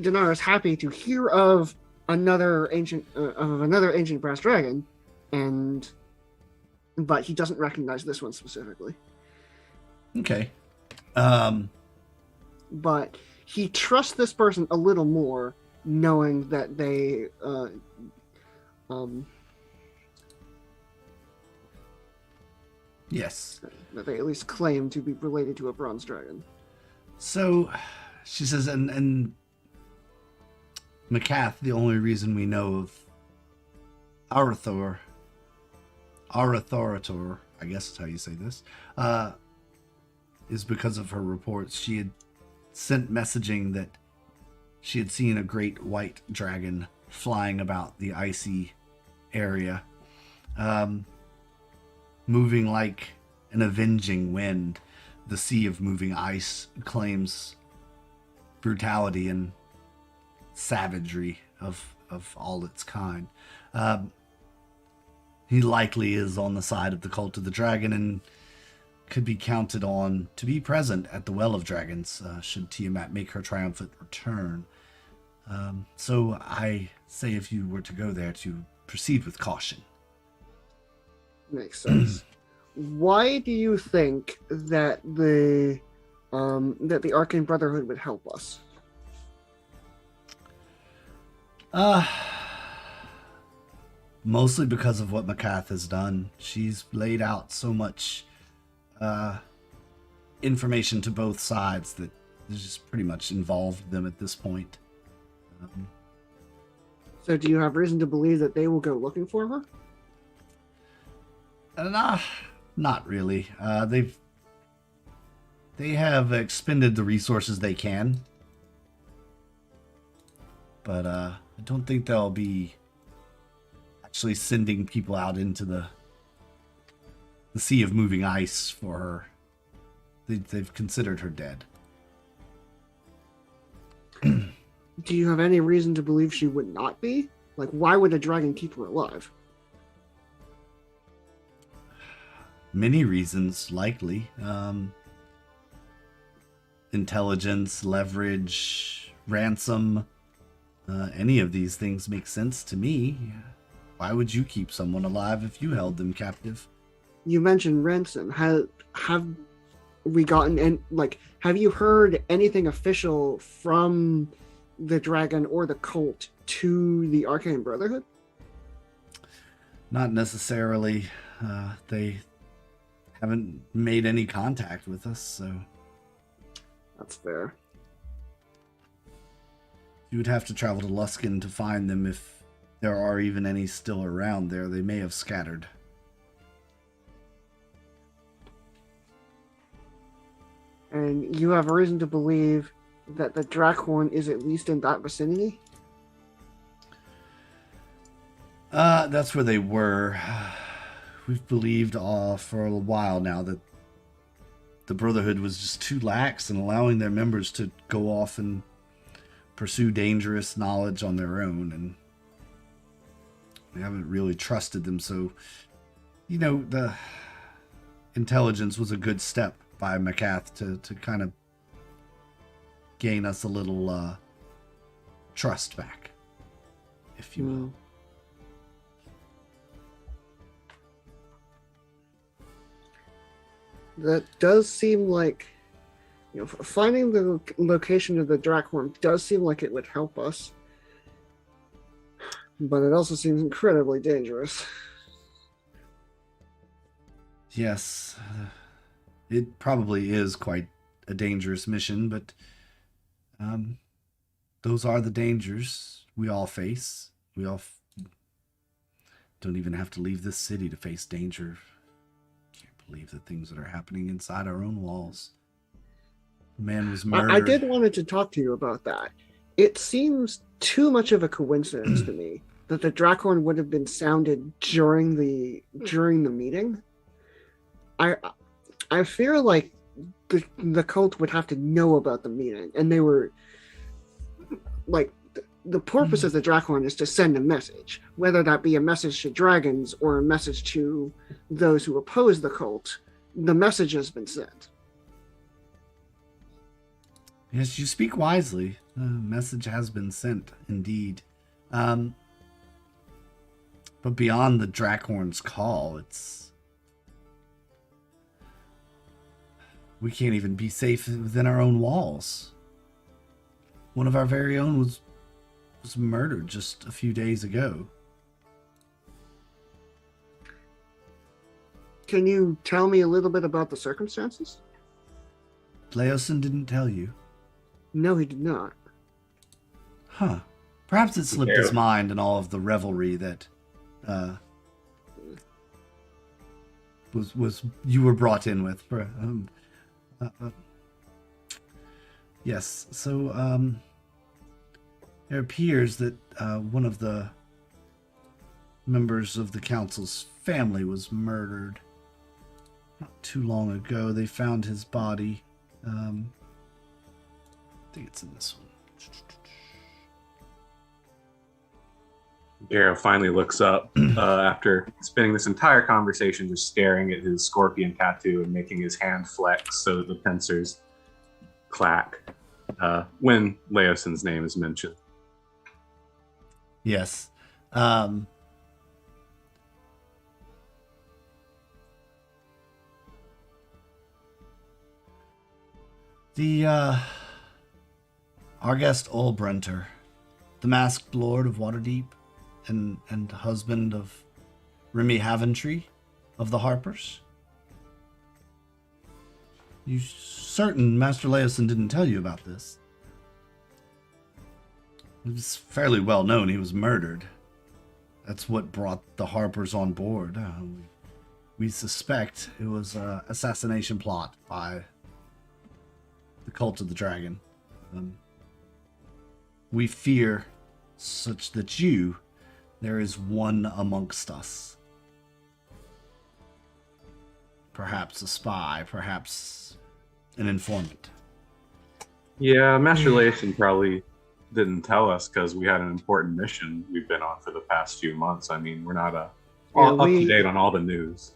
Dinar is happy to hear of another ancient brass dragon, but he doesn't recognize this one specifically. Okay. But he trusts this person a little more, knowing that they yes, that they at least claim to be related to a bronze dragon. So she says, and Macath, the only reason we know of Arathor, I guess is how you say this, is because of her reports. She had sent messaging that she had seen a great white dragon flying about the icy area, moving like an avenging wind. The sea of moving ice claims brutality and savagery of all its kind. He likely is on the side of the Cult of the Dragon and could be counted on to be present at the Well of Dragons should Tiamat make her triumphant return. So I say, if you were to go there, to proceed with caution. Makes sense. Why do you think that the Arcane Brotherhood would help us? Mostly because of what Macath has done. She's laid out so much information to both sides that has just pretty much involved them at this point. So do you have reason to believe that they will go looking for her? Not really. They have expended the resources they can, but I don't think they'll be actually sending people out into the sea of moving ice for her. They've considered her dead. Do you have any reason to believe she would not be? Why would a dragon keep her alive? Many reasons, likely. Intelligence, leverage, ransom. Any of these things make sense to me. Why would you keep someone alive if you held them captive? You mentioned ransom. Have we gotten have you heard anything official from the dragon or the cult to the Arcane Brotherhood? Not necessarily. They haven't made any contact with us, so that's fair. You would have to travel to Luskin to find them, if there are even any still around there. They may have scattered. And you have a reason to believe that the Drakhorn is at least in that vicinity? That's where they were. We've believed for a while now that the Brotherhood was just too lax in allowing their members to go off and pursue dangerous knowledge on their own, and we haven't really trusted them. So, the intelligence was a good step by Macath to kind of gain us a little trust back, if you will. That does seem like, finding the location of the Drakhorn does seem like it would help us. But it also seems incredibly dangerous. Yes, it probably is quite a dangerous mission, but those are the dangers we all face. We all don't even have to leave this city to face danger. Can't believe the things that are happening inside our own walls. The man was murdered. I did wanted to talk to you about that. It seems too much of a coincidence to me that the Drakhorn would have been sounded during the meeting. I feel like the cult would have to know about the meeting, and they were like, the purpose of the Drakhorn is to send a message, whether that be a message to dragons or a message to those who oppose the cult. The message has been sent. Yes, you speak wisely. The message has been sent, indeed. But beyond the Drakhorn's call, we can't even be safe within our own walls. One of our very own was murdered just a few days ago. Can you tell me a little bit about the circumstances? Leosin didn't tell you. No, he did not. Huh. Perhaps it slipped his mind in all of the revelry that was you were brought in with. Yes. So it appears that one of the members of the council's family was murdered not too long ago. They found his body. I think it's in this one. Garrow finally looks up after spending this entire conversation just staring at his scorpion tattoo and making his hand flex so that the pincers clack when Leosin's name is mentioned. Yes. Our guest Olbrunter, the masked lord of Waterdeep and husband of Remy Haventree of the Harpers. You certain Master Leosin didn't tell you about this? It was fairly well known he was murdered. That's what brought the Harpers on board. We suspect it was an assassination plot by the Cult of the Dragon. We fear such that there is one amongst us. Perhaps a spy, perhaps an informant. Yeah, Master Leosin probably didn't tell us because we had an important mission we've been on for the past few months. I mean, we're not up to date on all the news.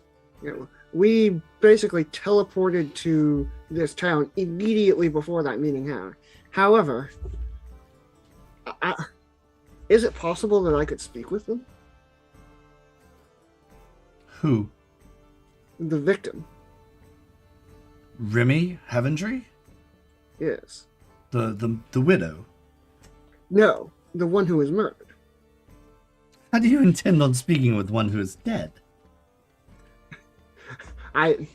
We basically teleported to this town immediately before that meeting happened. However, is it possible that I could speak with them? Who? The victim. Remy Haventree? Yes. The widow? No, the one who was murdered. How do you intend on speaking with one who is dead? I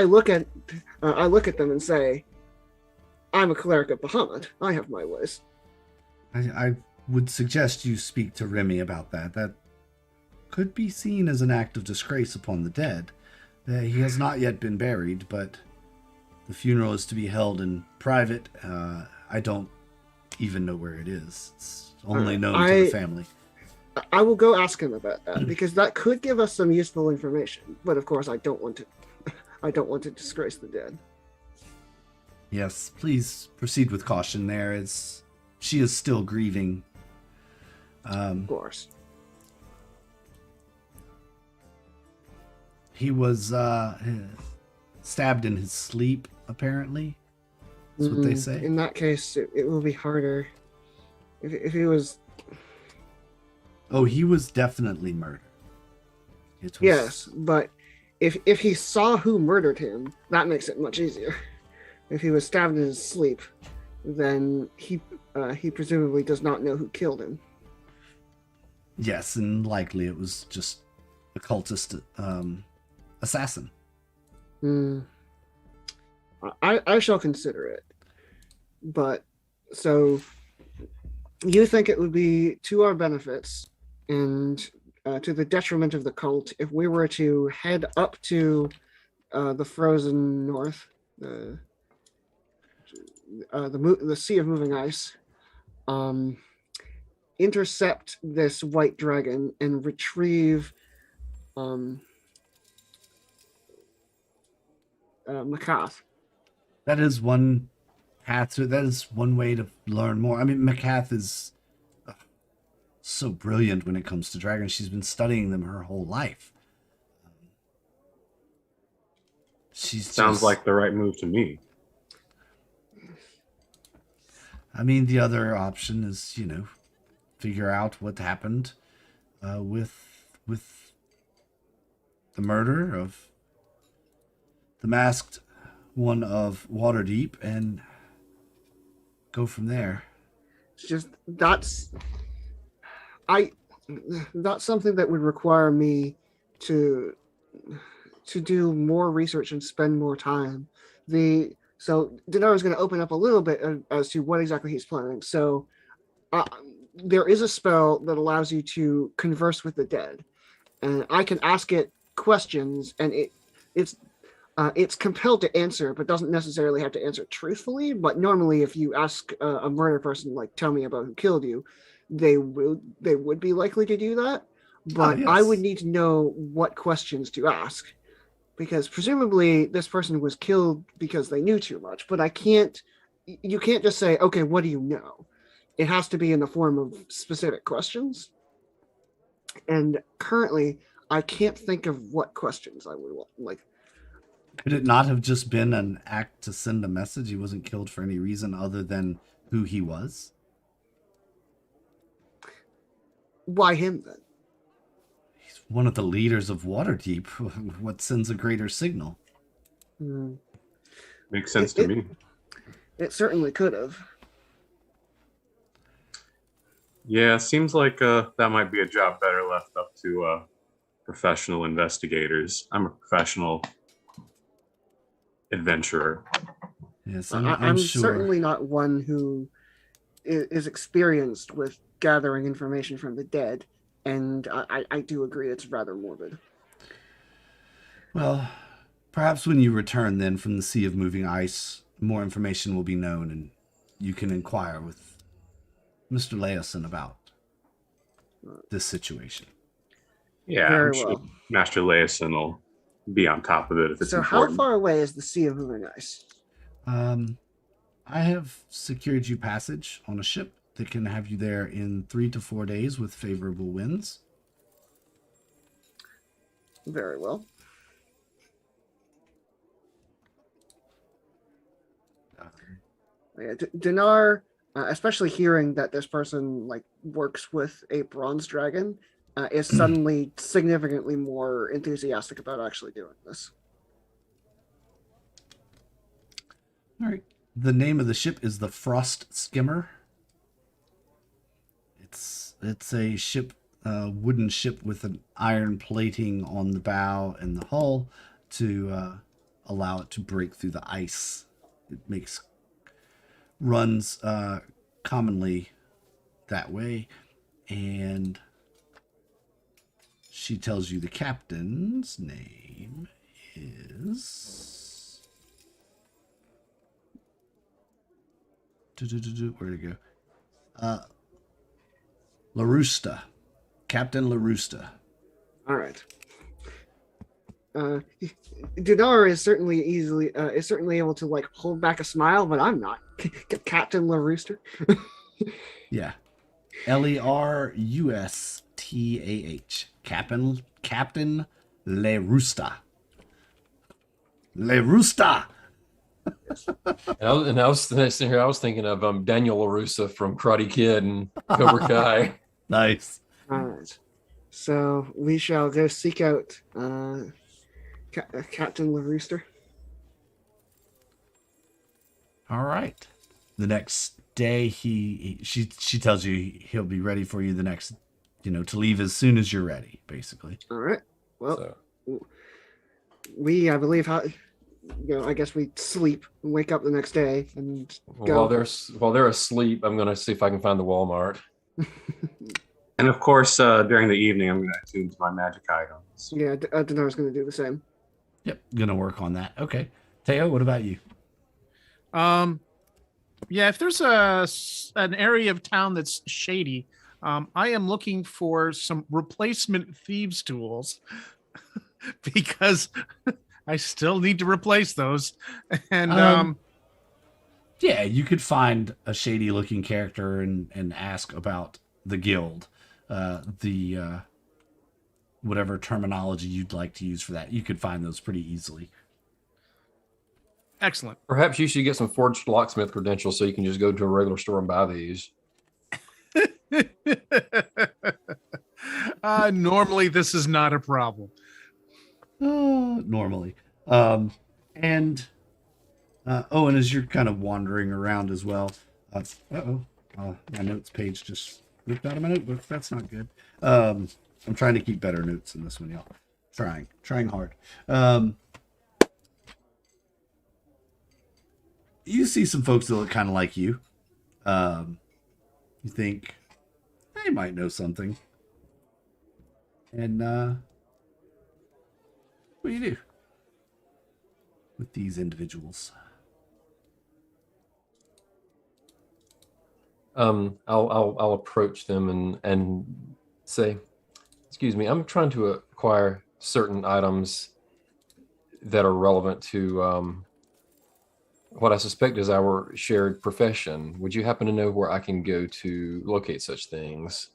look at them and say, I'm a cleric of Bahamut. I have my ways. I would suggest you speak to Remy about that. That could be seen as an act of disgrace upon the dead. He has not yet been buried, but the funeral is to be held in private. I don't even know where it is. It's only known to the family. I will go ask him about that because that could give us some useful information. But of course, I don't want to disgrace the dead. Yes, please proceed with caution. There, as she is still grieving. Of course. He was stabbed in his sleep, apparently. That's what they say. In that case, it will be harder. if he was. Oh, he was definitely murdered. It was... Yes, but if he saw who murdered him, that makes it much easier. If he was stabbed in his sleep, then he presumably does not know who killed him. Yes, and likely it was just a cultist assassin. I shall consider it. But so you think it would be to our benefits and to the detriment of the cult if we were to head up to the frozen north, the Sea of Moving Ice, intercept this white dragon and retrieve Makath. That is one path to, that is one way to learn more. I mean, Makath is so brilliant when it comes to dragons. She's been studying them her whole life. Sounds like the right move to me. I mean, the other option is, figure out what happened with the murder of the masked one of Waterdeep and go from there. It's just that's something that would require me to do more research and spend more time. So Dinar is going to open up a little bit as to what exactly he's planning. So there is a spell that allows you to converse with the dead, and I can ask it questions, and it's compelled to answer, but doesn't necessarily have to answer truthfully. But normally, if you ask a murder person, like, tell me about who killed you, they would be likely to do that. But yes. I would need to know what questions to ask, because presumably this person was killed because they knew too much. But you can't just say, okay, what do you know? It has to be in the form of specific questions. And currently, I can't think of what questions I would want. Like, could it not have just been an act to send a message? He wasn't killed for any reason other than who he was? Why him then? He's one of the leaders of Waterdeep. What sends a greater signal? Makes sense to me. It certainly could have. Yeah, seems like that might be a job better left up to professional investigators. I'm a professional adventurer. Yes, I'm sure. certainly not one who is experienced with gathering information from the dead, and I do agree it's rather morbid. Well, perhaps when you return then from the Sea of Moving Ice, more information will be known and you can inquire with Mr. Leosin about this situation. Yeah, Very I'm sure well. Master Leosin will be on top of it if it's So important. how far away is the Sea of Moving Ice? I have secured you passage on a ship that can have you there in 3 to 4 days with favorable winds. Very well. Yeah, Dinar, especially hearing that this person works with a bronze dragon, is suddenly significantly more enthusiastic about actually doing this. All right. The name of the ship is the Frost Skimmer. It's a ship, wooden ship with an iron plating on the bow and the hull to allow it to break through the ice. It runs commonly that way, and she tells you the captain's name is... Where'd it go? LaRusta. Captain LaRusta. All right. Dinar is certainly able to hold back a smile, but I'm not. Captain LaRusta. Yeah. LeRustah. Captain LaRusta. LaRusta. And I was sitting here. I was thinking of Daniel LaRussa from Karate Kid and Cobra Kai. Nice. All right. So we shall go seek out Captain LaRooster. All right. The next day, she tells you he'll be ready for you the next, to leave as soon as you're ready, basically. All right. Well, So, I believe, I guess we sleep and wake up the next day and go. while they're asleep, I'm gonna see if I can find the Walmart. And of course, during the evening, I'm going to attune to my magic items. Yeah, Dinar's going to do the same. Yep, gonna work on that. Okay, Teo, what about you? Yeah, if there's an area of town that's shady, I am looking for some replacement thieves tools because I still need to replace those. And yeah, you could find a shady looking character and ask about the guild, the whatever terminology you'd like to use for that. You could find those pretty easily. Excellent. Perhaps you should get some forged locksmith credentials so you can just go to a regular store and buy these. Normally, this is not a problem. Normally. And as you're kind of wandering around as well, my notes page just ripped out of my notebook. That's not good. I'm trying to keep better notes in this one, y'all. Trying hard. You see some folks that look kind of like you. You think they might know something. And what do you do with these individuals? I'll approach them and say, "Excuse me, I'm trying to acquire certain items that are relevant to what I suspect is our shared profession. Would you happen to know where I can go to locate such things?"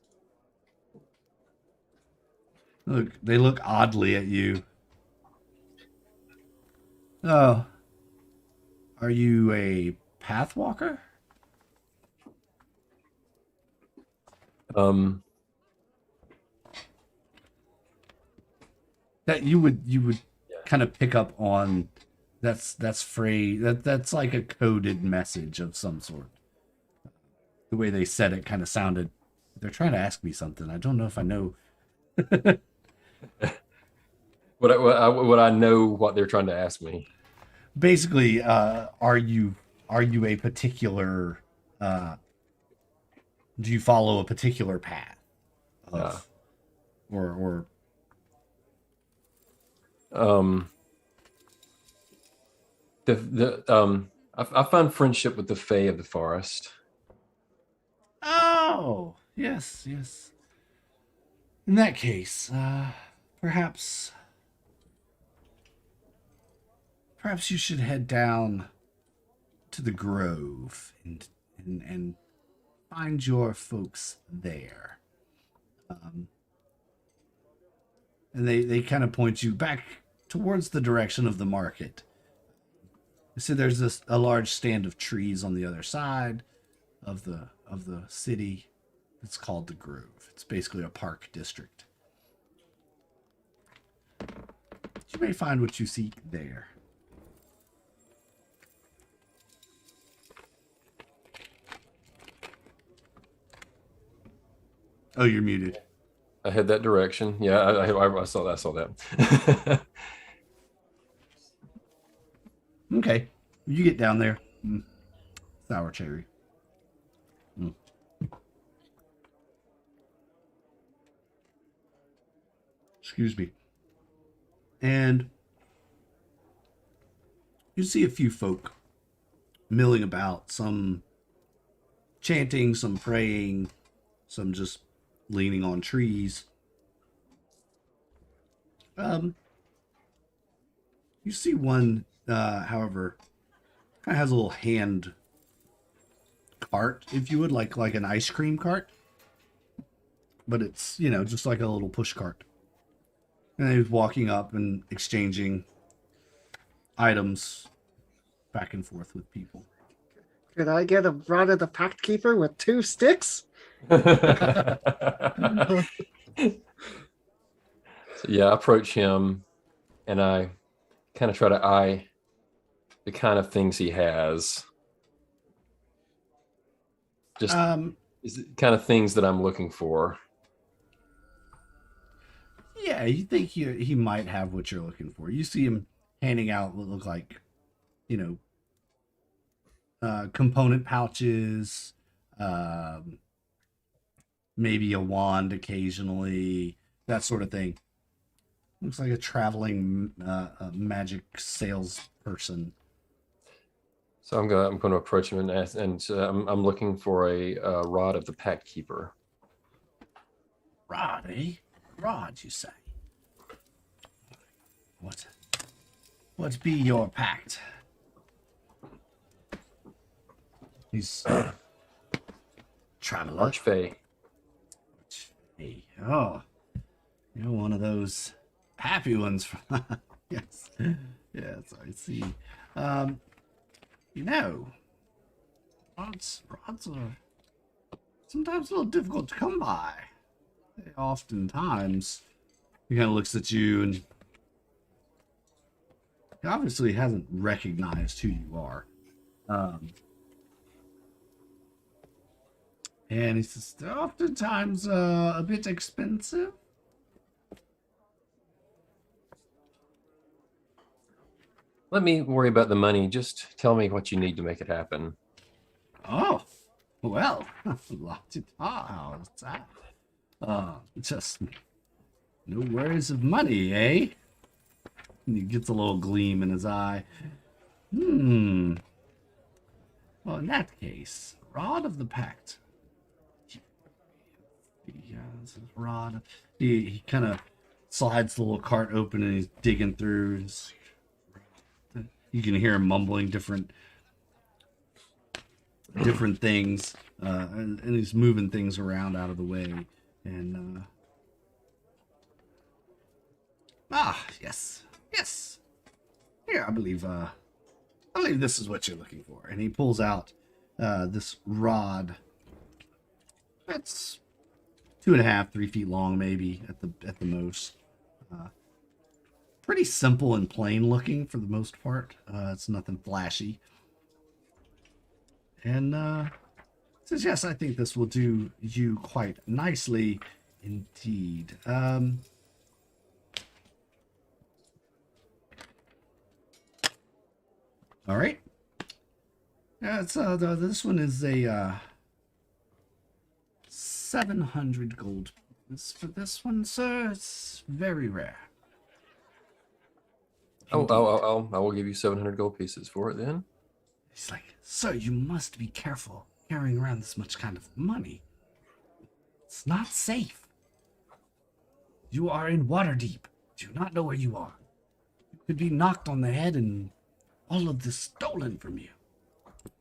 Look, they look oddly at you. Oh, are you a pathwalker? That you would kind of pick up on. That's phrase that's like a coded message of some sort. The way they said it kind of sounded. They're trying to ask me something. I don't know if I know. Would I know what they're trying to ask me? Basically, are you a particular? Do you follow a particular path? Or I find friendship with the Fae of the forest. Oh, yes. In that case, perhaps you should head down to the grove and find your folks there. And they kind of point you back towards the direction of the market. You see, there's a large stand of trees on the other side of the city. It's called the Grove. It's basically a park district. You may find what you seek there. Oh, you're muted. I head that direction. Yeah, I saw that. I saw that. Okay. You get down there. Sour cherry. Excuse me. And you see a few folk milling about, some chanting, some praying, some just leaning on trees. You see one, however, kind of has a little hand cart, if you would, like an ice cream cart. But it's, just like a little push cart. And he was walking up and exchanging items back and forth with people. Could I get a Rod of the Pact Keeper with 2 sticks? So, yeah, I approach him and I kind of try to eye the kind of things he has. Just is it kind of things that I'm looking for. Yeah, you think he might have what you're looking for. You see him handing out what look like, component pouches, maybe a wand occasionally, that sort of thing. Looks like a traveling magic salesperson. So I'm going to approach him and ask, I'm looking for a Rod of the Pact Keeper. Rod, eh? Rod, you say? What be your pact? He's traveler. Archfey. Hey, oh, you're one of those happy ones. Yes, I see. Rods are sometimes a little difficult to come by. Oftentimes, he kind of looks at you and he obviously hasn't recognized who you are. And he says, they're oftentimes a bit expensive. Let me worry about the money. Just tell me what you need to make it happen. Oh, well, how's that? Just no worries of money, eh? And he gets a little gleam in his eye. Well, in that case, Rod of the Pact. Rod. He kind of slides the little cart open and he's digging through. You can hear him mumbling different things, and he's moving things around out of the way. And yes. Here, I believe this is what you're looking for. And he pulls out this rod. That's 2.5, 3 feet long, maybe at the most. Pretty simple and plain looking for the most part. It's nothing flashy. And says, yes, I think this will do you quite nicely indeed. All right. Yeah, it's this one is a 700 gold. For this one, sir, it's very rare. I will give you 700 gold pieces for it then. He's like, sir, you must be careful carrying around this much kind of money. It's not safe. You are in Waterdeep. Do not know where you are. You could be knocked on the head and all of this stolen from you. Be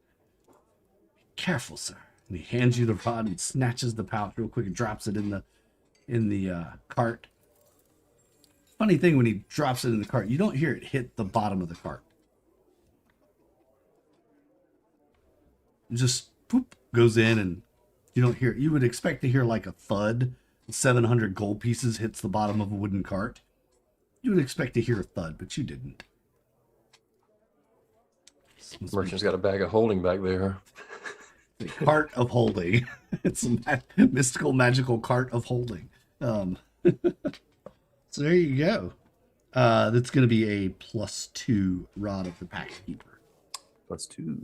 careful, sir. And he hands you the rod and snatches the pouch real quick and drops it in the cart. Funny thing, when he drops it in the cart, you don't hear it hit the bottom of the cart. It just poop goes in, and you don't hear it. You would expect to hear like a thud. 700 gold pieces hits the bottom of a wooden cart. You would expect to hear a thud, but you didn't. Merchant's got a bag of holding back there. The cart of holding. It's a mystical, magical cart of holding. So there you go. That's going to be a +2 Rod of the Pact Keeper. +2.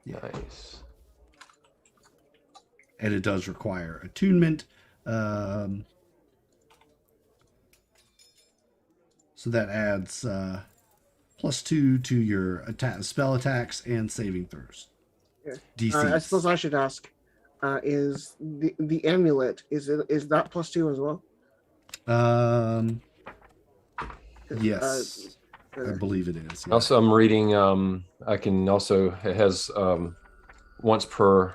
Yeah. Nice. And it does require attunement. So that adds +2 to your spell attacks and saving throws. DC. I suppose I should ask: is the amulet is that +2 as well? Yes, I believe it is. Yeah. Also, I'm reading. I can also, it has once per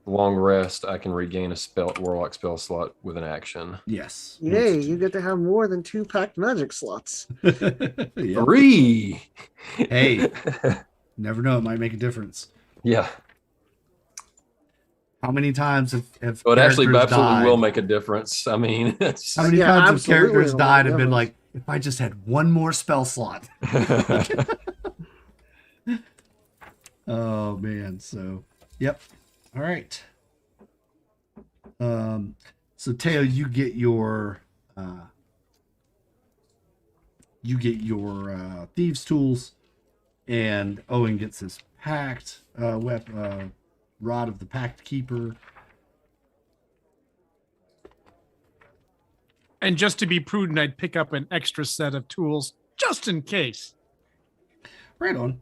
long rest, I can regain a warlock spell slot with an action. Yes. Yay! You get to have more than 2 packed magic slots. Yep. 3. Hey, Never know. It might make a difference. Yeah. How many times have Well, it actually characters absolutely died? will make a difference. I mean, it's, How many Yeah, times have absolutely characters it'll make a died and been difference. like, if I just had one more spell slot? Oh man. So, yep. All right. So Teo, you get your thieves tools, and Owen gets his pact rod of the pact keeper. And just to be prudent, I'd pick up an extra set of tools just in case. Right on.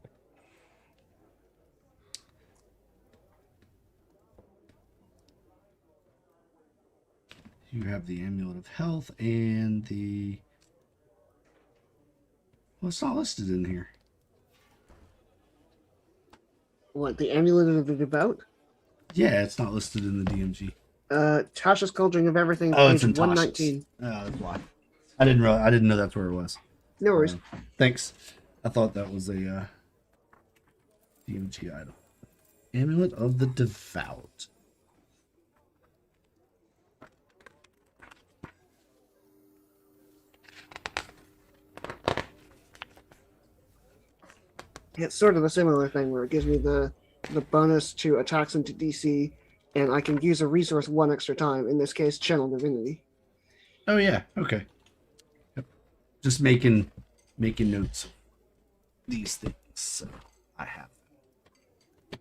You have the amulet of health and the. Well, it's not listed in here. What, the amulet of the devout? Yeah, it's not listed in the DMG. Tasha's Cauldron of Everything, Oh, it's page in 119. Oh, that's why. I didn't know that's where it was. No worries. Thanks. I thought that was a DMG item. Amulet of the Devout. It's sort of a similar thing where it gives me the bonus to attacks into DC, and I can use a resource one extra time. In this case, Channel Divinity. Oh yeah. Okay. Yep. Just making notes of these things. So I have them.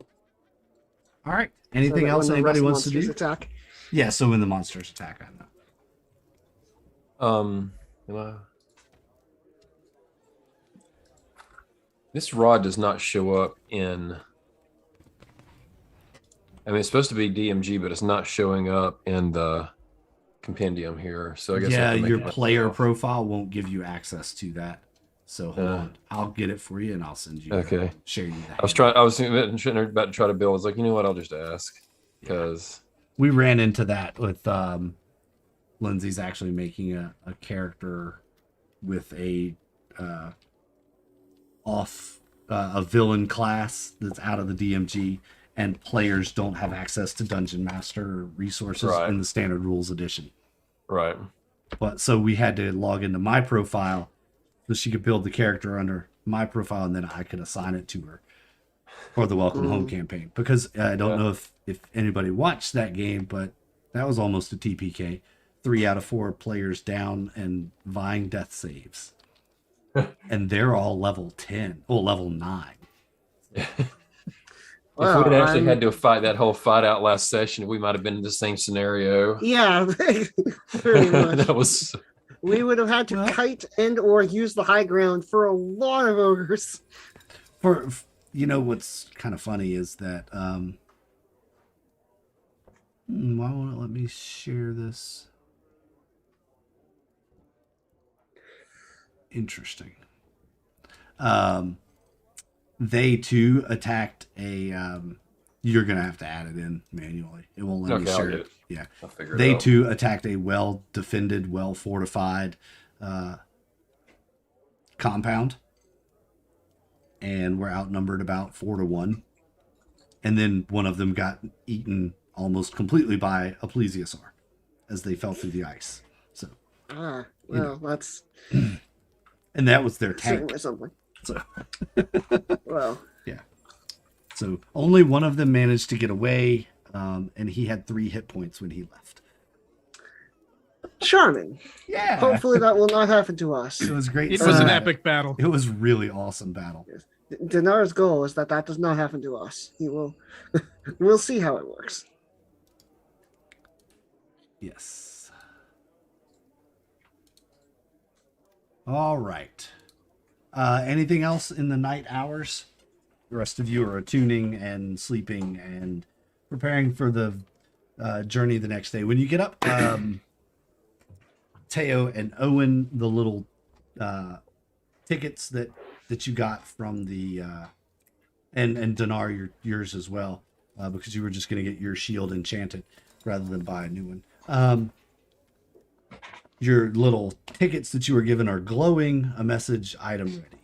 All right. Anything So that else when the anybody rest wants to monsters do? Attack. Yeah. So when the monsters attack, I know. am I- This rod does not show up in. I mean, it's supposed to be DMG, but it's not showing up in the compendium here. So I guess I Yeah, have to make your it player myself. profile won't give you access to that. So hold on. I'll get it for you and I'll send you. Okay. Share you that. I was about to try to build. I was like, you know what? I'll just ask because We ran into that with Lindsay's actually making a character with a villain class that's out of the DMG, and players don't have access to Dungeon Master resources Right. in the Standard Rules Edition. right. But so we had to log into my profile so she could build the character under my profile, and then I could assign it to her for the Welcome Home campaign. Because I don't know if anybody watched that game, but that was almost a TPK. 3 out of 4 players down and vying death saves. And they're all level 10. Oh, level 9. Well, if we'd actually had to fight that whole fight out last session, we might have been in the same scenario. Yeah, pretty much. That was. We would have had to kite and or use the high ground for a lot of ogres. For what's kind of funny is that why won't it let me share this? Interesting. They too attacked a you're gonna have to add it in manually. It won't let me Okay, I'll share get it. it. Yeah. I'll figure it They out. too attacked a well defended, well fortified compound, and were outnumbered about 4-1. And then one of them got eaten almost completely by a plesiosaur as they fell through the ice. So That's and that was their tank. certainly something. So Well, yeah. So only one of them managed to get away, and he had 3 hit points when he left. charming. Yeah. Hopefully that will not happen to us. It was great. It was an Uh, epic battle. It was really awesome battle. Dinar's goal is that does not happen to us. He will. We'll see how it works. Yes. All right. Anything else in the night hours? The rest of you are attuning and sleeping and preparing for the journey the next day. When you get up, Teo and Owen, the little tickets that you got from the and Dinar, yours as well, because you were just going to get your shield enchanted rather than buy a new one. Your little tickets that you were given are glowing, a message item ready.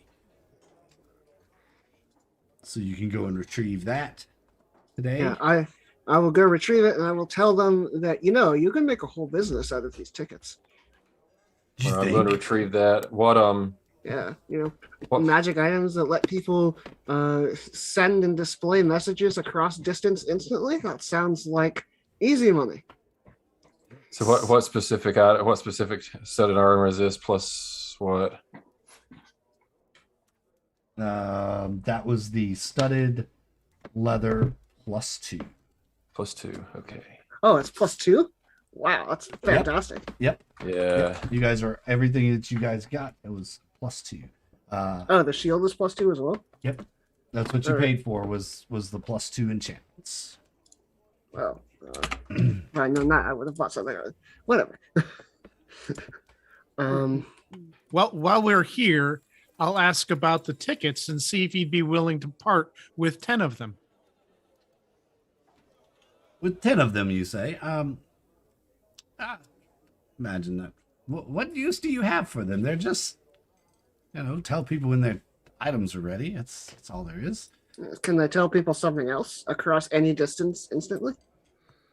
So you can go and retrieve that today. Yeah, I will go retrieve it, and I will tell them that you can make a whole business out of these tickets. Do you I'm going to think? retrieve that. What Yeah, What- magic items that let people send and display messages across distance instantly. That sounds like easy money. So what specific set of armor is this? Plus what? That was the studded leather +2. +2. Okay. Oh, it's +2. Wow, that's fantastic. Yep. Yeah. You guys are everything that you guys got. It was +2. Oh, the shield is +2 as well. Yep. That's what you Alright. paid for was the +2 enchantments. Well, if I'd known that, I would have bought something else. Whatever. Well, while we're here, I'll ask about the tickets and see if he'd be willing to part with 10 of them. With 10 of them, you say. Imagine that. What use do you have for them? They're just, tell people when their items are ready. That's all there is. Can I tell people something else across any distance instantly?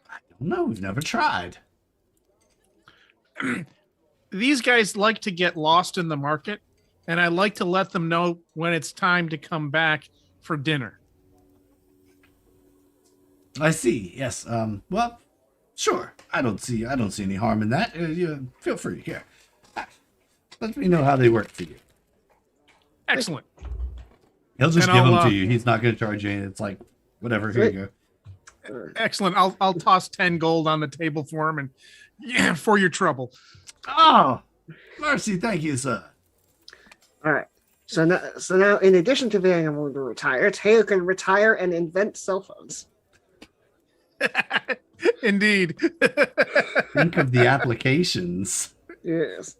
I don't know. We've never tried. These guys like to get lost in the market, and I like to let them know when it's time to come back for dinner. I see. Yes. Well, sure. I don't see any harm in that. Feel free. Here. Let me know how they work for you. Excellent. He'll just And give I'll, them to you. He's not going to charge you. It's like, whatever. Here you go. Excellent. I'll toss 10 gold on the table for him, and for your trouble. Oh, mercy. Thank you, sir. All right. So now, in addition to being able to retire, Teo can retire and invent cell phones. Indeed. Think of the applications. Yes.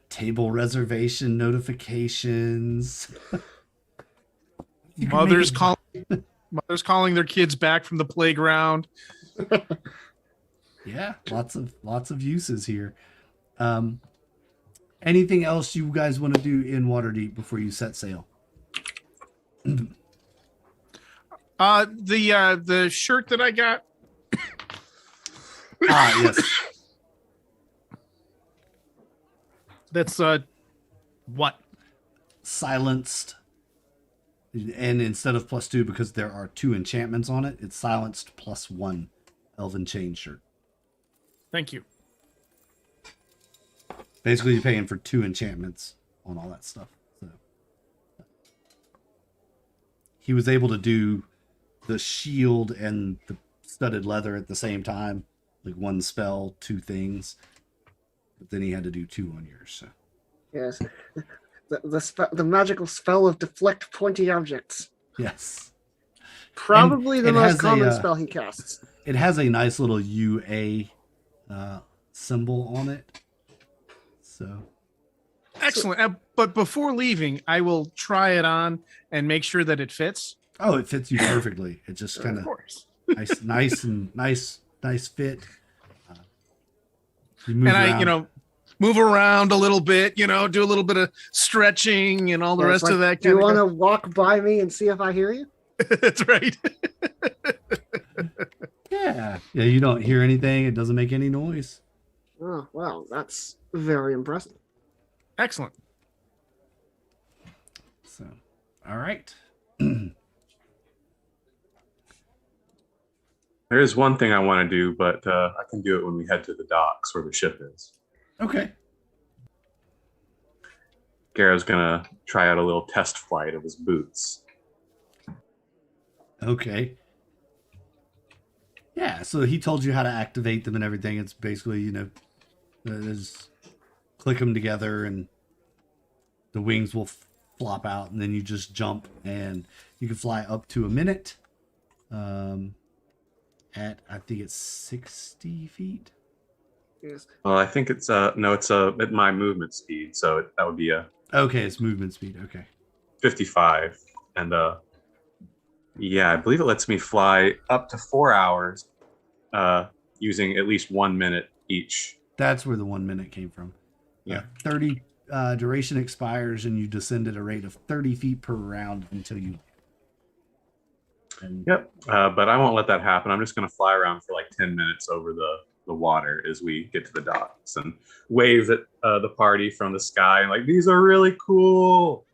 Table reservation notifications. You can Mothers make Mothers calling their kids back from the playground. Yeah, lots of uses here. Anything else you guys want to do in Waterdeep before you set sail? The shirt that I got. Yes. That's what? Silenced. And instead of +2, because there are 2 enchantments on it, it's silenced +1 elven chain shirt. Thank you. Basically, you're paying for 2 enchantments on all that stuff. So he was able to do the shield and the studded leather at the same time, like 1 spell, 2 things. But then he had to do 2 on yours. So Yes. The magical spell of deflect pointy objects. yes, Probably the it most has common a, spell he casts. it has a nice little UA symbol on it. So Excellent. But before leaving, I will try it on and make sure that it fits. oh, it fits you perfectly. It just kind Of of course. nice fit. You move And around. I, move around a little bit, do a little bit of stretching and all the Yeah, it's rest of that Do you kind want of to walk by me and see if I hear you? That's right. Yeah, you don't hear anything. It doesn't make any noise. Oh, well, that's very impressive. Excellent. So, all right. There is one thing I want to do, but I can do it when we head to the docks where the ship is. Okay. Garrow's gonna try out a little test flight of his boots. Okay. Yeah, so he told you how to activate them and everything. It's basically, just click them together and the wings will flop out, and then you just jump, and you can fly up to a minute at, I think it's 60 feet. Yes. Well, I think it's at my movement speed, so that would be a Okay, it's movement speed. Okay. 55, and yeah, I believe it lets me fly up to 4 hours, using at least 1 minute each. That's where the 1 minute came from. Yeah. 30 duration expires and you descend at a rate of 30 feet per round until you. Yep, but I won't let that happen. I'm just going to fly around for like 10 minutes over the water as we get to the docks and wave at the party from the sky and like, these are really cool.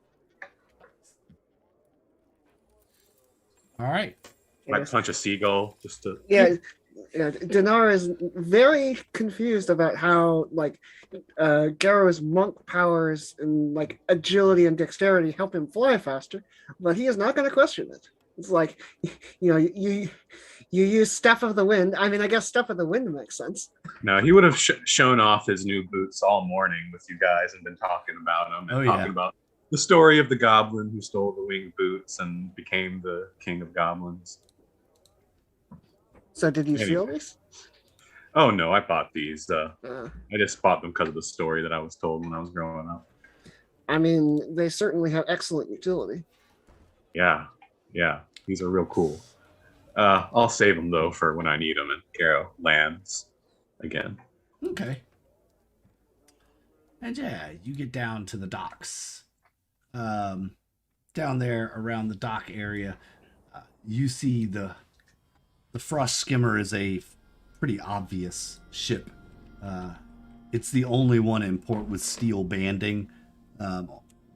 All right. Might punch a seagull just to. Yeah, Dinar is very confused about how like Garrow's monk powers and like agility and dexterity help him fly faster, but he is not going to question it. It's like, you use Step of the Wind. I mean, I guess Step of the Wind makes sense. No, he would have shown off his new boots all morning with you guys and been talking about them and talking about the story of the goblin who stole the winged boots and became the king of goblins. So did you steal these? Oh, no, I bought these. I just bought them because of the story that I was told when I was growing up. I mean, they certainly have excellent utility. Yeah, these are real cool. I'll save them, though, for when I need them and Garrow lands again. Okay. And yeah, you get down to the docks. Down there around the dock area, you see the Frost Skimmer is a pretty obvious ship. It's the only one in port with steel banding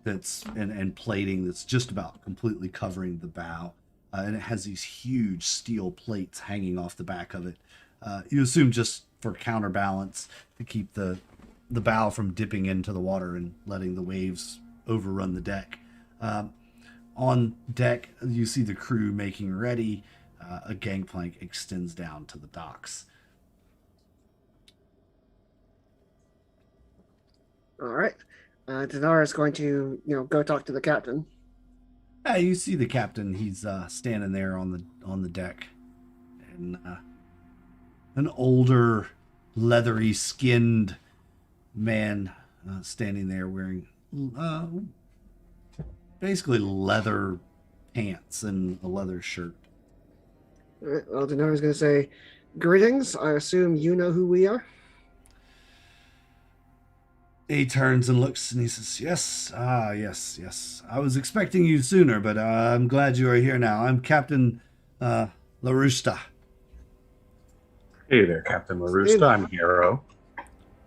that's and plating that's just about completely covering the bow. And it has these huge steel plates hanging off the back of it. You assume just for counterbalance to keep the bow from dipping into the water and letting the waves overrun the deck. On deck, you see the crew making ready. A gangplank extends down to the docks. All right. Dinar is going to, go talk to the captain. You see the captain. He's standing there on the deck, and an older, leathery-skinned man standing there wearing basically leather pants and a leather shirt. All right. Well, Dinar is going to say, "Greetings. I assume you know who we are." He turns and looks and he says, yes. I was expecting you sooner, but I'm glad you are here now. I'm Captain LaRusta. Hey there, Captain LaRusta. I'm Garrow.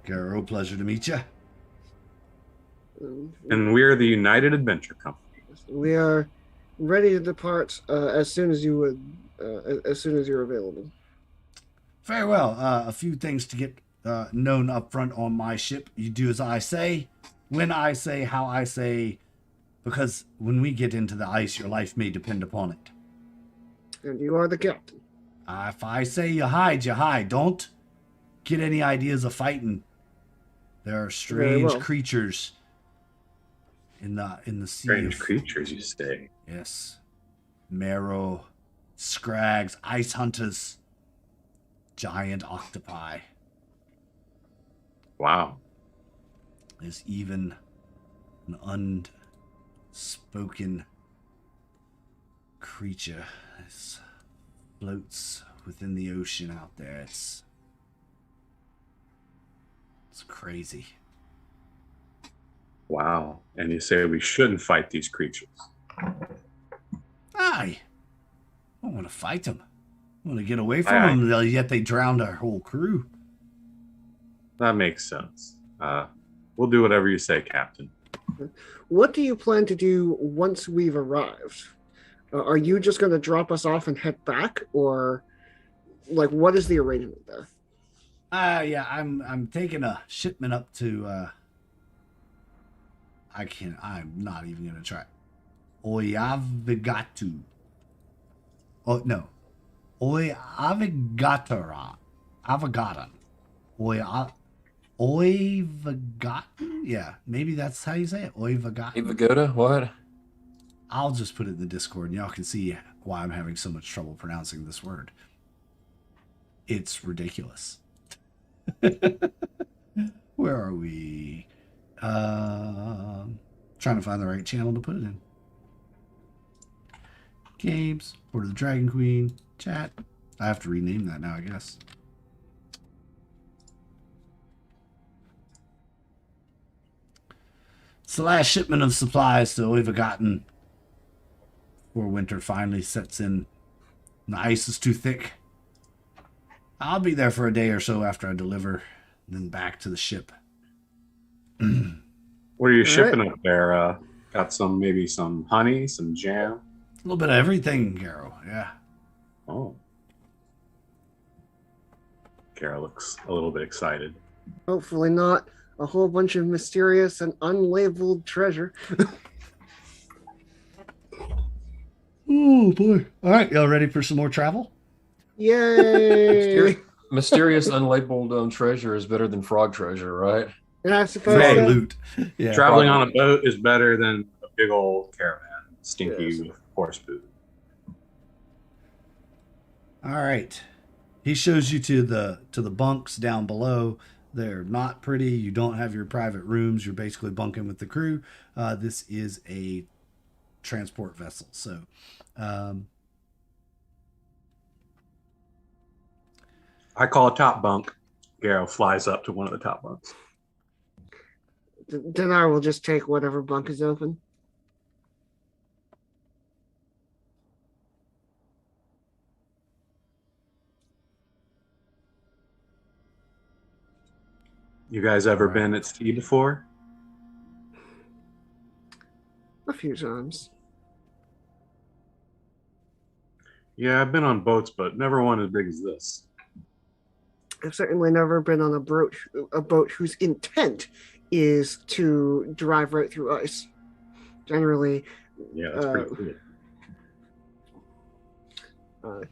Garrow, pleasure to meet you. And we're the United Adventure Company. We are ready to depart as soon as you're available. Very well. A few things to get known up front on my ship. You do as I say, when I say, how I say, because when we get into the ice, your life may depend upon it. And you are the captain. If I say you hide, you hide. Don't get any ideas of fighting. There are strange creatures in the sea. Strange creatures, you say? Yes. Marrow, scrags, ice hunters, giant octopi. Wow. There's even an unspoken creature that floats within the ocean out there. It's crazy. Wow. And you say we shouldn't fight these creatures? I don't want to fight them. I want to get away from them, yet they drowned our whole crew. That makes sense. We'll do whatever you say, Captain. What do you plan to do once we've arrived? Are you just going to drop us off and head back, or like what is the arrangement there? Yeah, I'm taking a shipment up to I'm not even gonna try. Oyavigatu. Oh no. Oyavigataran. Avigatan. Oyvagatan? Yeah, maybe that's how you say it. Oyvagatan. Ivagoda? What? I'll just put it in the Discord and y'all can see why I'm having so much trouble pronouncing this word. It's ridiculous. Where are we? Trying to find the right channel to put it in. Games, Port of the Dragon Queen, chat. I have to rename that now, I guess. It's the last shipment of supplies that we've gotten before winter finally sets in and the ice is too thick. I'll be there for a day or so after I deliver, then back to the ship. What are you shipping up there? Got maybe some honey, some jam? A little bit of everything, Garrow. Yeah. Oh. Garrow looks a little bit excited. Hopefully not a whole bunch of mysterious and unlabeled treasure. Oh, boy. All right, y'all ready for some more travel? Yay! Mysterious unlabeled treasure is better than frog treasure, right? Yeah, I suppose Frog so. loot. Yeah. Traveling on a boat is better than a big old caravan, stinky Yes. with horse poop. All right. He shows you to the bunks down below. They're not pretty. You don't have your private rooms. You're basically bunking with the crew. This is a transport vessel. So, I call a top bunk. Garrow flies up to one of the top bunks. Dinar will just take whatever bunk is open. You guys ever All right. been at sea before? A few times. Yeah, I've been on boats, but never one as big as this. I've certainly never been on a boat whose intent is to drive right through ice. Generally, Yeah, that's pretty cool.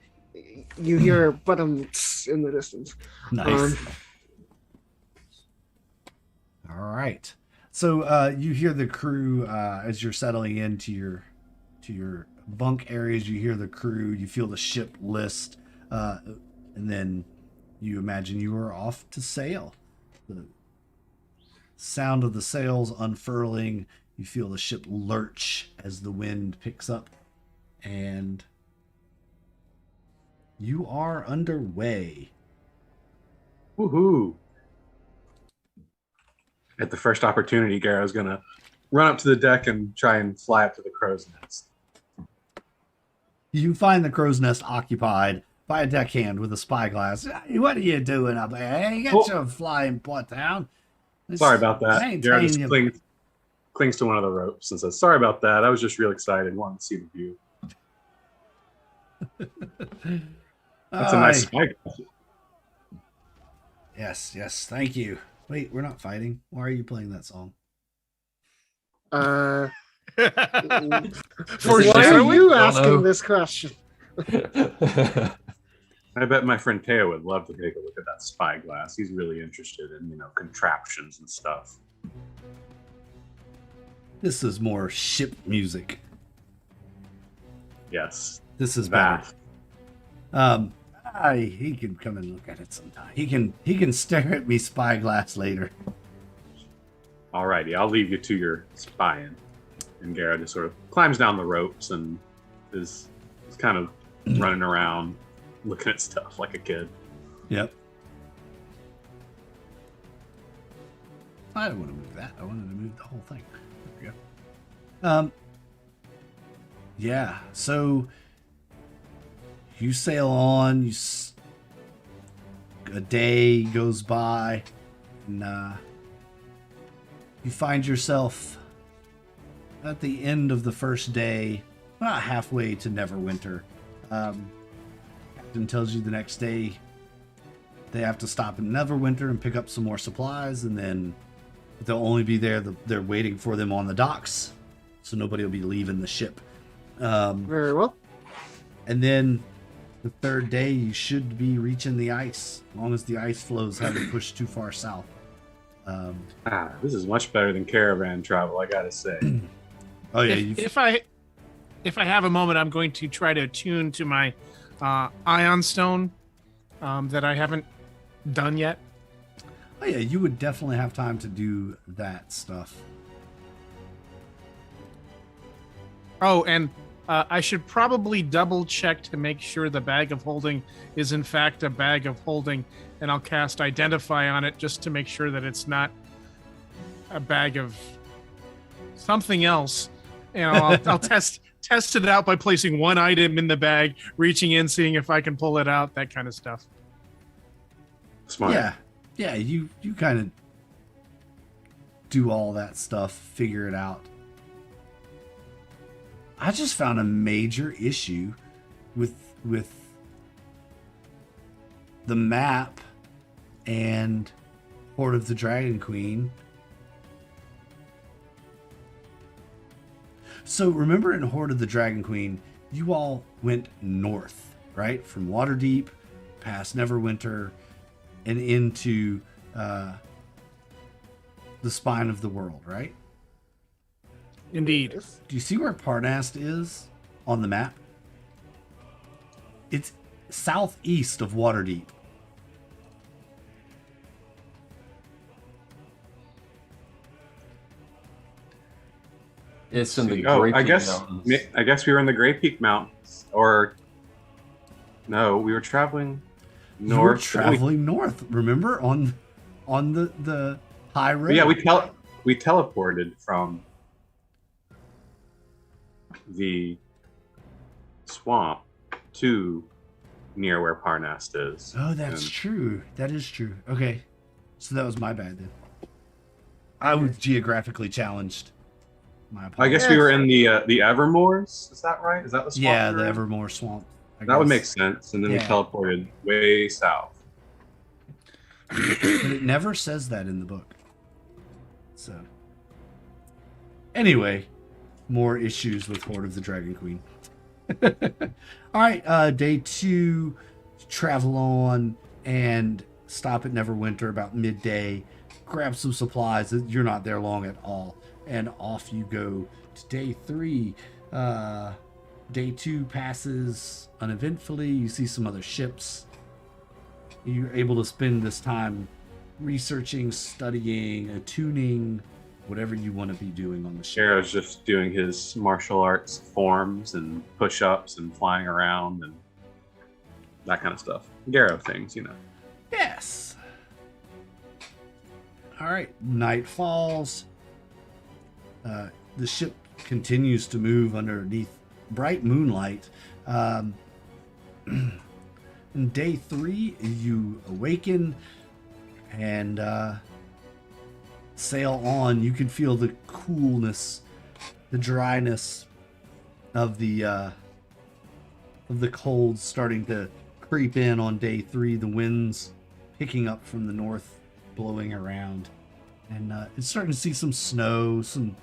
you hear bottoms in the distance. nice. All right. So you hear the crew as you're settling into your bunk areas. You hear the crew. You feel the ship list, and then you imagine you are off to sail. The sound of the sails unfurling. You feel the ship lurch as the wind picks up, and you are underway. Woohoo! At the first opportunity, Garrow's gonna run up to the deck and try and fly up to the crow's nest. You find the crow's nest occupied by a deckhand with a spyglass. Hey, what are you doing up there? Hey, get your flying butt down. Sorry about that. Garrow just Maintain clings to one of the ropes and says, "Sorry about that. I was just real excited, wanted to see the view." That's a nice spyglass. Yes, thank you. Wait, we're not fighting. Why are you playing that song? Why For are sure. you I don't asking know. this question? I bet my friend Teo would love to take a look at that spyglass. He's really interested in, contraptions and stuff. This is more ship music. Yes. This is better. That. He can come and look at it sometime. He can stare at me spyglass later. Alrighty, I'll leave you to your spying. And Garrow just sort of climbs down the ropes and is kind of running around looking at stuff like a kid. Yep. I don't want to move that. I wanted to move the whole thing. There we go. Yeah. So you sail on. A day goes by, and you find yourself at the end of the first day, about halfway to Neverwinter. Captain tells you the next day they have to stop in Neverwinter and pick up some more supplies, and then they'll only be there. They're waiting for them on the docks, so nobody will be leaving the ship. Very well. And then the third day, you should be reaching the ice, as long as the ice flows haven't pushed too far south. This is much better than caravan travel, I gotta say. Oh yeah, If I have a moment, I'm going to try to attune to my ion stone that I haven't done yet. oh yeah, you would definitely have time to do that stuff. Oh, and I should probably double check to make sure the bag of holding is in fact a bag of holding, and I'll cast Identify on it just to make sure that it's not a bag of something else. You know, I'll test it out by placing one item in the bag, reaching in, seeing if I can pull it out, that kind of stuff. Smart. Yeah. You kind of do all that stuff, figure it out. I just found a major issue with the map and Horde of the Dragon Queen. So remember in Horde of the Dragon Queen, you all went north, right? From Waterdeep, past Neverwinter, and into the spine of the world, right? Indeed. Do you see where Parnast is on the map? It's southeast of Waterdeep. It's in the Oh, Great I Peak guess Mountains. I guess we were in the Great Peak Mountains, or no, we were traveling You were north. traveling north, remember? On the high road. Yeah, we teleported from the swamp to near where Parnast is. Oh, that's And- true. That is true. Okay. So that was my bad then. I was geographically challenged. My I apologies. guess we were in the Evermoors. Is that right? Is that the swamp? Yeah, we the were in? Evermore Swamp. I That would guess. make sense. And then we Yeah. teleported way south. But it never says that in the book. So, anyway, more issues with Horde of the Dragon Queen. All right, day 2, travel on and stop at Neverwinter about midday. Grab some supplies. You're not there long at all, and off you go to day 3. Day 2 passes uneventfully. You see some other ships. You're able to spend this time researching, studying, attuning, whatever you want to be doing on the ship. Shara's just doing his martial arts forms and push-ups and flying around and that kind of stuff. Garrow things, you know. Yes. All right. Night falls. The ship continues to move underneath bright moonlight. In day 3, you awaken and sail on. You can feel the coolness, the dryness of the cold starting to creep in on day 3. The winds picking up from the north, blowing around, and it's starting to see some snow, some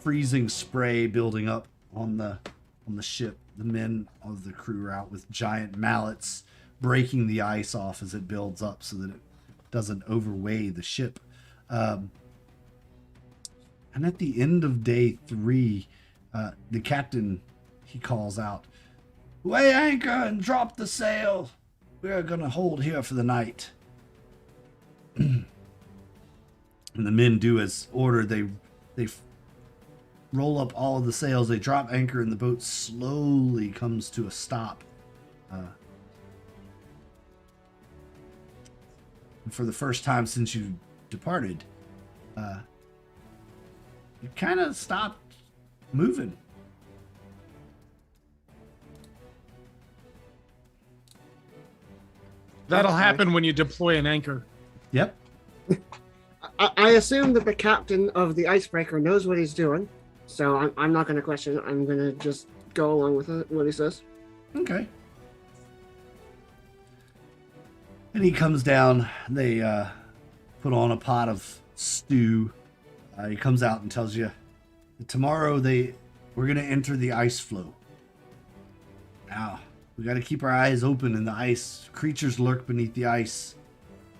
freezing spray building up on the ship. The men of the crew are out with giant mallets, breaking the ice off as it builds up so that it doesn't overweigh the ship. And at the end of day 3, the captain, he calls out, "Weigh anchor and drop the sail. We're going to hold here for the night." And the men do as ordered. They roll up all of the sails. They drop anchor, and the boat slowly comes to a stop. And for the first time since you departed, you kind of stopped moving. That'll happen when you deploy an anchor. Yep. I assume that the captain of the icebreaker knows what he's doing, so I'm not going to question it. I'm going to just go along with it, what he says. Okay. And he comes down. They put on a pot of stew. He comes out and tells you, tomorrow we're going to enter the ice flow. Now, we got to keep our eyes open in the ice. Creatures lurk beneath the ice.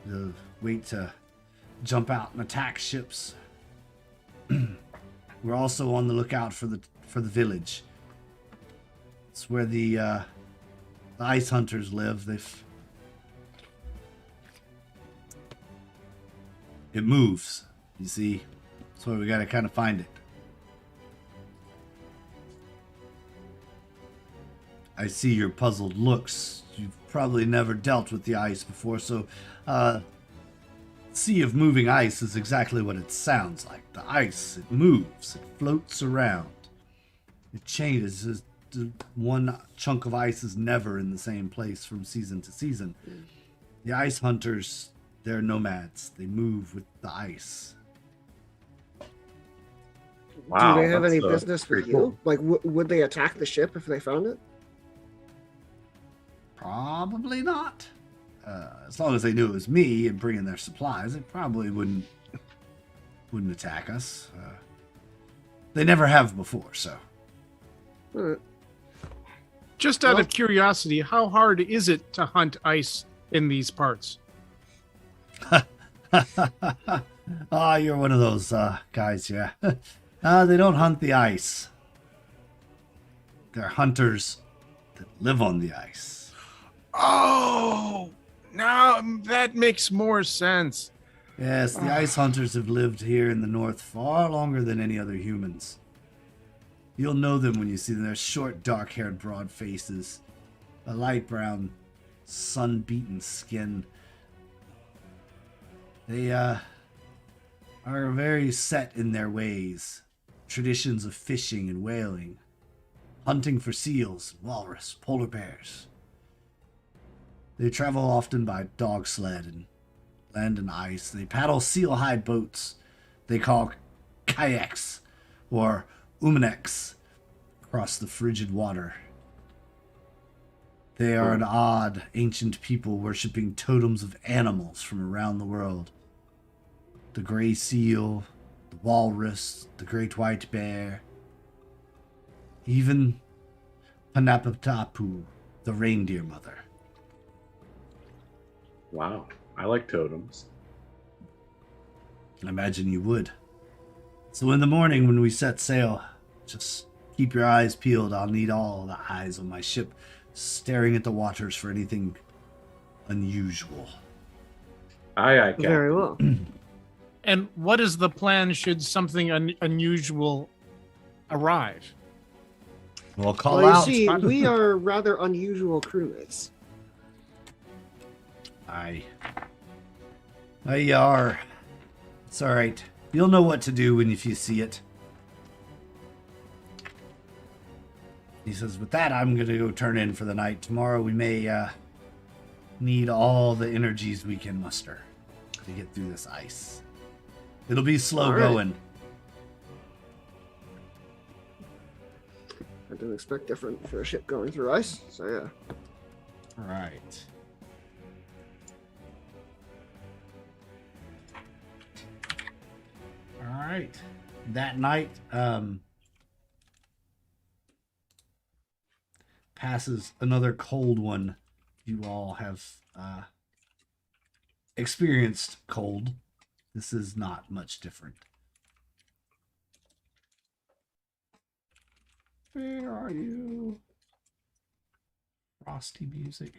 They'll wait to jump out and attack ships. We're also on the lookout for the village. It's where the ice hunters live. It moves, you see. So we got to kind of find it. I see your puzzled looks. You've probably never dealt with the ice before, so sea of moving ice is exactly what it sounds like. The ice, it moves, it floats around. It changes. One chunk of ice is never in the same place from season to season. The ice hunters, they're nomads. They move with the ice. Wow, Do they have that's, any business with pretty you? cool. Like, would they attack the ship if they found it? Probably not. As long as they knew it was me and bringing their supplies, they probably wouldn't attack us. They never have before, so. Just out of curiosity, how hard is it to hunt ice in these parts? You're one of those guys, yeah. They don't hunt the ice. They're hunters that live on the ice. Oh, now that makes more sense. Yes, the ice hunters have lived here in the north far longer than any other humans. You'll know them when you see them. They're short, dark-haired, broad faces, a light brown, sun-beaten skin. They are very set in their ways. Traditions of fishing and whaling, hunting for seals, walrus, polar bears. They travel often by dog sled and land and ice. They paddle seal-hide boats they call kayaks or umaneks across the frigid water. They are an odd, ancient people worshipping totems of animals from around the world. The gray seal, the walrus, the great white bear, even Panapatapu, the reindeer mother. Wow, I like totems. I imagine you would. So in the morning when we set sail, just keep your eyes peeled. I'll need all the eyes on my ship staring at the waters for anything unusual. Aye, Captain. Very well. And what is the plan should something unusual arrive? We'll call Well, you out. see, we are rather unusual crewmates. Aye, you are. It's all right. You'll know what to do if you see it. He says, with that, I'm going to go turn in for the night. Tomorrow we may need all the energies we can muster to get through this ice. It'll be slow going. I didn't expect different for a ship going through ice, so yeah. All right. All right. That night passes another cold one. You all have experienced cold. This is not much different. Where are you? Frosty music.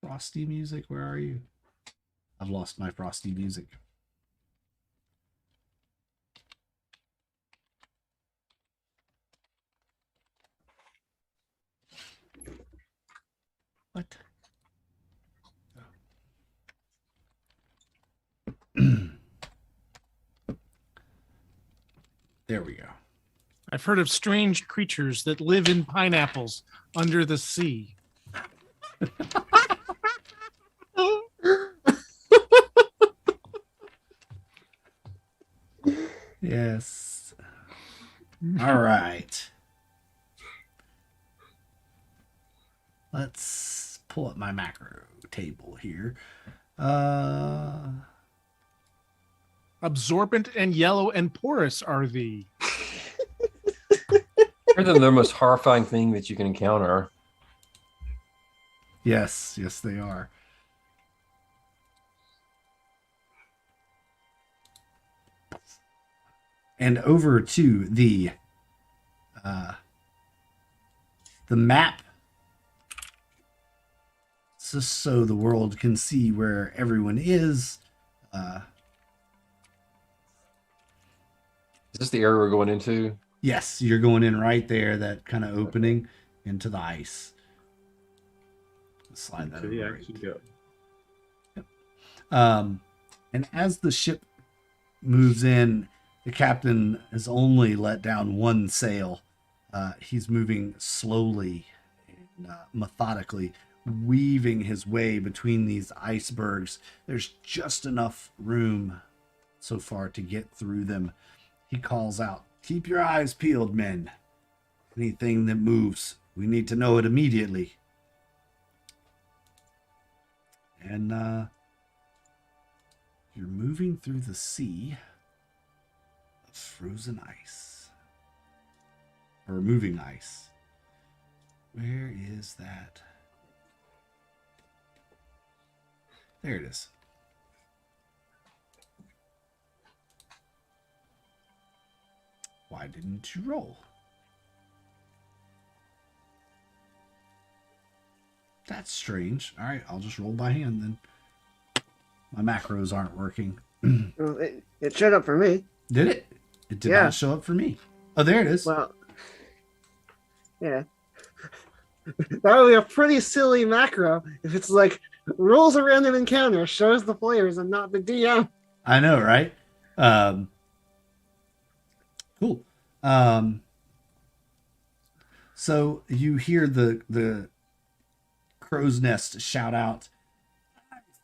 Frosty music, where are you? I've lost my frosty music. What? There we go. I've heard of strange creatures that live in pineapples under the sea. Yes. All right. Let's pull up my macro table here. Absorbent and yellow and porous are the. They're the most horrifying thing that you can encounter. Yes, they are. And over to the map, just so the world can see where everyone is. Is this the area we're going into? Yes, you're going in right there, that kind of opening into the ice. Slide that Could he over. actually go? And as the ship moves in, the captain has only let down one sail. He's moving slowly and methodically, weaving his way between these icebergs. There's just enough room so far to get through them. He calls out, "Keep your eyes peeled, men. Anything that moves, we need to know it immediately." And you're moving through the sea of frozen ice. Or moving ice. Where is that? There it is. Why didn't you roll? That's strange. All right, I'll just roll by hand then. My macros aren't working. Well, it showed up for me. Did it? It did Yeah. not show up for me. Oh, there it is. Well, yeah. That would be a pretty silly macro if it's like rules a random encounter, shows the players and not the DM. I know, right? Cool. So you hear the crow's nest shout out,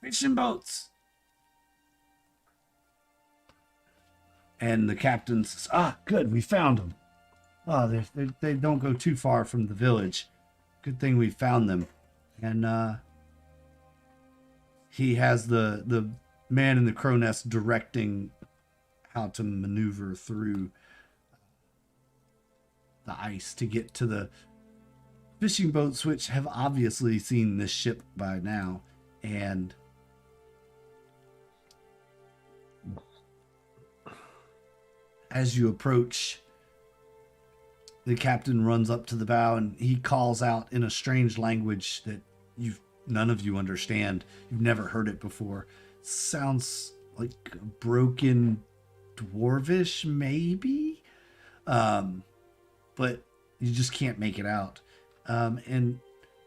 "Fishing boats!" And the captain says, "Good, we found them. Oh, they don't go too far from the village. Good thing we found them." And he has the man in the crow nest directing how to maneuver through the ice to get to the fishing boats, which have obviously seen this ship by now. And as you approach, the captain runs up to the bow and he calls out in a strange language that none of you understand. You've never heard it before. Sounds like broken dwarvish, maybe, but you just can't make it out. And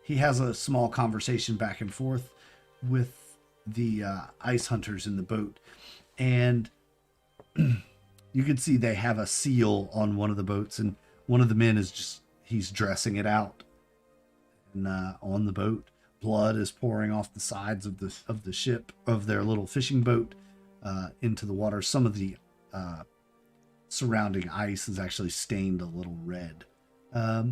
he has a small conversation back and forth with the ice hunters in the boat, and you can see they have a seal on one of the boats, and one of the men he's dressing it out. And on the boat, blood is pouring off the sides of the ship, of their little fishing boat, into the water. Some of the surrounding ice is actually stained a little red. I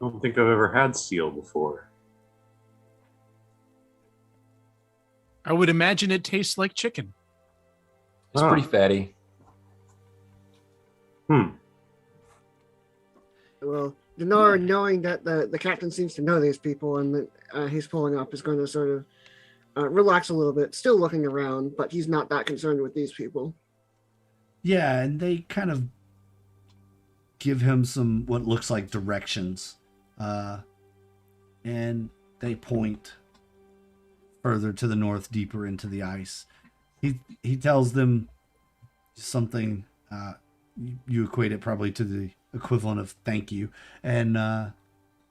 don't think I've ever had seal before. I would imagine it tastes like chicken. It's pretty fatty. Well, Dinar, knowing that the captain seems to know these people and that he's pulling up, is going to sort of relax a little bit, still looking around, but he's not that concerned with these people. Yeah, and they kind of give him some what looks like directions, and they point further to the north, deeper into the ice. He tells them something. You equate it probably to the equivalent of "thank you," and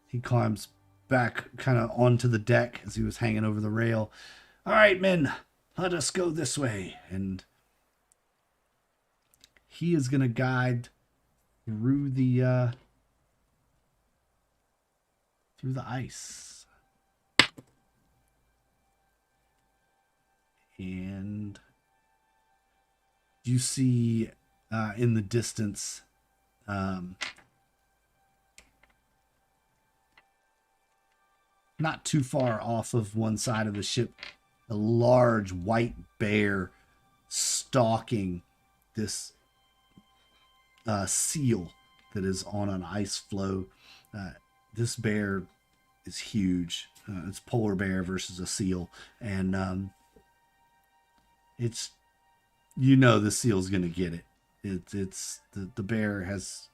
he climbs back kind of onto the deck as he was hanging over the rail. "All right, men, let us go this way." And he is going to guide through the ice. And you see in the distance not too far off of one side of the ship, a large white bear stalking this seal that is on an ice floe. This bear is huge. It's polar bear versus a seal, and it's, the seal's gonna get it. It's the bear has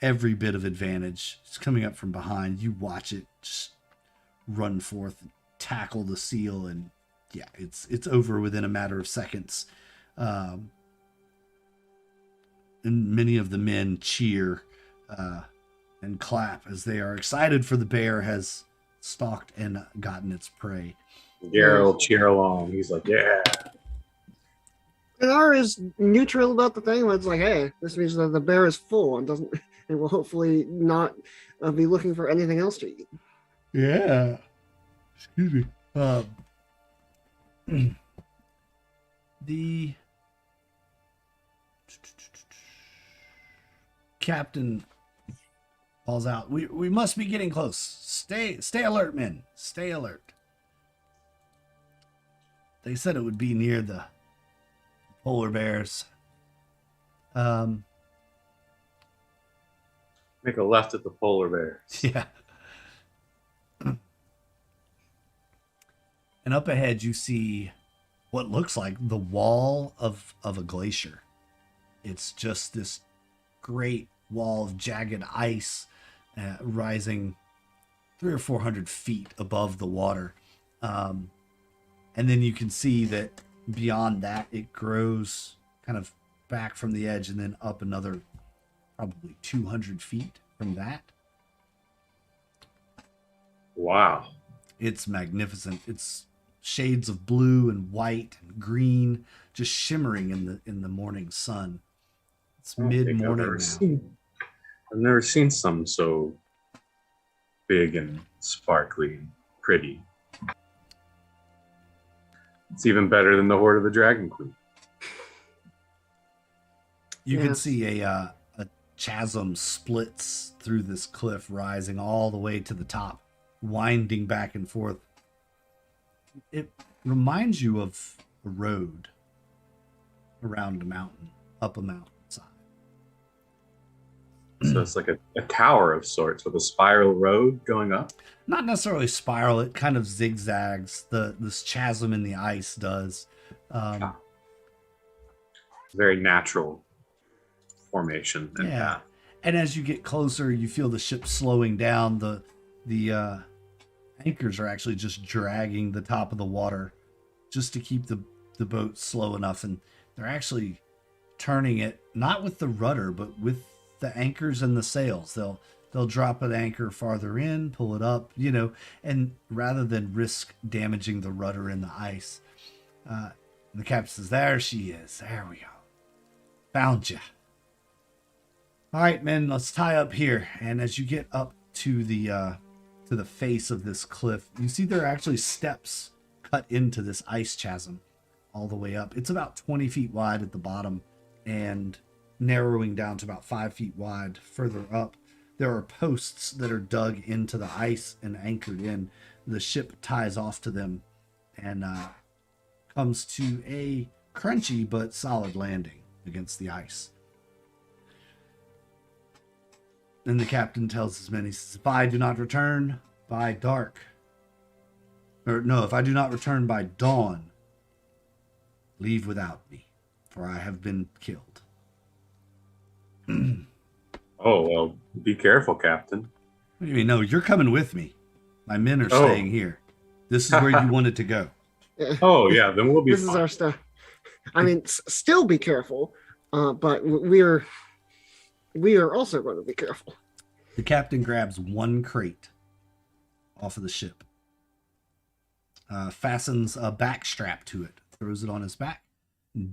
every bit of advantage. It's coming up from behind. You watch it just run forth, tackle the seal, and yeah, it's over within a matter of seconds. And many of the men cheer and clap as they are excited for the bear has stalked and gotten its prey. Garrett will cheer along. He's like, yeah. Dinar is neutral about the thing. It's like, hey, this means that the bear is full and doesn't, and will hopefully not be looking for anything else to eat. Yeah. Excuse me. The captain calls out, we must be getting close. Stay alert, men. Stay alert. They said it would be near the polar bears. Make a left at the polar bears. Yeah. And up ahead you see what looks like the wall of a glacier. It's just this great wall of jagged ice rising 300 or 400 feet above the water. And then you can see that beyond that, it grows kind of back from the edge and then up another probably 200 feet from that. Wow. It's magnificent. It's shades of blue and white and green just shimmering in the morning sun. It's mid-morning now. I've never seen some so big and sparkly and pretty. It's even better than the Horde of the Dragon Queen. You can see a chasm splits through this cliff, rising all the way to the top, winding back and forth. It reminds you of a road around a mountain, up a mountainside. So it's like a tower of sorts with a spiral road going up? Not necessarily spiral, it kind of zigzags. This chasm in the ice does. Very natural formation. Yeah. And as you get closer, you feel the ship slowing down. The anchors are actually just dragging the top of the water just to keep the boat slow enough. And they're actually turning it, not with the rudder, but with the anchors and the sails. They'll drop an anchor farther in, pull it up, and rather than risk damaging the rudder in the ice. The captain says, there she is. There we go. Found you. All right, men, let's tie up here. And as you get up to the face of this cliff, you see there are actually steps cut into this ice chasm all the way up. It's about 20 feet wide at the bottom and narrowing down to about 5 feet wide further up. There are posts that are dug into the ice and anchored in. The ship ties off to them and comes to a crunchy but solid landing against the ice. Then the captain tells his men, he says, if I do not return by dark, if I do not return by dawn, leave without me, for I have been killed. Oh, well, be careful, Captain. What do you mean? No, you're coming with me. My men are staying here. This is where you wanted to go. Oh, yeah, then we'll be This fine. is our stuff. I mean, still be careful, but we are also going to be careful. The captain grabs one crate off of the ship, fastens a back strap to it, throws it on his back.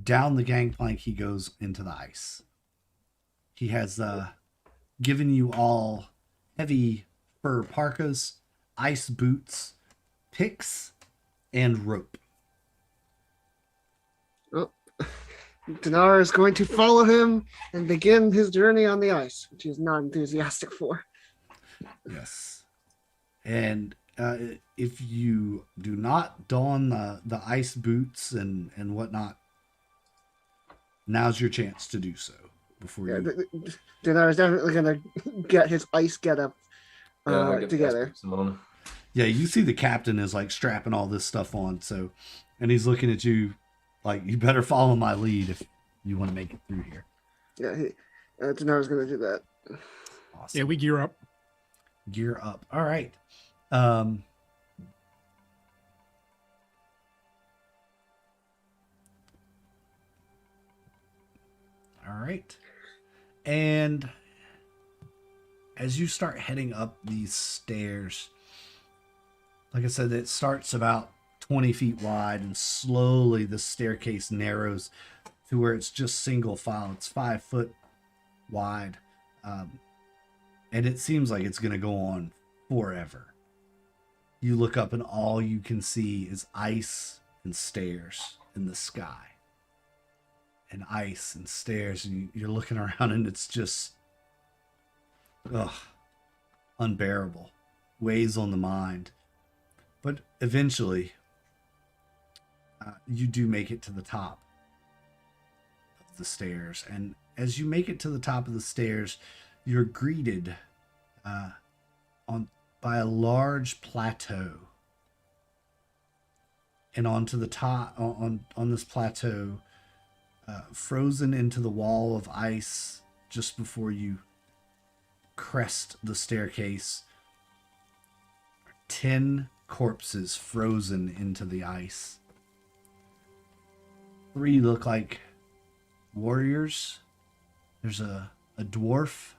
Down the gangplank he goes into the ice. He has given you all heavy fur parkas, ice boots, picks, and rope. Well, Dinar is going to follow him and begin his journey on the ice, which he's not enthusiastic for. Yes. And if you do not don the ice boots and whatnot, now's your chance to do so. Before you... Dinar is definitely going to get his ice getup together. Yeah, you see the captain is like strapping all this stuff on, and he's looking at you like, you better follow my lead if you want to make it through here. Yeah, Dinar is going to do that. Awesome. Yeah, we gear up. Gear up. All right. All right. And as you start heading up these stairs, like I said, it starts about 20 feet wide, and slowly the staircase narrows to where it's just single file. It's 5 foot wide. And it seems like it's going to go on forever. You look up and all you can see is ice and stairs in the sky. And ice and stairs, and you're looking around and it's just unbearable. Weighs on the mind. But eventually, you do make it to the top of the stairs. And as you make it to the top of the stairs, you're greeted by a large plateau. And onto the top, on this plateau, frozen into the wall of ice just before you crest the staircase, 10 corpses frozen into the ice. 3 look like warriors. There's a dwarf,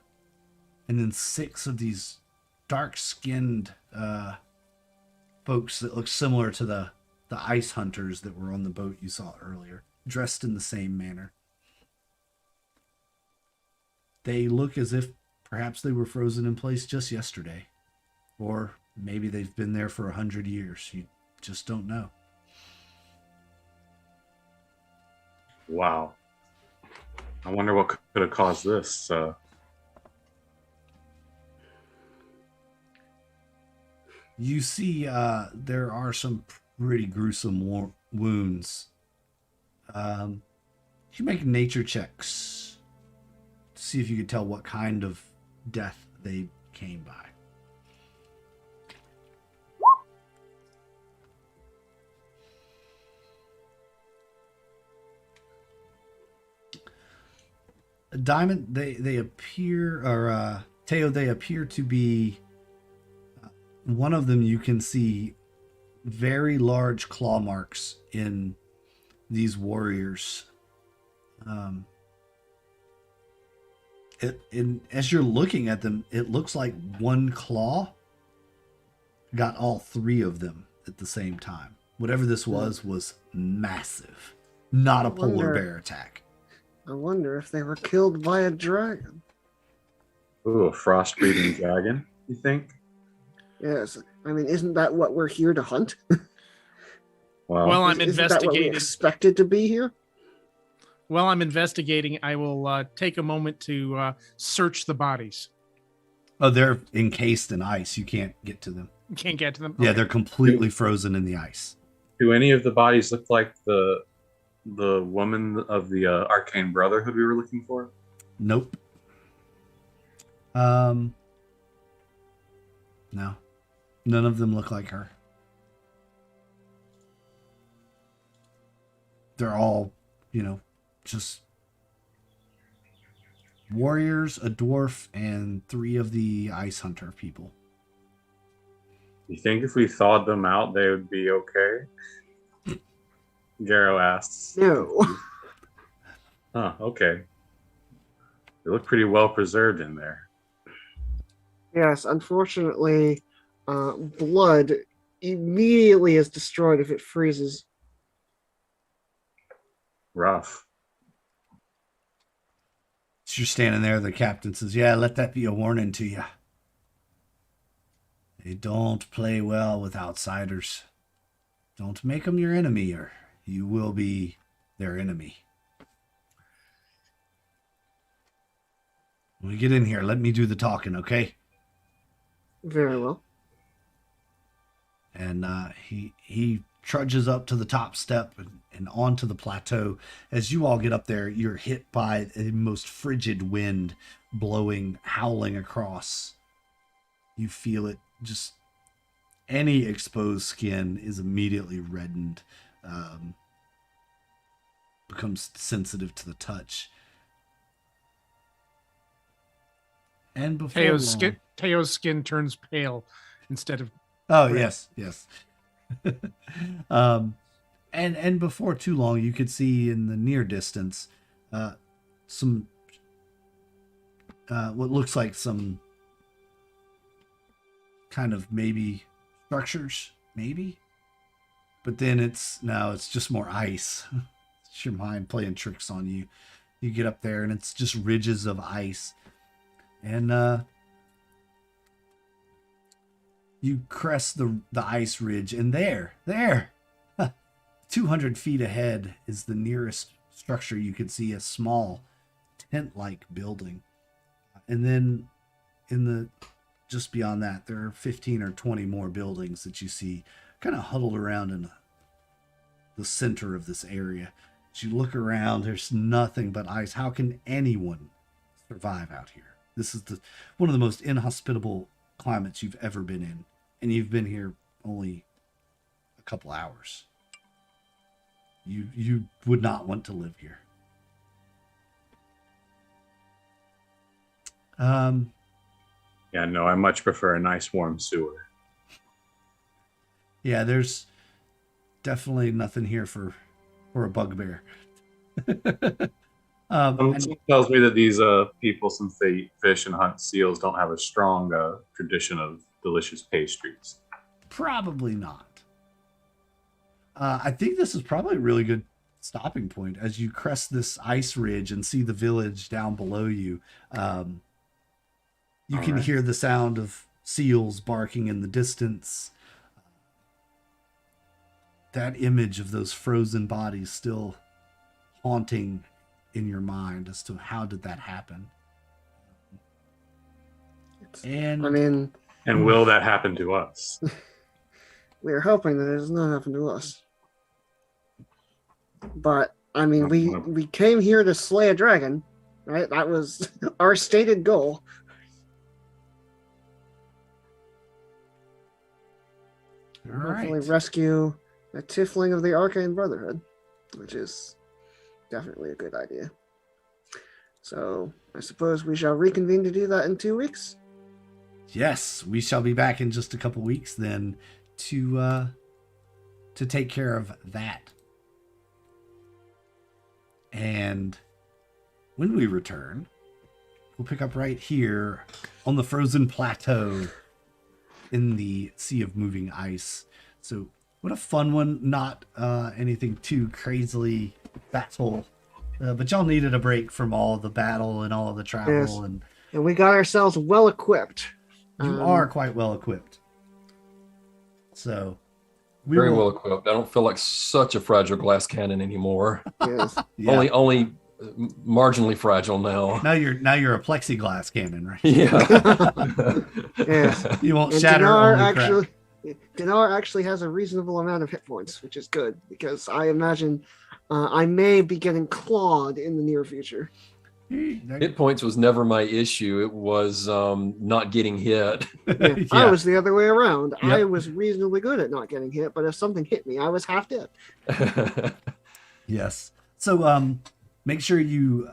and then 6 of these dark-skinned folks that look similar to the ice hunters that were on the boat you saw earlier, dressed in the same manner. They look as if perhaps they were frozen in place just yesterday, or maybe they've been there for 100 years. You just don't know. Wow. I wonder what could have caused this. You see there are some pretty gruesome wounds. You make nature checks to see if you could tell what kind of death they came by. Diamond, they appear, or Teo, they appear to be, one of them you can see very large claw marks in these warriors. As you're looking at them, it looks like one claw got all 3 of them at the same time. Whatever this was massive. Not a polar bear attack. I wonder if they were killed by a dragon. Ooh, a frost-breathing dragon, you think? Yes. I mean, isn't that what we're here to hunt? Well, I'm isn't that what we investigating. expected to be here? While I'm investigating, I will take a moment to search the bodies. Oh, they're encased in ice. You can't get to them. You can't get to them? Yeah, Okay. they're completely frozen in the ice. Do any of the bodies look like the woman of the Arcane Brotherhood we were looking for? Nope. No. None of them look like her. They're all, just warriors, a dwarf, and 3 of the ice hunter people. You think if we thawed them out, they would be okay? Garo asks. No. Huh, okay. They look pretty well preserved in there. Yes, unfortunately, blood immediately is destroyed if it freezes. Rough. So you're standing there, the captain says, yeah, let that be a warning to you. They don't play well with outsiders. Don't make them your enemy, or you will be their enemy. When we get in here, let me do the talking, okay? Very well. And he trudges up to the top step and onto the plateau. As you all get up there, you're hit by the most frigid wind blowing, howling across. You feel it. Just any exposed skin is immediately reddened, becomes sensitive to the touch. And before Teo's skin turns pale instead of. Oh, red. yes. And before too long, you could see in the near distance some what looks like some kind of maybe structures, maybe. But then it's just more ice. It's your mind playing tricks on you. You get up there and it's just ridges of ice. And you crest the ice ridge, and there, 200 feet ahead is the nearest structure you could see, a small tent-like building. And then just beyond that, there are 15 or 20 more buildings that you see kind of huddled around in the center of this area. As you look around, there's nothing but ice. How can anyone survive out here? This is one of the most inhospitable climates you've ever been in, and you've been here only a couple hours. You would not want to live here. Yeah, no, I much prefer a nice warm sewer. Yeah, there's definitely nothing here for a bugbear. Something tells me that these people, since they eat fish and hunt seals, don't have a strong tradition of delicious pastries. Probably not. I think this is probably a really good stopping point as you crest this ice ridge and see the village down below you. You can hear the sound of seals barking in the distance. That image of those frozen bodies still haunting in your mind as to how did that happen. And will that happen to us? We're hoping that it does not happen to us. But I mean, we came here to slay a dragon, right? That was our stated goal. Hopefully rescue a tiefling of the Arcane Brotherhood, which is definitely a good idea. So I suppose we shall reconvene to do that in 2 weeks. Yes, we shall be back in just a couple weeks then to take care of that. And when we return, we'll pick up right here on the frozen plateau in the Sea of Moving Ice. So what a fun one. Not anything too crazily battle, but y'all needed a break from all the battle and all of the travel. Yes. And we got ourselves well equipped. You are quite well equipped. So very well equipped. I don't feel like such a fragile glass cannon anymore. Yes. Yeah. Only marginally fragile now. Now you're a plexiglass cannon, right? Yeah. Yeah. You won't shatter. Dinar actually has a reasonable amount of hit points, which is good because I imagine I may be getting clawed in the near future. Hit points was never my issue. It was not getting hit. Yeah. I was the other way around. Yep. I was reasonably good at not getting hit, but if something hit me, I was half dead. Yes. So make sure you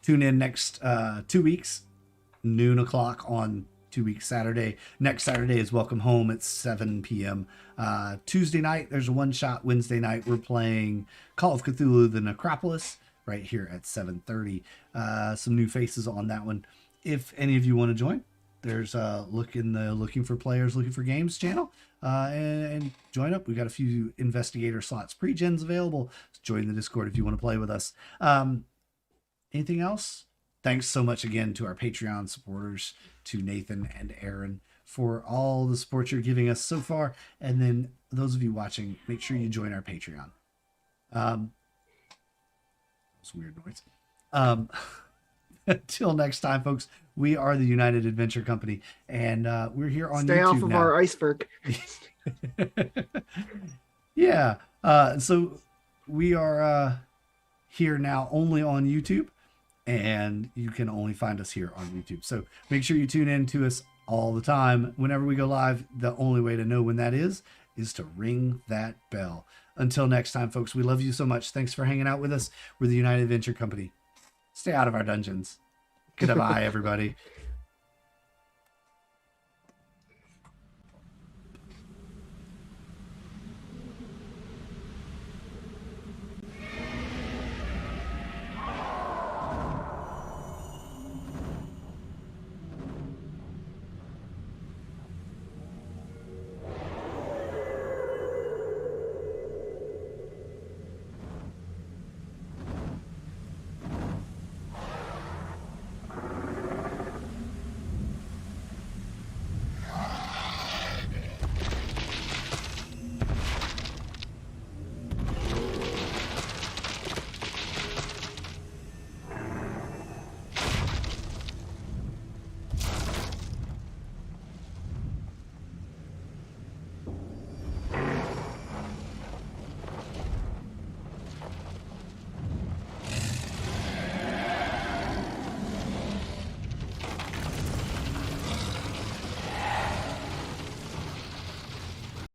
tune in next 2 weeks, noon o'clock on 2 weeks Saturday. Next Saturday is Welcome Home at 7 p.m. Tuesday night, there's a one-shot. Wednesday night, we're playing Call of Cthulhu, the Necropolis, right here at 7:30. Some new faces on that one. If any of you want to join, there's look in the Looking for Players, Looking for Games channel, and join up. We got a few investigator slots, pre-gens available. So join the Discord if you want to play with us. Anything else? Thanks so much again to our Patreon supporters, to Nathan and Aaron, for all the support you're giving us so far. And then those of you watching, make sure you join our Patreon. Weird noise. Until next time, folks, we are the United Adventure Company, and we're here on Stay YouTube off of now. our iceberg. Yeah. So we are here now only on YouTube, and you can only find us here on YouTube. So make sure you tune in to us all the time. Whenever we go live, the only way to know when that is to ring that bell. Until next time, folks, we love you so much. Thanks for hanging out with us. We're the United Adventure Company. Stay out of our dungeons. Goodbye, everybody.